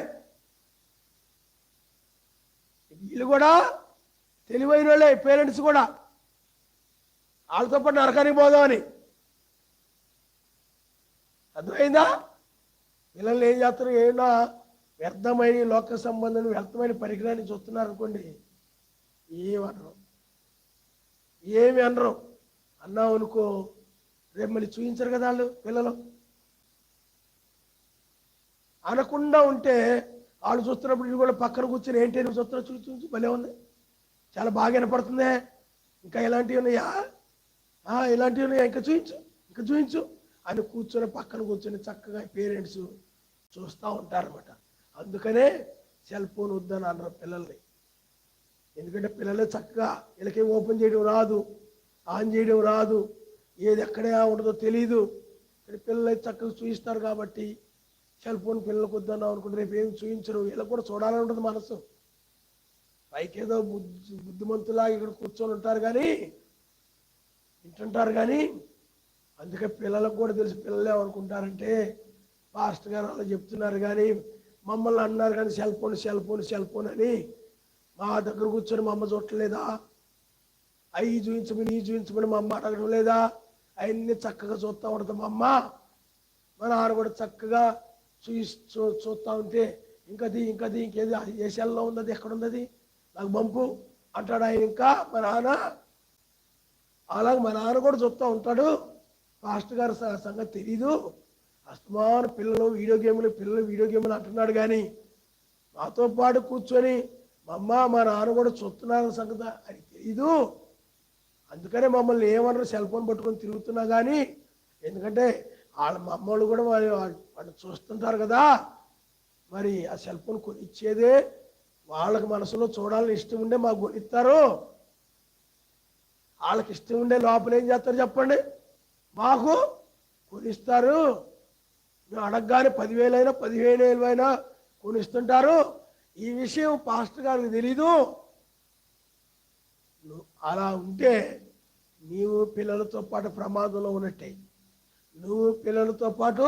వీళ్ళు కూడా తెలివైన వాళ్ళే, పేరెంట్స్ కూడా. వాళ్ళతో పాటు నరకానికి పోదామని. అర్థమైందా? పిల్లల్ని ఏం చేస్తారు, ఏమైనా వ్యర్థమైన లోక సంబంధం వ్యర్థమైన పరికరాన్ని చూస్తున్నారు అనుకోండి, ఏమనరు, ఏమి అనరు. అన్నావు అనుకో, రేపు మళ్ళీ చూపించరు కదా వాళ్ళు పిల్లలు. అనకుండా ఉంటే వాళ్ళు చూస్తున్నప్పుడు ఇది కూడా పక్కన కూర్చొని ఏంటి నువ్వు చూస్తున్నా, చూసి భలే ఉంది, చాలా బాగా వినపడుతుంది, ఇంకా ఇలాంటివి ఉన్నాయా, ఇలాంటివి ఉన్నాయా, ఇంకా చూపించు అని కూర్చొని పక్కన కూర్చొని చక్కగా పేరెంట్స్ చూస్తూ ఉంటారన్నమాట. అందుకనే సెల్ ఫోన్ వద్దని అన్నారు పిల్లల్ని. ఎందుకంటే పిల్లలే చక్కగా వీళ్ళకేం ఓపెన్ చేయడం రాదు, ఆన్ చేయడం రాదు, ఏది ఎక్కడే ఉండదో తెలీదు. పిల్లలు చక్కగా చూపిస్తారు కాబట్టి సెల్ ఫోన్ పిల్లలకు వద్దన్నాం అనుకుంటే రేపు ఏమి చూపించరు. వీళ్ళకి కూడా చూడాలని ఉంటుంది మనసు. పైకి ఏదో బుద్ధిమంతులా ఇక్కడ కూర్చొని ఉంటారు కానీ వింటుంటారు కానీ, అందుకే పిల్లలకు కూడా తెలుసు. పిల్లలు ఏమనుకుంటారంటే పాస్టర్ గారు అలా చెప్తున్నారు కానీ మమ్మల్ని అన్నారు కానీ సెల్ ఫోన్ అని మా దగ్గర కూర్చొని మా అమ్మ చూడలేదా, అవి చూపించమని మా అమ్మ అడగడం లేదా, అవన్నీ చక్కగా చూస్తూ ఉంటుంది మా అమ్మ. మా నాన్న కూడా చక్కగా చూస్తూ ఉంటే ఇంకేది ఇంకేది ఏ సెల్లో ఉన్నది, ఎక్కడున్నది నాకు పంపు అంటాడు ఆయన. ఇంకా మా నాన్న అలాగే మా నాన్న కూడా చూస్తూ ఉంటాడు. పాస్టర్ గారి సంగతి తెలీదు, అస్తమాను పిల్లలు వీడియో గేములు అంటున్నాడు కానీ మాతో పాటు కూర్చొని మా అమ్మ మా నాన్న కూడా చూస్తున్నారు సంగతి అని తెలీదు. అందుకనే మమ్మల్ని ఏమన్నారు సెల్ ఫోన్ పట్టుకొని తిరుగుతున్నా కానీ, ఎందుకంటే మా అమ్మోళ్ళు కూడా వాళ్ళు చూస్తుంటారు కదా, మరి ఆ సెల్ ఫోన్ కొనిచ్చేదే వాళ్ళకి మనసులో చూడాలని ఇష్టం ఉండే మాకు కొనిస్తారు. వాళ్ళకి ఇష్టం ఉండే లోపల ఏం చేస్తారు చెప్పండి, మాకు కొనిస్తారు. మేము అడగగానే 10,000 అయినా 15,000 అయినా కొనిస్తుంటారు. ఈ విషయం పాస్టర్ గారికి తెలీదు. అలా ఉంటే నీవు పిల్లలతో పాటు ప్రమాదంలో ఉన్నట్టే, నువ్వు పిల్లలతో పాటు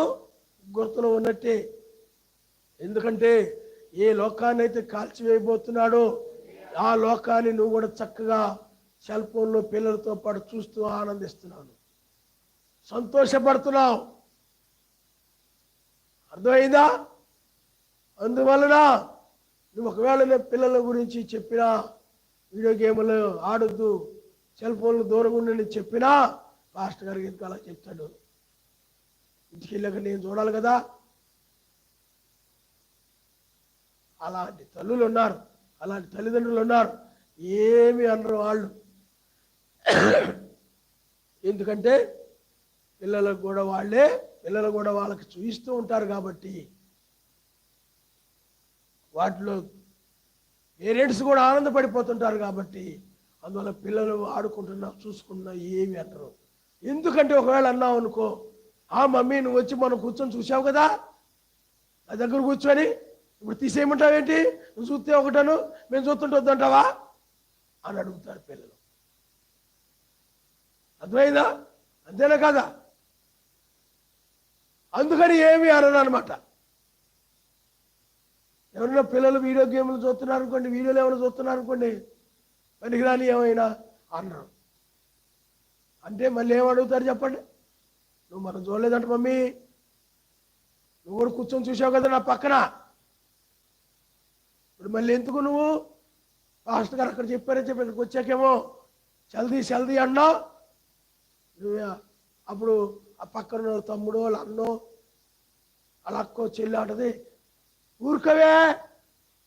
గుర్తులో ఉన్నట్టే. ఎందుకంటే ఏ లోకాన్ని అయితే కాల్చివేయబోతున్నాడో ఆ లోకాన్ని నువ్వు కూడా చక్కగా సెల్ ఫోన్లో పిల్లలతో పాటు చూస్తూ ఆనందిస్తున్నావు, సంతోషపడుతున్నావు. అర్థమైందా? అందువలన నువ్వు ఒకవేళ పిల్లల గురించి చెప్పినా, వీడియో గేమ్లు ఆడొద్దు, సెల్ ఫోన్లు దూరంగా ఉండని చెప్పినా పాస్టర్ గారికి ఎందుకు అలా చెప్తాడు, ఇంటికి వెళ్ళాక నేను చూడాలి కదా. అలాంటి తల్లులు ఉన్నారు, అలాంటి తల్లిదండ్రులు ఉన్నారు, ఏమి అనరు వాళ్ళు. ఎందుకంటే పిల్లలు కూడా వాళ్ళకి చూపిస్తూ ఉంటారు కాబట్టి వాటిలో పేరెంట్స్ కూడా ఆనందపడిపోతుంటారు కాబట్టి అందువల్ల పిల్లలు ఆడుకుంటున్నా చూసుకున్నా ఏమి అంటారు. ఎందుకంటే ఒకవేళ అన్నావు అనుకో, మమ్మీ నువ్వు వచ్చి మనం కూర్చొని చూసావు కదా, నా దగ్గర కూర్చొని ఇప్పుడు తీసేయమంటావేంటి, నువ్వు చూస్తే ఒకటను మేము చూస్తుంటే వద్దంటావా అని అడుగుతారు పిల్లలు. అర్థమైందా? అంతేనా కదా? అందుకని ఏమి అనరు అనమాట. ఎవరైనా పిల్లలు వీడియో గేమ్లు చూస్తున్నారు అనుకోండి, వీడియోలు ఏమైనా చూస్తున్నారు అనుకోండి, పనికిరాని ఏమైనా అన్నారు అంటే మళ్ళీ ఏమడుగుతారు చెప్పండి, నువ్వు మనం చూడలేదంట మమ్మీ, నువ్వు కూడా కూర్చొని చూసావు కదా నా పక్కన, ఇప్పుడు మళ్ళీ ఎందుకు నువ్వు పాస్టర్ గారు అక్కడ చెప్పారని చెప్పి ఇక్కడికి వచ్చాకేమో చల్దీ అన్నావు. నువ్వు అప్పుడు ఆ పక్కన తమ్ముడు వాళ్ళ అన్నో అలా అక్కో చెల్లి అంటది, ఊరుకోవే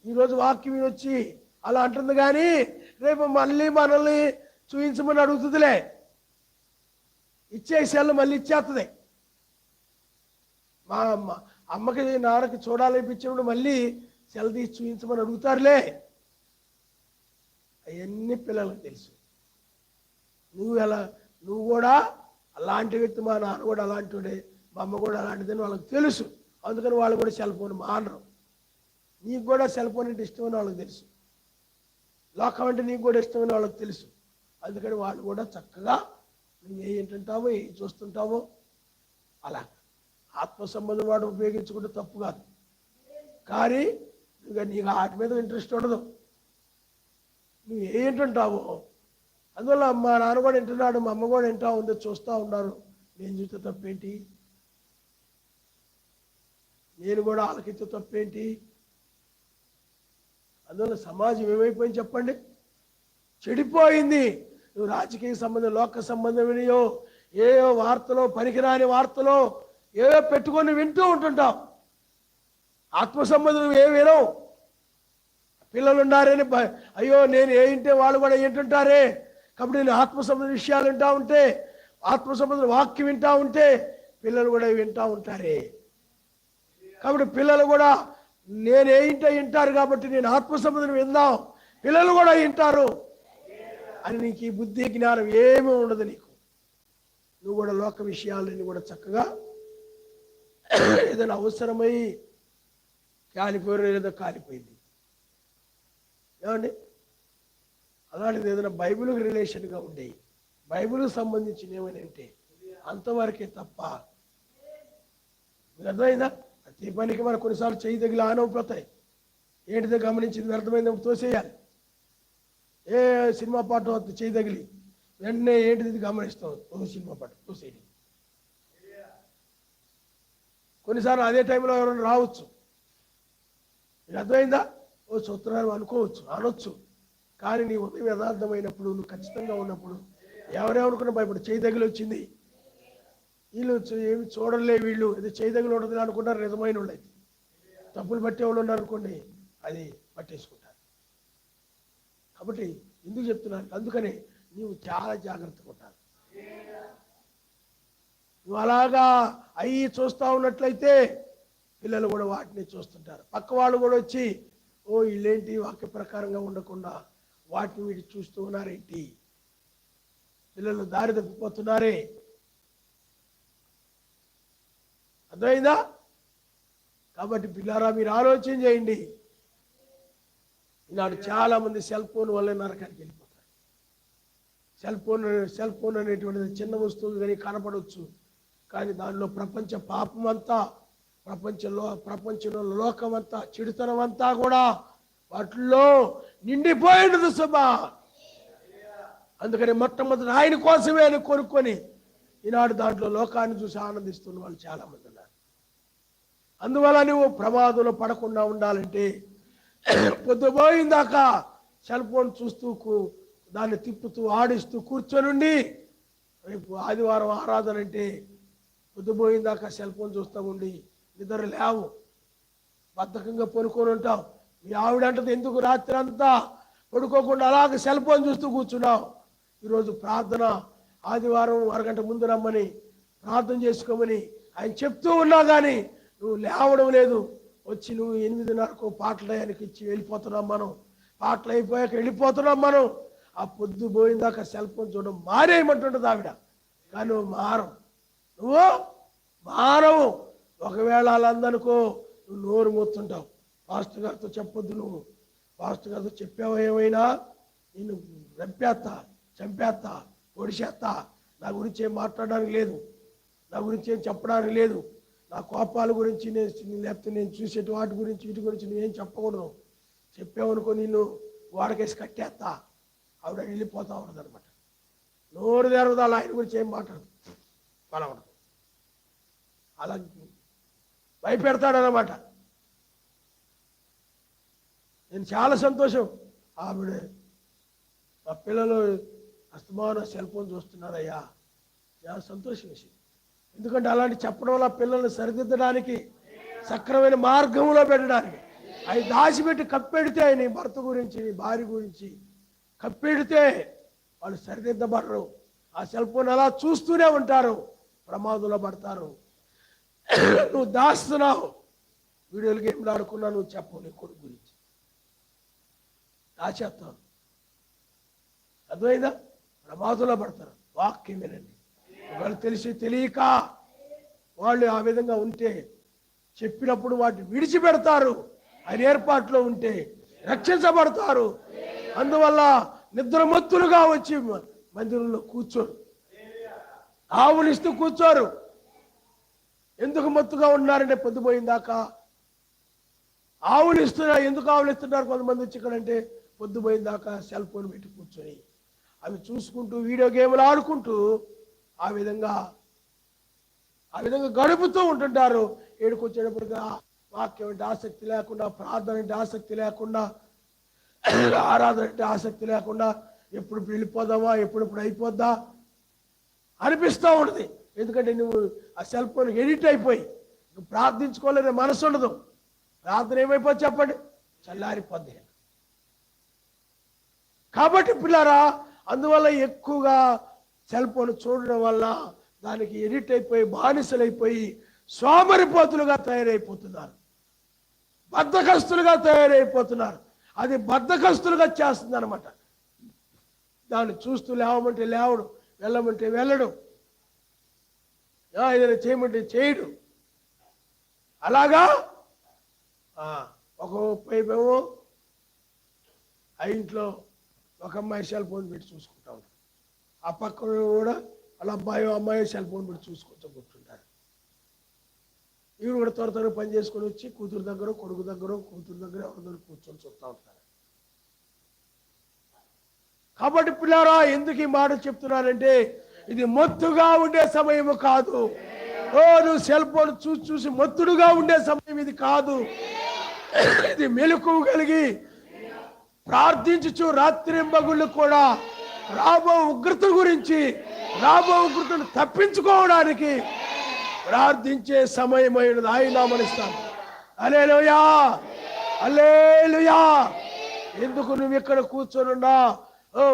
ఈరోజు వాక్యం వచ్చి అలా అంటుంది, కానీ రేపు మళ్ళీ మనల్ని చూపించమని అడుగుతుందిలే. ఇచ్చే సెల్ మళ్ళీ ఇచ్చేస్తుంది. మా అమ్మకి నాన్నకి చూడాలనిపించినప్పుడు మళ్ళీ సెల్ తీసి చూపించమని అడుగుతారులే. అవన్నీ పిల్లలకు తెలుసు. నువ్వు కూడా అలాంటి వ్యక్తి, మా నాన్న కూడా అలాంటివాడే, మా అమ్మ కూడా అలాంటిదని వాళ్ళకి తెలుసు. అందుకని వాళ్ళు కూడా సెల్ ఫోన్ మానరు. నీకు కూడా సెల్ ఫోన్ అంటే ఇష్టమని వాళ్ళకి తెలుసు, లోకం అంటే నీకు కూడా ఇష్టమని వాళ్ళకి తెలుసు. అందుకని వాళ్ళు కూడా చక్కగా నువ్వు ఏంటంటావో ఏ చూస్తుంటావో అలా ఆత్మ సంబంధం వాడు ఉపయోగించుకుంటే తప్పు కాదు, కానీ నీకు వాటి మీద ఇంట్రెస్ట్ ఉండదు. నువ్వు ఏంటంటావో అందువల్ల మా నాన్న కూడా వింటున్నాడు, మా అమ్మ కూడా వింటా ఉందో చూస్తూ ఉన్నారు, నేను చూస్తే తప్పేంటి, నేను కూడా ఆలకిస్తే తప్పేంటి? అందువల్ల సమాజం ఏమైపోయింది చెప్పండి? చెడిపోయింది. నువ్వు రాజకీయ సంబంధం, లోక సంబంధమైనయో ఏవో వార్తలో, పనికిరాని వార్తలో ఏవో పెట్టుకొని వింటూ ఉంటుంటావు. ఆత్మ సంబంధం ఏ వినవు. పిల్లలు ఉన్నారని అయ్యో నేను ఏ వింటే వాళ్ళు కూడా ఏంటుంటారే, కాబట్టి నేను ఆత్మ సంబంధ విషయాలు వింటా ఉంటే, ఆత్మ సంబంధ వాక్యం వింటా ఉంటే పిల్లలు కూడా వింటా ఉంటారే. కాబట్టి పిల్లలు కూడా నేను ఏ ఇంటే వింటారు, కాబట్టి నేను ఆత్మ సంబంధం విందాం, పిల్లలు కూడా వింటారు అని నీకు ఈ బుద్ధి జ్ఞానం ఏమీ ఉండదు నీకు. నువ్వు కూడా లోక విషయాలని కూడా చక్కగా ఏదైనా అవసరమై కాలిపోయారు, ఏదో కాలిపోయింది ఏమండి, అలాంటిది ఏదైనా బైబిల్కి రిలేషన్గా ఉండేవి, బైబిల్కి సంబంధించిన ఏమని అంటే అంతవరకే తప్ప. మీకు అర్థమైందా? ప్రతి పనికి మనకు కొన్నిసార్లు చేయి తగిలి ఆనవుపోతాయి. ఏంటిదో గమనించింది, వ్యర్థమైంది తోసేయాలి. ఏ సినిమా పాట చేయి తగిలి వెంటనే ఏంటిది గమనిస్తాం, సినిమా పాట తోసేయడం. కొన్నిసార్లు అదే టైంలో ఎవరైనా రావచ్చు, మీకు అర్థమైందా? చూస్తున్నారు అనుకోవచ్చు, అనొచ్చు, కానీ నీ ఉదయం యథార్థమైనప్పుడు, నువ్వు ఖచ్చితంగా ఉన్నప్పుడు ఎవరెవరుకున్న భయపడు. చేయి తగిలి వచ్చింది, వీళ్ళు ఏమి చూడలే, వీళ్ళు ఇది చేయి తగిలి ఉండదు అనుకుంటారు. నిజమైన వాళ్ళు అయితే తప్పులు పట్టే వాళ్ళు ఉన్నారు అనుకోండి, అది పట్టేసుకుంటారు. కాబట్టి ఎందుకు చెప్తున్నాను, అందుకని నీవు చాలా జాగ్రత్తగా ఉంటాను. నువ్వు అలాగా అయ్యి చూస్తూ ఉన్నట్లయితే పిల్లలు కూడా వాటిని చూస్తుంటారు. పక్క వాళ్ళు కూడా వచ్చి వీళ్ళేంటి వాక్య ప్రకారంగా ఉండకుండా వాటిని వీటి చూస్తూ ఉన్నారేంటి, పిల్లలు దారి తప్పిపోతున్నారే. అర్థమైందా? కాబట్టి పిల్లారా మీరు ఆలోచన చేయండి. ఈనాడు చాలా మంది సెల్ ఫోన్ వల్ల నరకానికి వెళ్ళిపోతారు. సెల్ ఫోన్ అనేటువంటిది చిన్న వస్తువు కానీ కనపడవచ్చు, కానీ దానిలో ప్రపంచ పాపం అంతా, ప్రపంచంలో లోకం అంతా, చెడుతనం అంతా కూడా వాటిల్లో నిండిపోయినది సుమా. అందుకని మొట్టమొదటి ఆయన కోసమే అని కొనుక్కొని ఈనాడు దాంట్లో లోకాన్ని చూసి ఆనందిస్తున్న వాళ్ళు చాలా మంది ఉన్నారు. అందువల్ల నువ్వు ప్రమాదంలో పడకుండా ఉండాలంటే పొద్దుపోయిందాకా సెల్ ఫోన్ చూస్తూ దాన్ని తిప్పుతూ ఆడిస్తూ కూర్చొనుండి, రేపు ఆదివారం ఆరాధన అంటే పొద్దుపోయిందాకా సెల్ ఫోన్ చూస్తూ ఉండి నిద్ర లేవు, బద్ధకంగా పడుకొని ఉంటావు. మీ ఆవిడంటది ఎందుకు రాత్రి అంతా పడుకోకుండా అలాగే సెల్ ఫోన్ చూస్తూ కూర్చున్నావు. ఈరోజు ప్రార్థన ఆదివారం అరగంట ముందు రమ్మని ప్రార్థన చేసుకోమని ఆయన చెప్తూ ఉన్నా కానీ నువ్వు లేవడం లేదు. వచ్చి నువ్వు 8:30కు పాటల టయానికి ఇచ్చి వెళ్ళిపోతున్నాం మనం, పాటలు అయిపోయాక వెళ్ళిపోతున్నాం మనం. ఆ పొద్దు పోయిందాకా సెల్ ఫోన్ చూడడం మానేయమంటుంటుంది ఆవిడ, కానీ నువ్వు నువ్వు మానవు. ఒకవేళ వాళ్ళందనుకో నువ్వు నోరు మూతుంటావు, పాస్టర్ గారితో చెప్పొద్దు, నువ్వు పాస్టర్ గారితో చెప్పావో ఏమైనా నిన్ను రంపేస్తా, చంపేస్తా, పొడిచేస్తా, నా గురించి ఏం మాట్లాడడానికి లేదు, నా గురించి ఏం చెప్పడానికి లేదు, నా కోపాల గురించి లేకపోతే నేను చూసేటి వాటి గురించి వీటి గురించి నువ్వేం చెప్పకూడదు. చెప్పావనుకో నిన్ను గోడకేసి కట్టేస్తా, ఆవిడ వెళ్ళిపోతా ఉండదు అనమాట. నోరు తెరవదు, అలా ఆయన గురించి ఏం మాట్లాడదు, పలవడం అలా భయపెడతాడనమాట. నేను చాలా సంతోషం, ఆవిడ మా పిల్లలు అస్తమానం సెల్ ఫోన్ చూస్తున్నారయ్యా, చాలా సంతోషం విషయం. ఎందుకంటే అలాంటి చెప్పడం వల్ల పిల్లల్ని సరిదిద్దడానికి, సక్రమైన మార్గంలో పెట్టడానికి, అవి దాచిపెట్టి కప్పెడితే నీ భర్త గురించి నీ భార్య గురించి కప్పెడితే వాళ్ళు సరిదిద్దబడరు. ఆ సెల్ ఫోన్ అలా చూస్తూనే ఉంటారు, ప్రమాదంలో పడతారు. నువ్వు దాస్తున్నావు, వీడియోలు గేమ్లు ఆడుకున్నా నువ్వు చెప్పవు నీ కొడుకు గురించి, దాచేస్తావు. అర్థమైందా? ప్రమాదంలో పడతారు. వాక్యం వినండి. వాళ్ళు తెలిసి తెలియక వాళ్ళు ఆ విధంగా ఉంటే చెప్పినప్పుడు వాటిని విడిచిపెడతారు. ఆయన ఏర్పాట్లో ఉంటే రక్షించబడతారు. అందువల్ల నిద్రమత్తులుగా వచ్చి మందిరంలో కూర్చోరు, ఆవులిస్తూ కూర్చోరు. ఎందుకు మత్తుగా ఉన్నారంటే పొద్దుపోయిందాకా ఆవులిస్తున్నా. ఎందుకు ఆవులిస్తున్నారు కొంతమంది వచ్చి ఇక్కడంటే పొద్దుపోయిందాకా సెల్ ఫోన్ పెట్టి కూర్చొని అవి చూసుకుంటూ వీడియో గేమ్లు ఆడుకుంటూ ఆ విధంగా గడుపుతూ ఉంటుంటారు. ఏడుకొచ్చేటప్పటిగా వాక్యం అంటే ఆసక్తి లేకుండా, ప్రార్థన అంటే ఆసక్తి లేకుండా, ఆరాధన అంటే ఆసక్తి లేకుండా, ఎప్పుడు వెళ్ళిపోదామా, ఎప్పుడెప్పుడు అయిపోద్దా అనిపిస్తూ ఉంటుంది. ఎందుకంటే నువ్వు ఆ సెల్ ఫోన్ ఎడిట్ అయిపోయి నువ్వు ప్రార్థించుకోలేని మనసు ఉండదు. ప్రార్థన ఏమైపోద్ది చెప్పండి, చల్లారిపోద్ది. కాబట్టి పిల్లారా, అందువల్ల ఎక్కువగా సెల్ ఫోన్ చూడడం వల్ల దానికి ఎడిట్ అయిపోయి బానిసలైపోయి సోమరిపోతులుగా తయారైపోతున్నారు, బద్ధకస్తులుగా తయారైపోతున్నారు. అది బద్ధకస్తులుగా చేస్తుంది అనమాట. దాన్ని చూస్తూ లేవమంటే లేవడు, వెళ్ళమంటే వెళ్ళడు, ఏదైనా చేయమంటే చేయడు. అలాగా ఒక పైపేమో ఆ ఇంట్లో ఒక అమ్మాయి సెల్ ఫోన్ పెట్టి చూసుకుంటా ఉంటారు, ఆ పక్కన కూడా వాళ్ళ అమ్మాయి సెల్ ఫోన్ పెట్టి చూసుకుంటూ కూర్చుంటారు. ఇవి కూడా త్వర పని చేసుకొని వచ్చి కూతురు దగ్గర, కొడుకు దగ్గర, కూతురు దగ్గర ఎవరి దగ్గర కూర్చొని చూస్తూ ఉంటారు. కాబట్టి పిల్లారా, ఎందుకు ఈ మాట చెప్తున్నానంటే ఇది మొత్తుగా ఉండే సమయము కాదు. నువ్వు సెల్ ఫోన్ చూసి మొత్తుడుగా ఉండే సమయం ఇది కాదు. ఇది మెలకువ కలిగి ప్రార్థించుచు రాత్రింబగుళ్ళు కూడా రాబో ఉగ్రత గురించి, రాబో ఉగ్రతను తప్పించుకోవడానికి ప్రార్థించే సమయమైనది. ఆయన నామనిస్తాను. హల్లెలూయా, హల్లెలూయా. ఎందుకు నువ్వు ఇక్కడ కూర్చొని ఉన్నా,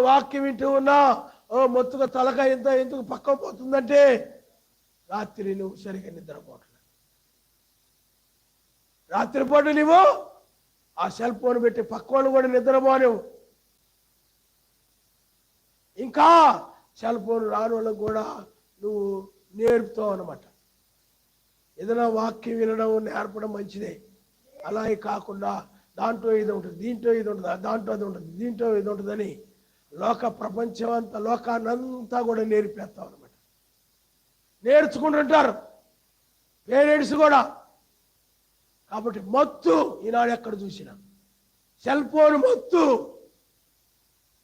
వాక్యం వింటూ ఉన్నా, మొత్తుగా తలకాయ ఎంత ఎందుకు పక్క పోతుందంటే రాత్రి నువ్వు సరిగ్గా నిద్రపోవట్లేదు. రాత్రిపూట నువ్వు ఆ సెల్ ఫోన్ పెట్టి పక్కవాళ్ళు కూడా నిద్రపోలేవు. ఇంకా సెల్ ఫోన్ రాని వాళ్ళకు కూడా నువ్వు నేర్పుతావు అన్నమాట. ఏదైనా వాక్యం వినడం నేర్పడం మంచిదే. అలాగే కాకుండా దాంట్లో ఇది ఉంటుంది, దీంట్లో ఇది ఉంటుంది, దాంట్లో అది ఉంటుంది, దీంట్లో ఇది ఉంటుందని ప్రపంచం అంతా, లోకాన్నంతా కూడా నేర్పేస్తావు అనమాట. నేర్చుకుంటుంటారు పేరెంట్స్ కూడా. కాబట్టి మత్తు ఈనాడు ఎక్కడ చూసినా సెల్ ఫోన్ మత్తు.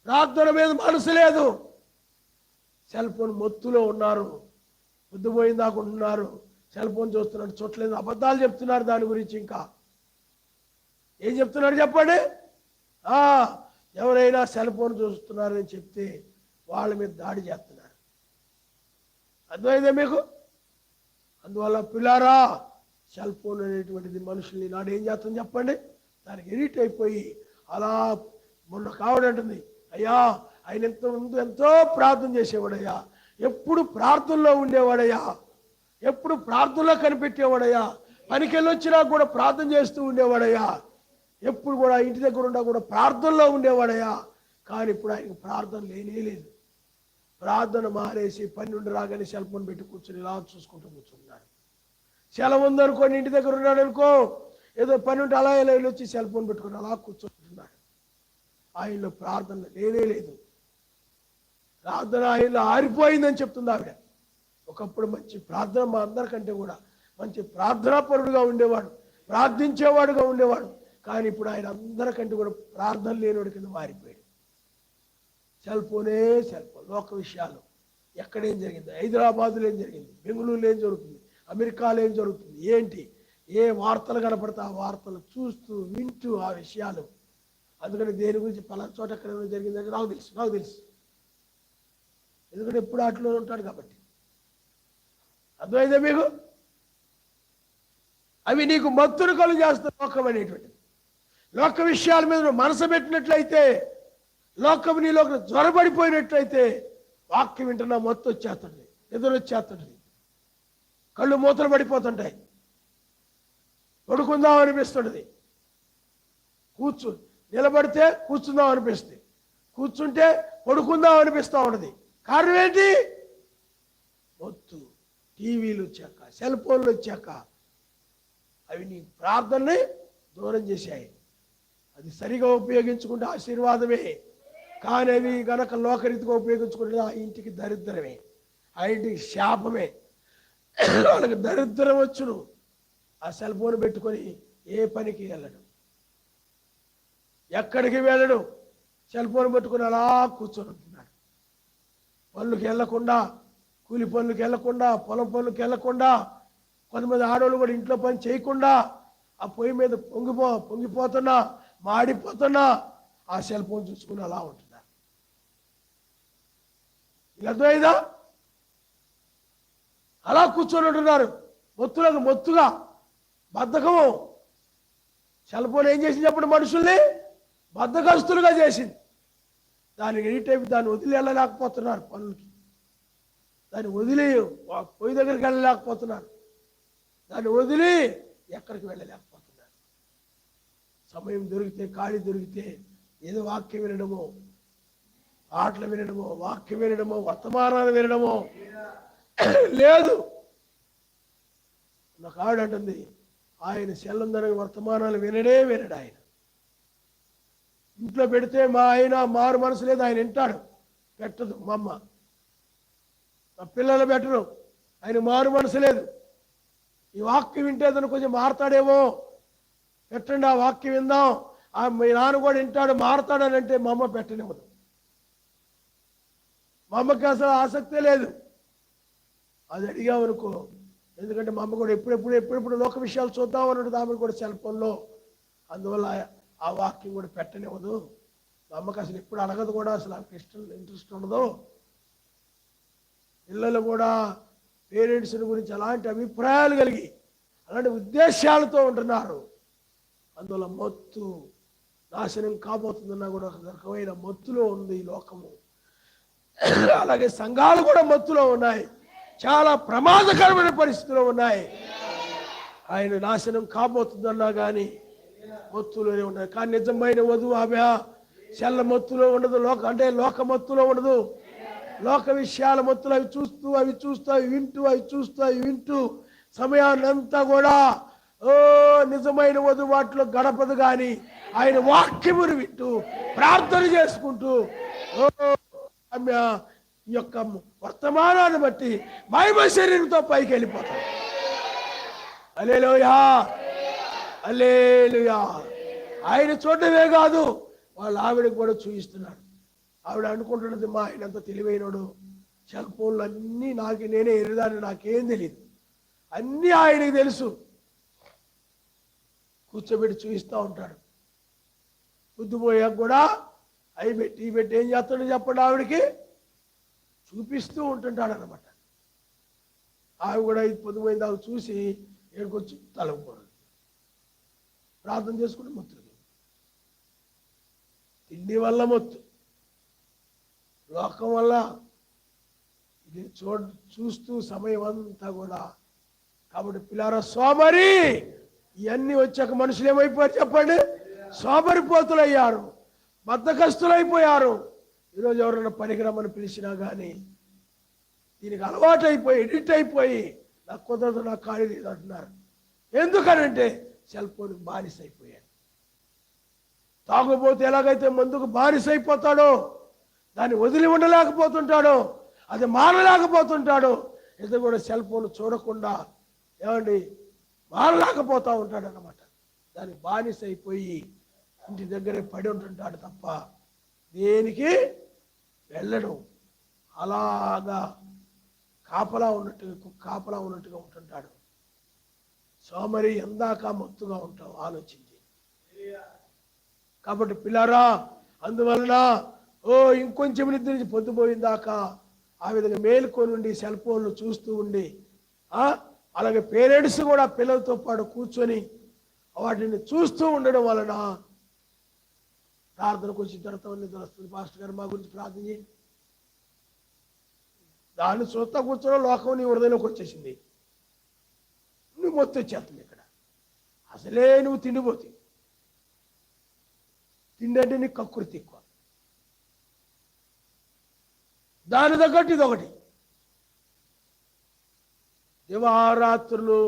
ప్రార్థన మీద మనసు లేదు, సెల్ ఫోన్ మత్తులో ఉన్నారు. పొద్దుపోయిందాకా ఉన్నారు, సెల్ ఫోన్ చూస్తున్నారు, చూడలేదు, అబద్ధాలు చెప్తున్నారు. దాని గురించి ఇంకా ఏం చెప్తున్నారు చెప్పండి? ఎవరైనా సెల్ ఫోన్ చూస్తున్నారని చెప్తే వాళ్ళ మీద దాడి చేస్తున్నారు. అర్థమైందే మీకు? అందువల్ల పిల్లారా, సెల్ ఫోన్ అనేటువంటిది మనుషుల్ని నాడు ఏం చేస్తుంది చెప్పండి? దానికి ఎడిట్ అయిపోయి అలా మొన్న కావడంటుంది, అయ్యా ఆయన ముందు ఎంతో ప్రార్థన చేసేవాడయ్యా, ఎప్పుడు ప్రార్థనలో ఉండేవాడయ్యా, ఎప్పుడు ప్రార్థనలో కనిపెట్టేవాడయ్యా, పనికి వెళ్ళొచ్చినా కూడా ప్రార్థన చేస్తూ ఉండేవాడయ్యా, ఎప్పుడు కూడా ఇంటి దగ్గర ఉన్నా కూడా ప్రార్థనలో ఉండేవాడయ్యా. కానీ ఇప్పుడు ఆయనకు ప్రార్థన లేనే లేదు. ప్రార్థన మానేసి 12 రాగానే సెల్ ఫోన్ పెట్టి కూర్చొని ఇలా చూసుకుంటూ కూర్చున్నాడు. సెలవు ఉందనుకోండి, ఇంటి దగ్గర ఉన్నాడు అనుకో, ఏదో పని ఉంటే అలా ఇలా వచ్చి సెల్ ఫోన్ పెట్టుకుని అలా కూర్చోకుంటున్నాడు. ఆయనలో ప్రార్థన లేనే లేదు. ప్రార్థన ఆయనలో ఆరిపోయిందని చెప్తుంది ఆవిడ. ఒకప్పుడు మంచి ప్రార్థన, మా అందరికంటే కూడా మంచి ప్రార్థనాపరుడుగా ఉండేవాడు, ప్రార్థించేవాడుగా ఉండేవాడు. కానీ ఇప్పుడు ఆయన అందరికంటే కూడా ప్రార్థన లేనివాడి కింద మారిపోయాడు. సెల్ ఫోనే సెల్ ఫోన్. లోక విషయాలు ఎక్కడేం జరిగింది, హైదరాబాదులో ఏం జరిగింది, బెంగళూరులో ఏం జరుగుతుంది, అమెరికాలో ఏం జరుగుతుంది, ఏంటి ఏ వార్తలు కనపడితే ఆ వార్తలు చూస్తూ వింటూ ఆ విషయాలు. అందుకని దేని గురించి పలానా చోట ఎక్కడ జరిగిందంటే నాకు తెలుసు. ఎందుకంటే ఎప్పుడు అట్లా ఉంటాడు కాబట్టి. అర్థమైందా మీకు? అవి నీకు మత్తును కలుగు చేస్తున్న లోకం అనేటువంటిది. లోక విషయాల మీద మనసు పెట్టినట్లయితే, లోకం నీలో జ్వరపడిపోయినట్లయితే వాక్యం వింటున్నా మొత్తం వచ్చేస్తుంది, నిద్ర వచ్చేస్తుంది, కళ్ళు మూతలు పడిపోతుంటాయి, పడుకుందాం అనిపిస్తుంటుంది, నిలబడితే కూర్చుందాం అనిపిస్తుంది, కూర్చుంటే పడుకుందాం అనిపిస్తూ ఉంటుంది. కారణం ఏంటి? మొత్తు టీవీలు వచ్చాక, సెల్ ఫోన్లు వచ్చాక అవి నీ ప్రార్థనని దూరం చేశాయి. అది సరిగా ఉపయోగించుకుంటే ఆశీర్వాదమే, కానీ అవి గనక లోకరీతిగా ఉపయోగించుకుంటే ఆ ఇంటికి దరిద్రమే, ఆ ఇంటికి శాపమే. వాళ్ళకి దరిద్రం వచ్చును. ఆ సెల్ ఫోన్ పెట్టుకొని ఏ పనికి వెళ్ళడు, ఎక్కడికి వెళ్ళడు, సెల్ ఫోన్ పెట్టుకుని అలా కూర్చొని ఉంటున్నాడు. పనులకు వెళ్ళకుండా, కూలి పనులకు వెళ్ళకుండా, పొలం పనులకు వెళ్ళకుండా, కొంతమంది ఆడవాళ్ళు కూడా ఇంట్లో పని చేయకుండా ఆ పొయ్యి మీద పొంగిపోతున్నా, మాడిపోతున్నా ఆ సెల్ ఫోన్ చూసుకుని అలా ఉంటున్నారు. ఇలా అర్థమైందా? అలా కూర్చొని ఉంటున్నారు, మొత్తుగా బద్ధకము. సెల్ ఫోన్ ఏం చేసింది చెప్పండి? మనుషుల్ని బద్ధకస్తులుగా చేసింది. దానికి ఎనీ టైం దాన్ని వదిలి వెళ్ళలేకపోతున్నారు, పనులకి దాన్ని వదిలి పొయ్యి దగ్గరికి వెళ్ళలేకపోతున్నారు, దాన్ని వదిలి ఎక్కడికి వెళ్ళలేకపోతున్నారు. సమయం దొరికితే, ఖాళీ దొరికితే ఏదో వాక్యం వినడమో, పాటలు వినడమో, వాక్యం వినడమో, వర్తమానాలు వినడమో లేదు. నాకు ఆవిడంటుంది, ఆయన సెల్లందరూ వర్తమానాలు వినడు. ఆయన ఇంట్లో పెడితే మా ఆయన మారు మనసు లేదు, ఆయన వింటాడు, పెట్టదు మా అమ్మ. మా పిల్లలు పెట్టరు, ఆయన మారు మనసు లేదు. ఈ వాక్యం వింటేదని కొంచెం మారతాడేమో, పెట్టండి ఆ వాక్యం విందాం, మీ నాన్న కూడా వింటాడు మారతాడని అంటే మా అమ్మ పెట్టనివ్వదు. మా అమ్మకి అసలు ఆసక్తే లేదు. అది అడిగామనుకో, ఎందుకంటే మా అమ్మ కూడా ఎప్పుడెప్పుడు లోక విషయాలు చూద్దాం అన్నట్టు ఆమె కూడా సెల్ ఫోన్లో, అందువల్ల ఆ వాక్యం కూడా పెట్టనివ్వదు. మా అమ్మకి అసలు ఎప్పుడు అడగదు కూడా, అసలు ఆమెకి ఇంట్రెస్ట్ ఉండదు. పిల్లలు కూడా పేరెంట్స్ గురించి అలాంటి అభిప్రాయాలు కలిగి అలాంటి ఉద్దేశాలతో ఉంటున్నారు. అందువల్ల మత్తు నాశనం కాబోతుందన్నా కూడా ఒక రకమైన మత్తులో ఉంది ఈ లోకము. అలాగే సంఘాలు కూడా మత్తులో ఉన్నాయి, చాలా ప్రమాదకరమైన పరిస్థితుల్లో ఉన్నాయి. ఆయన నాశనం కాబోతుందన్నా కానీ మత్తులోనే ఉన్నాయి. కానీ నిజమైన వధువు ఆమె చెల్ల మత్తులో ఉండదు, లోక మత్తులో ఉండదు. లోక విషయాల మత్తులు అవి చూస్తూ అవి వింటూ సమయాన్ని అంతా కూడా నిజమైన వధువు వాటిలో గడపదు. కానీ ఆయన వాక్యమును వింటూ ప్రార్థన చేసుకుంటూ ఆమె ఈ యొక్క వర్తమానాన్ని బట్టి మహిమ శరీరంతో పైకి వెళ్ళిపోతాడు. హల్లెలూయా, హల్లెలూయా. ఆయన చూడటమే కాదు, వాళ్ళ ఆవిడకి కూడా చూపిస్తున్నాడు. ఆవిడ అనుకుంటున్నది, మా ఆయన అంత తెలివైనడు, సెల్ ఫోన్లు అన్నీ నేనే ఎరుదాన్ని, నాకేం తెలియదు, అన్నీ ఆయనకి తెలుసు. కూర్చోబెట్టి చూపిస్తూ ఉంటాడు. పొద్దుపోయాక కూడా అవి పెట్టి ఏం చేస్తాడో చెప్పండి, ఆవిడకి చూపిస్తూ ఉంటుంటాడు అనమాట. ఆవి కూడా పొద్దుపోయిన దాకా చూసి ఏడుకొచ్చి తలవకూడదు, ప్రార్థన చేసుకుంటే మొత్తులు. తిండి వల్ల మొత్తు, లోకం వల్ల, ఇది చూస్తూ సమయం అంతా కూడా. కాబట్టి పిల్లారా, సోమరి ఇవన్నీ వచ్చాక మనుషులు ఏమైపోయారు చెప్పండి? సోమరిపోతులయ్యారు, బద్ధకస్తులైపోయారు. ఈరోజు ఎవరైనా పనికిరమ్మని పిలిచినా కానీ దీనికి అలవాటు అయిపోయి, ఎడిట్ అయిపోయి, నాకు కుదరదు, నాకు ఖాళీ లేదు అంటున్నారు. ఎందుకనంటే సెల్ ఫోన్కి బానిస అయిపోయాడు. తాగుబోతే ఎలాగైతే మందుకు బానిస అయిపోతాడో, దాన్ని వదిలి ఉండలేకపోతుంటాడో, అది మానలేకపోతుంటాడో, ఇది కూడా సెల్ ఫోన్ చూడకుండా ఏమండి మానలేకపోతూ ఉంటాడు అన్నమాట. దానికి బానిస అయిపోయి ఇంటి దగ్గరే పడి ఉంటుంటాడు తప్ప దేనికి వెళ్ళడం. అలాగా కాపలా ఉన్నట్టుగా ఉంటుంటాడు. సోమరి ఎందాక మత్తుగా ఉంటావు, ఆలోచించి. కాబట్టి పిల్లారా, అందువలన ఇంకొంచెం నిద్ర నుంచి పొద్దుపోయిందాకా ఆ విధంగా మేలుకొని ఉండి సెల్ ఫోన్లు చూస్తూ ఉండి, అలాగే పేరెంట్స్ కూడా పిల్లలతో పాటు కూర్చొని వాటిని చూస్తూ ఉండడం వలన ప్రార్థనకు వచ్చిన తర్వాత నిద్ర వస్తుంది, పాస్టర్ గారు మా గురించి ప్రార్థన చేయండి. దాన్ని చూస్తా కూర్చోడం లోకం నీ హృదయంలోకి వచ్చేసింది, నువ్వు మొత్తం వచ్చేస్తుంది. ఇక్కడ అసలే నువ్వు తిండిపోతే తిండి అంటే నీకు కక్కుర్తి ఎక్కువ, దాని తగ్గట్టు ఇదొకటి. దివారాత్రులు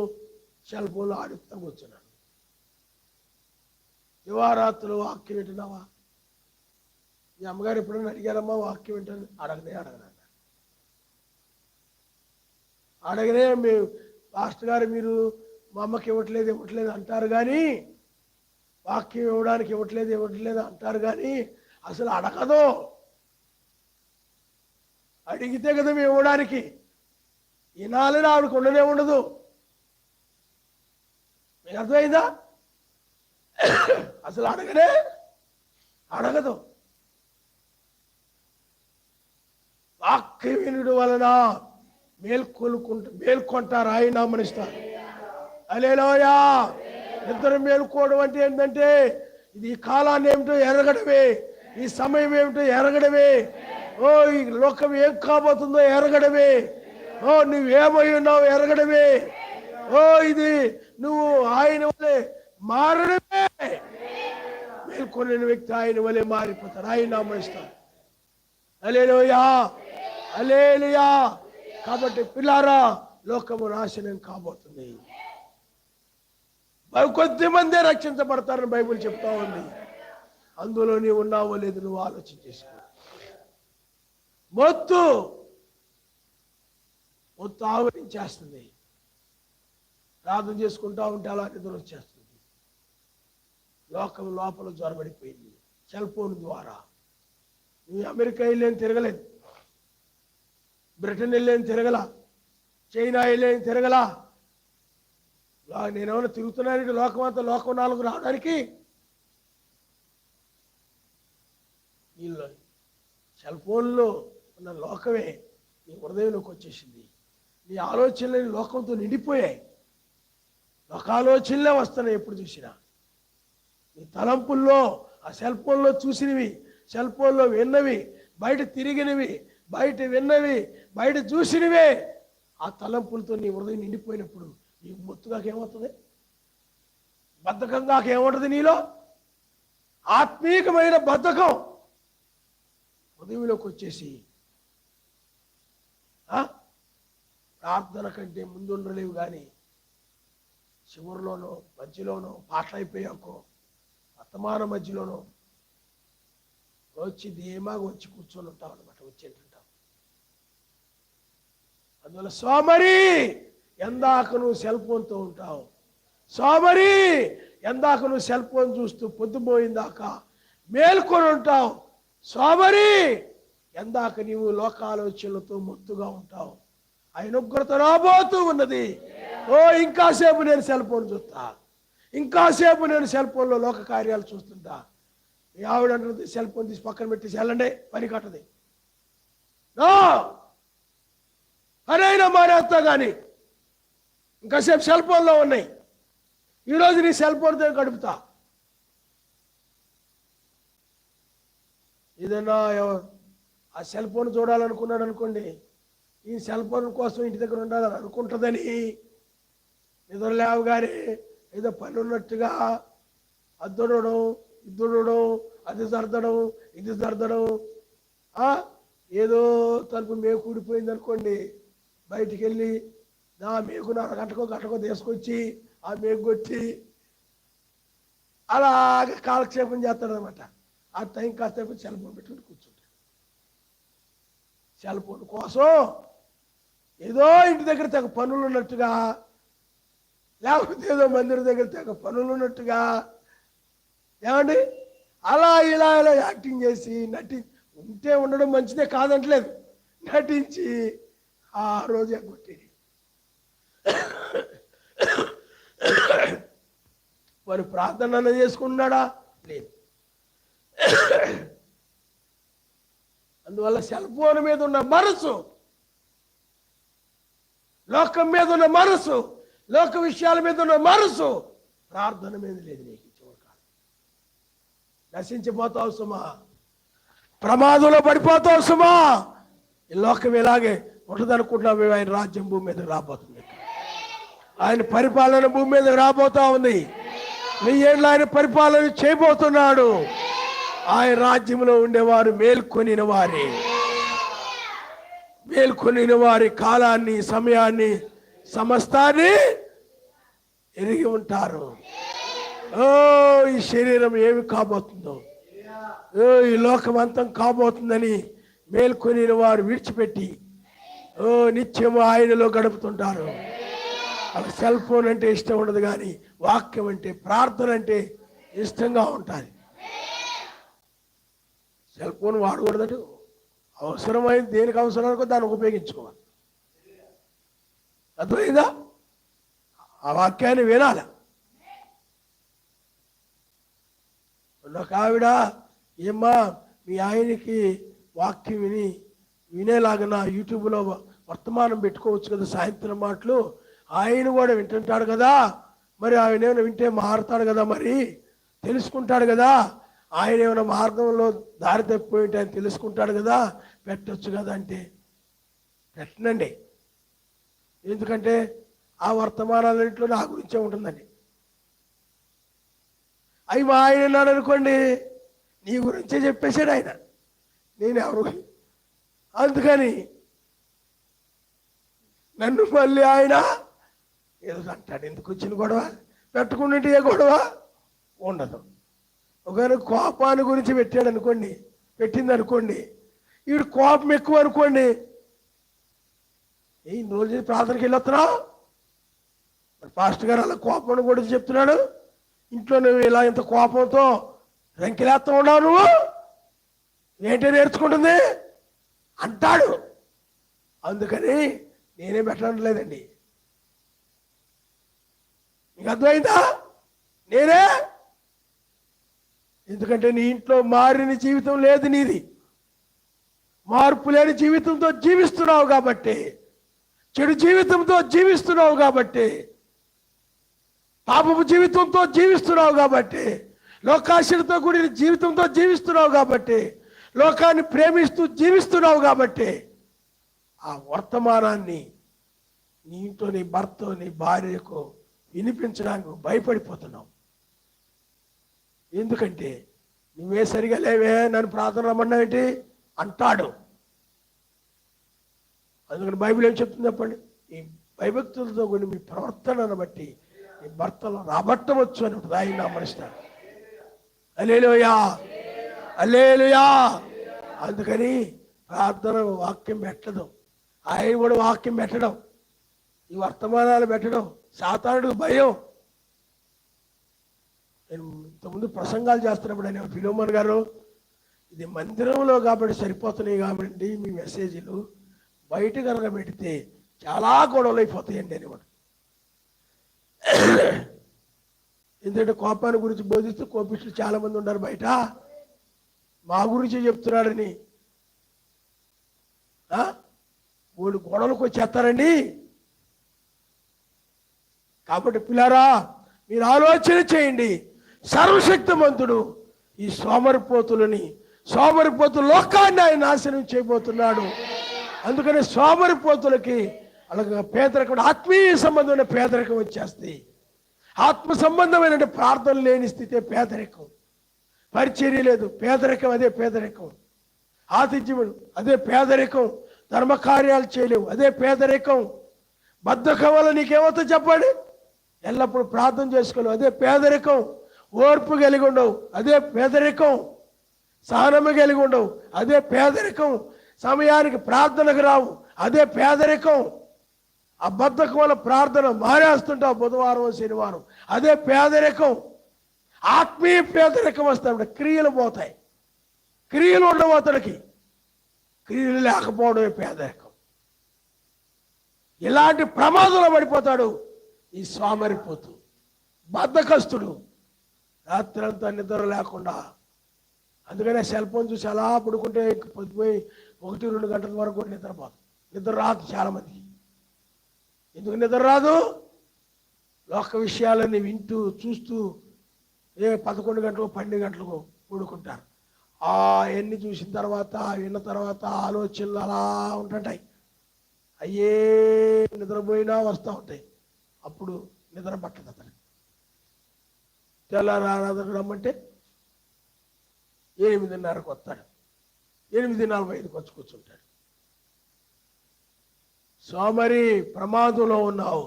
సెల్ ఫోన్లో ఆడిస్తా కూర్చున్నాను. దివారాత్రులు వాక్యం వింటున్నావా? మీ అమ్మగారు ఎప్పుడైనా అడిగారమ్మా వాక్యం వింటాను? అడగనా అడగనే మేము పాస్టర్ గారు మీరు మా అమ్మకి ఇవ్వట్లేదు అంటారు, కానీ వాక్యం ఇవ్వడానికి ఇవ్వట్లేదు అంటారు, కానీ అసలు అడగదు. అడిగితే కదా మేము ఇవ్వడానికి. ఈనాలని ఆవిడకు ఉండనే ఉండదు. మీకు అర్థమైందా? అసలు అడగదు. వాక్యం వినడం వలన మేల్కొంటారు, ఆయన నామనిస్తారు. హల్లెలూయా. ఇద్దరు మేలుకోవడం అంటే ఏంటంటే ఇది కాలాన్ని ఏమిటో ఎరగడమే, ఈ సమయం ఏమిటో ఎరగడమే, ఓ ఈ లోకం ఏం కాబోతుందో ఎరగడమే, ఓ నువ్వేమై ఉన్నావు ఎరగడమే, ఓ ఇది నువ్వు ఆయన వలె మారడమే. మేల్కొన్న వ్యక్తి ఆయన వలె మారిపోతారు, ఆయన నామనిస్తారు. హల్లెలూయా, హల్లెలూయా. కాబట్టి పిల్లారా, లోకము నాశనం కాబోతుంది, కొద్ది మందే రక్షించబడతారని బైబిల్ చెప్తా ఉంది. అందులో నీవు ఉన్నావో లేదు నువ్వు ఆలోచన చేసుకో. మొత్తు ఆవరించేస్తుంది. ప్రార్థన చేసుకుంటా ఉంటే అలా నిద్ర వచ్చేస్తుంది. లోకం లోపల జ్వరబడిపోయింది సెల్ ఫోన్ ద్వారా. నువ్వు అమెరికా వెళ్ళేని తిరగలేదు, బ్రిటన్ వెళ్ళేని తిరగల, చైనా వెళ్ళేని తిరగల. నేనేమన్నా తిరుగుతున్నాను లోకం అంతా లోకం 4 రావడానికి? వీళ్ళు సెల్ ఫోన్లో ఉన్న లోకమే నీ హృదయంలోకి వచ్చేసింది. నీ ఆలోచనలు లోకంతో నిండిపోయాయి, లోకాలోచనలే వస్తున్నాయి ఎప్పుడు చూసినా. నీ తలంపుల్లో ఆ సెల్ ఫోన్లో చూసినవి, సెల్ ఫోన్లో విన్నవి, బయట తిరిగినవి, బయట విన్నవి, బయట చూసినవే ఆ తలంపులతో నీ హృదయం నిండిపోయినప్పుడు నీకు మొత్తుగాకేమవుతుంది? బద్ధకంగా ఏముంటుంది నీలో? ఆత్మీయమైన బద్ధకం హృదయంలోకి వచ్చేసి ప్రార్థన కంటే ముందు ఉండలేవు, కానీ చివరిలోనో మధ్యలోనో పాటలు అయిపోయాకో వర్తమాన మధ్యలోనో వచ్చి ధీమాగా వచ్చి కూర్చొని ఉంటావు అనమాట, వచ్చేంటుంటావు. అందువల్ల సోమరి ఎందాక నువ్వు సెల్ ఫోన్తో ఉంటావు, సోమరి ఎందాక నువ్వు సెల్ ఫోన్ చూస్తూ పొద్దుపోయిందాకా మేల్కొని ఉంటావు, సోమరి ఎందాక నీవు లోకాలోచనలతో మొత్తుగా ఉంటావు. ఆయన ఉగ్రత రాబోతూ ఉన్నది. ఓ ఇంకాసేపు నేను సెల్ ఫోన్ చూస్తా, ఇంకాసేపు నేను సెల్ ఫోన్లో లోక కార్యాలు చూస్తుంటా. మీ ఆవిడ అంటుంది సెల్ ఫోన్ తీసి పక్కన పెట్టేసి వెళ్ళండి, పని కట్టది. పనైనా మానేస్తా, కానీ ఇంకాసేపు సెల్ ఫోన్లో ఉన్నాయి, ఈరోజు నీ సెల్ ఫోన్తో గడుపుతా. ఏదైనా ఆ సెల్ ఫోన్ చూడాలనుకున్నాడు అనుకోండి, ఈ సెల్ ఫోన్ కోసం ఇంటి దగ్గర ఉండాలని అనుకుంటుందని నిద్ర లేవగానే ఏదో పని ఉన్నట్టుగా అద్దుడడం ఇద్దుడడం, అది సర్దడం ఇది సర్దడం, ఏదో తలుపు మేకు ఊడిపోయింది అనుకోండి, బయటికి వెళ్ళి నా మేకును గంటకో తీసుకొచ్చి ఆ మేకు కొట్టి అలాగే కాలక్షేపం చేస్తాడు అనమాట. ఆ టైం కాసేపు సెల్ ఫోన్ పెట్టుకుని కూర్చుంటాడు. సెల్ ఫోన్ కోసం ఏదో ఇంటి దగ్గర తెగ పనులు ఉన్నట్టుగా, లేకపోతే ఏదో మందిరం దగ్గర తెగ పనులు ఉన్నట్టుగా, ఏమండి అలా ఇలా యాక్టింగ్ చేసి ఉంటే ఉండడం మంచిదే కాదంటలేదు, నటించి ఆ రోజు ఎగ్గొట్టేది. మరి ప్రార్థన చేసుకున్నాడా? లేదు. అందువల్ల సెల్ ఫోన్ మీద ఉన్న మనసు, లోకం మీద ఉన్న మనసు, లోక విషయాల మీద ఉన్న మనసు ప్రార్థన మీద లేదు నీకు. చివరికాలం నశించిపోతావు సుమా, ప్రమాదంలో పడిపోతావు సుమా. ఈ లోకం ఇలాగే ఉంటుందనుకుంటున్నావు. ఆయన రాజ్యం భూమి మీద రాబోతుంది. ఆయన పరిపాలన భూమి మీద రాబోతా ఉంది. 1000 ఏళ్ళు ఆయన పరిపాలన చేయబోతున్నాడు. ఆయన రాజ్యంలో ఉండేవారు మేల్కొనిన వారి కాలాన్ని, సమయాన్ని, సమస్తాన్ని ఎరిగి ఉంటారు. ఈ శరీరం ఏమి కాబోతుందో, ఈ లోకం అంతం కాబోతుందని మేల్కొనిన వారు విడిచిపెట్టి నిత్యము ఆయనలో గడుపుతుంటారు. వాళ్ళకి సెల్ ఫోన్ అంటే ఇష్టం ఉండదు, కానీ వాక్యం అంటే, ప్రార్థన అంటే ఇష్టంగా ఉంటుంది. సెల్ ఫోన్ వాడకూడదట. అవసరమైంది దేనికి అవసరానికో దాన్ని ఉపయోగించుకోవాలి. అర్థమైందా? ఆ వాక్యాన్ని వినాల. ఒక ఆవిడ, ఏమ్మా మీ ఆయనకి వాక్యం వినేలాగా యూట్యూబ్లో వర్తమానం పెట్టుకోవచ్చు కదా, సాయంత్రం మాటలు. ఆయన కూడా వింటుంటాడు కదా, మరి ఆయన ఏమైనా వింటే మారుతాడు కదా, మరి తెలుసుకుంటాడు కదా, ఆయన ఏమైనా మార్గంలో దారి తప్పిపోయింటే ఆయన తెలుసుకుంటాడు కదా, పెట్టచ్చు కదా అంటే పెట్టనండి. ఎందుకంటే ఆ వర్తమానాలన్నింటిలో నా గురించే ఉంటుందండి. అవి మా ఆయన అన్నాడు అనుకోండి, నీ గురించే చెప్పేశాడు ఆయన, నేను ఎవరు. అందుకని నన్ను మళ్ళీ ఆయన ఏదో అంటాడు. ఎందుకు వచ్చిన గొడవ? పెట్టుకుంటే ఏ గొడవ ఉండదు. ఒకవేళ కోపాన్ని గురించి పెట్టాడు అనుకోండి, పెట్టింది అనుకోండి, వీడు కోపం ఎక్కువ అనుకోండి, ఈ రోజు ప్రార్థనకి వెళ్ళొస్తున్నావు, పాస్టర్ గారు అలా కోపం గురించి చెప్తున్నాడు, ఇంట్లో నువ్వు ఇలా ఇంత కోపంతో రంకిలేస్తా ఉన్నావు, నువ్వు ఏంటో నేర్చుకుంటుంది అంటాడు. అందుకని నేనే పెట్టడం లేదండి. నీకు అర్థమైందా? నేనే. ఎందుకంటే నీ ఇంట్లో మారిన జీవితం లేదు, నీది మార్పు లేని జీవితంతో జీవిస్తున్నావు కాబట్టి, చెడు జీవితంతో జీవిస్తున్నావు కాబట్టి, పాపపు జీవితంతో జీవిస్తున్నావు కాబట్టి, లోకాశలతో కూడిన జీవితంతో జీవిస్తున్నావు కాబట్టి, లోకాన్ని ప్రేమిస్తూ జీవిస్తున్నావు కాబట్టి, ఆ వర్తమానాన్ని నీ ఇంట్లో నీ భర్త నీ భార్యకు వినిపించడానికి భయపడిపోతున్నావు. ఎందుకంటే నువ్వే సరిగా లేవే, నన్ను ప్రార్థన రమ్మన్నావేంటి అంటాడు. అందుకని బైబిల్ ఏం చెప్తుంది చెప్పండి? ఈ భయభక్తులతో కూడి మీ ప్రవర్తనను బట్టి మీ భర్తలు రాబట్టవచ్చు అని ఆయన అమరిస్తాడు. హల్లెలూయా, హల్లెలూయా. అందుకని ప్రార్థన వాక్యం పెట్టడం, ఆయన కూడా వాక్యం పెట్టడం, ఈ వర్తమానాలు పెట్టడం సాతానుడికి భయం. నేను ఇంతకుముందు ప్రసంగాలు చేస్తున్నప్పుడు ఆయన ఫిలోమన్ గారు, ఇది మందిరంలో కాబట్టి సరిపోతున్నాయి కాబట్టి మీ మెసేజ్లు బయట కనుక పెడితే చాలా గొడవలు అయిపోతాయండి అనేవాడు. ఎందుకంటే కోపాన్ని గురించి బోధిస్తూ కోపిస్తులు చాలా మంది ఉన్నారు బయట, మా గురించి చెప్తున్నాడని మూడు గొడవలకు వచ్చేస్తారండి. కాబట్టి పిల్లారా, మీరు ఆలోచన చేయండి. సర్వశక్తిమంతుడు ఈ సోమరిపోతులు లోకాన్ని ఆయన నాశనం చేయబోతున్నాడు. అందుకని సోమరిపోతులకి అలాగే పేదరికం, ఆత్మీయ సంబంధమైన పేదరికం వచ్చేస్తాయి. ఆత్మ సంబంధమైన ప్రార్థన లేని స్థితే పేదరికం. పరిచర్య లేదు, పేదరికం, అదే పేదరికం. ఆతిథ్యం అదే పేదరికం. ధర్మకార్యాలు చేయలేవు, అదే పేదరికం. బద్ధకం వల్ల నీకేమవుతుందో చెప్పండి? ఎల్లప్పుడూ ప్రార్థన చేసుకోలేవు, అదే పేదరికం. ఓర్పు కలిగి ఉండవు, అదే పేదరికం. సహనము కలిగి ఉండవు, అదే పేదరికం. సమయానికి ప్రార్థనకు రావు, అదే పేదరికం. ఆ బద్ధకం వల్ల ప్రార్థన మారేస్తుంటావు బుధవారం శనివారం, అదే పేదరికం. ఆత్మీయ పేదరికం వస్తాయి, క్రియలు పోతాయి. క్రియలు ఉండవు అతడికి, క్రియలు లేకపోవడమే పేదరికం. ఇలాంటి ప్రమాదంలో పడిపోతాడు ఈ సోమరిపోతు, బద్ధకస్తుడు. రాత్రంతా నిద్ర లేకుండా, అందుకనే సెల్ ఫోన్ చూసి అలా పడుకుంటే పొద్దుపోయి 1-2 గంటల వరకు కూడా నిద్రపోదు. నిద్ర రాదు చాలామందికి. ఎందుకు నిద్ర రాదు? లోక విషయాలన్నీ వింటూ చూస్తూ 11 గంటలకు 12 గంటలకు పడుకుంటారు. ఎన్ని చూసిన తర్వాత విన్న తర్వాత ఆలోచనలు అలా ఉంటుంటాయి. అయ్యే నిద్రపోయినా వస్తూ ఉంటాయి. అప్పుడు నిద్ర పట్టదు అతను. తెల్లారి ఆరాధన రమ్మంటే 8:30కు వస్తాడు, 8:45కి వచ్చి కూర్చుంటాడు. సోమరి, ప్రమాదంలో ఉన్నావు.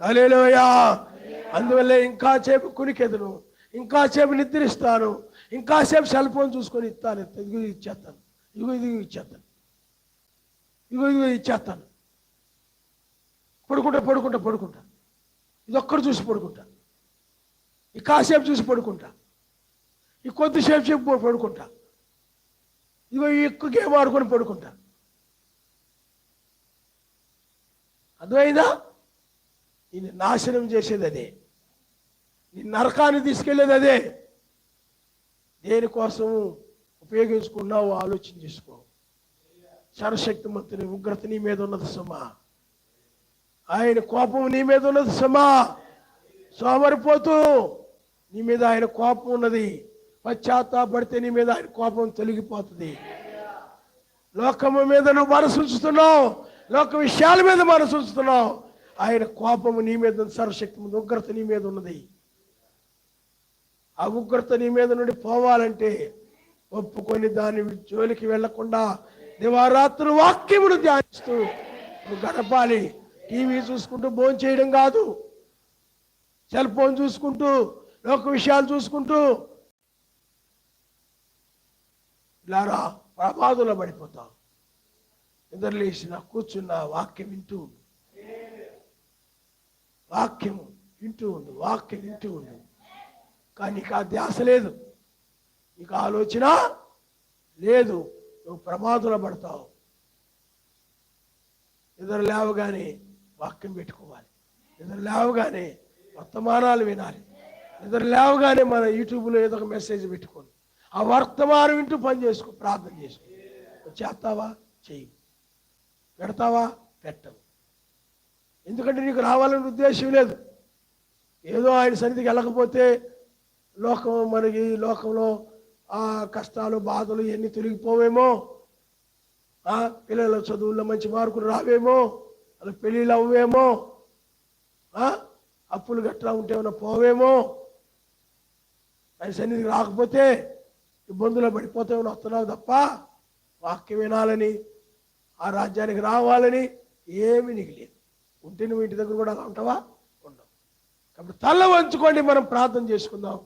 హల్లెలూయా. అందువల్ల ఇంకా సేపు కునికెదను, ఇంకా సేపు నిద్రిస్తాను, ఇంకా సేపు సెల్ ఫోన్ చూసుకొని ఇస్తాను, ఇదిగో ఇచ్చేస్తాను, ఇదిగో ఇచ్చేస్తాను, ఇదిగో ఇచ్చేస్తాను. పడుకుంటా ఇదొక్కడు చూసి పడుకుంటా, ఈ కాసేపు చూసి పడుకుంటా, ఈ కొద్దిసేపు పడుకుంటా, ఇదిగో ఎక్కువ గేమ్ ఆడుకొని పడుకుంటా. అర్థమైందా? నేను నాశనం చేసేది అదే, నీ నరకాన్ని తీసుకెళ్లేది అదే. దేనికోసం ఉపయోగించుకున్నావు ఆలోచన చేసుకో. సర్వశక్తిమంతుని ఉగ్రత నీ మీద ఉన్నది సుమా, ఆయన కోపం నీ మీద ఉన్నది సుమా. సోమరిపోతూ నీ మీద ఆయన కోపం ఉన్నది. పశ్చాత్తాపడితే నీ మీద ఆయన కోపం తొలగిపోతుంది. లోకము మీద నువ్వు మనసు ఉంచుతున్నావు, లోక విషయాల మీద మనసు ఉంచుతున్నావు, ఆయన కోపము నీ మీద ఉంది. సర్వశక్తి ఉగ్రత నీ మీద ఉన్నది. ఆ ఉగ్రత నీ మీద నుండి పోవాలంటే ఒప్పుకొని దాని జోలికి వెళ్లకుండా దివారాత్రులు వాక్యమును ధ్యానిస్తూ నువ్వు గడపాలి. టీవీ చూసుకుంటూ భోజనం చేయడం కాదు, సెల్ ఫోన్ చూసుకుంటూ లోక విషయాలు చూసుకుంటూ ఇలారా ప్రమాదంలో పడిపోతావు. నిద్రలేసిన కూర్చున్న వాక్యం వింటూ ఉండు, వాక్యము వింటూ ఉండు, వాక్యం వింటూ ఉండు. కానీ నీకు ఆ ధ్యాస లేదు, నీకు ఆలోచన లేదు, నువ్వు ప్రమాదంలో పడతావు. నిద్ర లేవగానే వాక్యం పెట్టుకోవాలి, నిద్ర లేవగానే వర్తమానాలు వినాలి, నిద్ర లేవగానే మన యూట్యూబ్లో ఏదో ఒక మెసేజ్ పెట్టుకోండి, ఆ వర్తమానం వింటూ పని చేసుకో, ప్రార్థన చేసుకో. చేస్తావా చెయ్యి, పెడతావా పెట్టవు. ఎందుకంటే నీకు రావాలని ఉద్దేశం లేదు. ఏదో ఆయన సన్నిధికి వెళ్ళకపోతే మనకి లోకంలో ఆ కష్టాలు బాధలు ఇవన్నీ తొలగిపోవేమో, పిల్లల చదువుల్లో మంచి మార్కులు రావేమో, అలా పెళ్ళిళ్ళు అవ్వేమో, అప్పులు గట్రా ఉంటే ఏమైనా పోవేమో, ఆయన సన్నిధికి రాకపోతే ఇబ్బందులు పడిపోతామని వస్తున్నావు తప్ప వాక్యం వినాలని, ఆ రాజ్యానికి రావాలని ఏమీ నీకు లేదు. ఉంటే నువ్వు ఇంటి దగ్గర కూడా అలా ఉంటావా? ఉండవు. కాబట్టి తల వంచుకోండి, మనం ప్రార్థన చేసుకుందాం.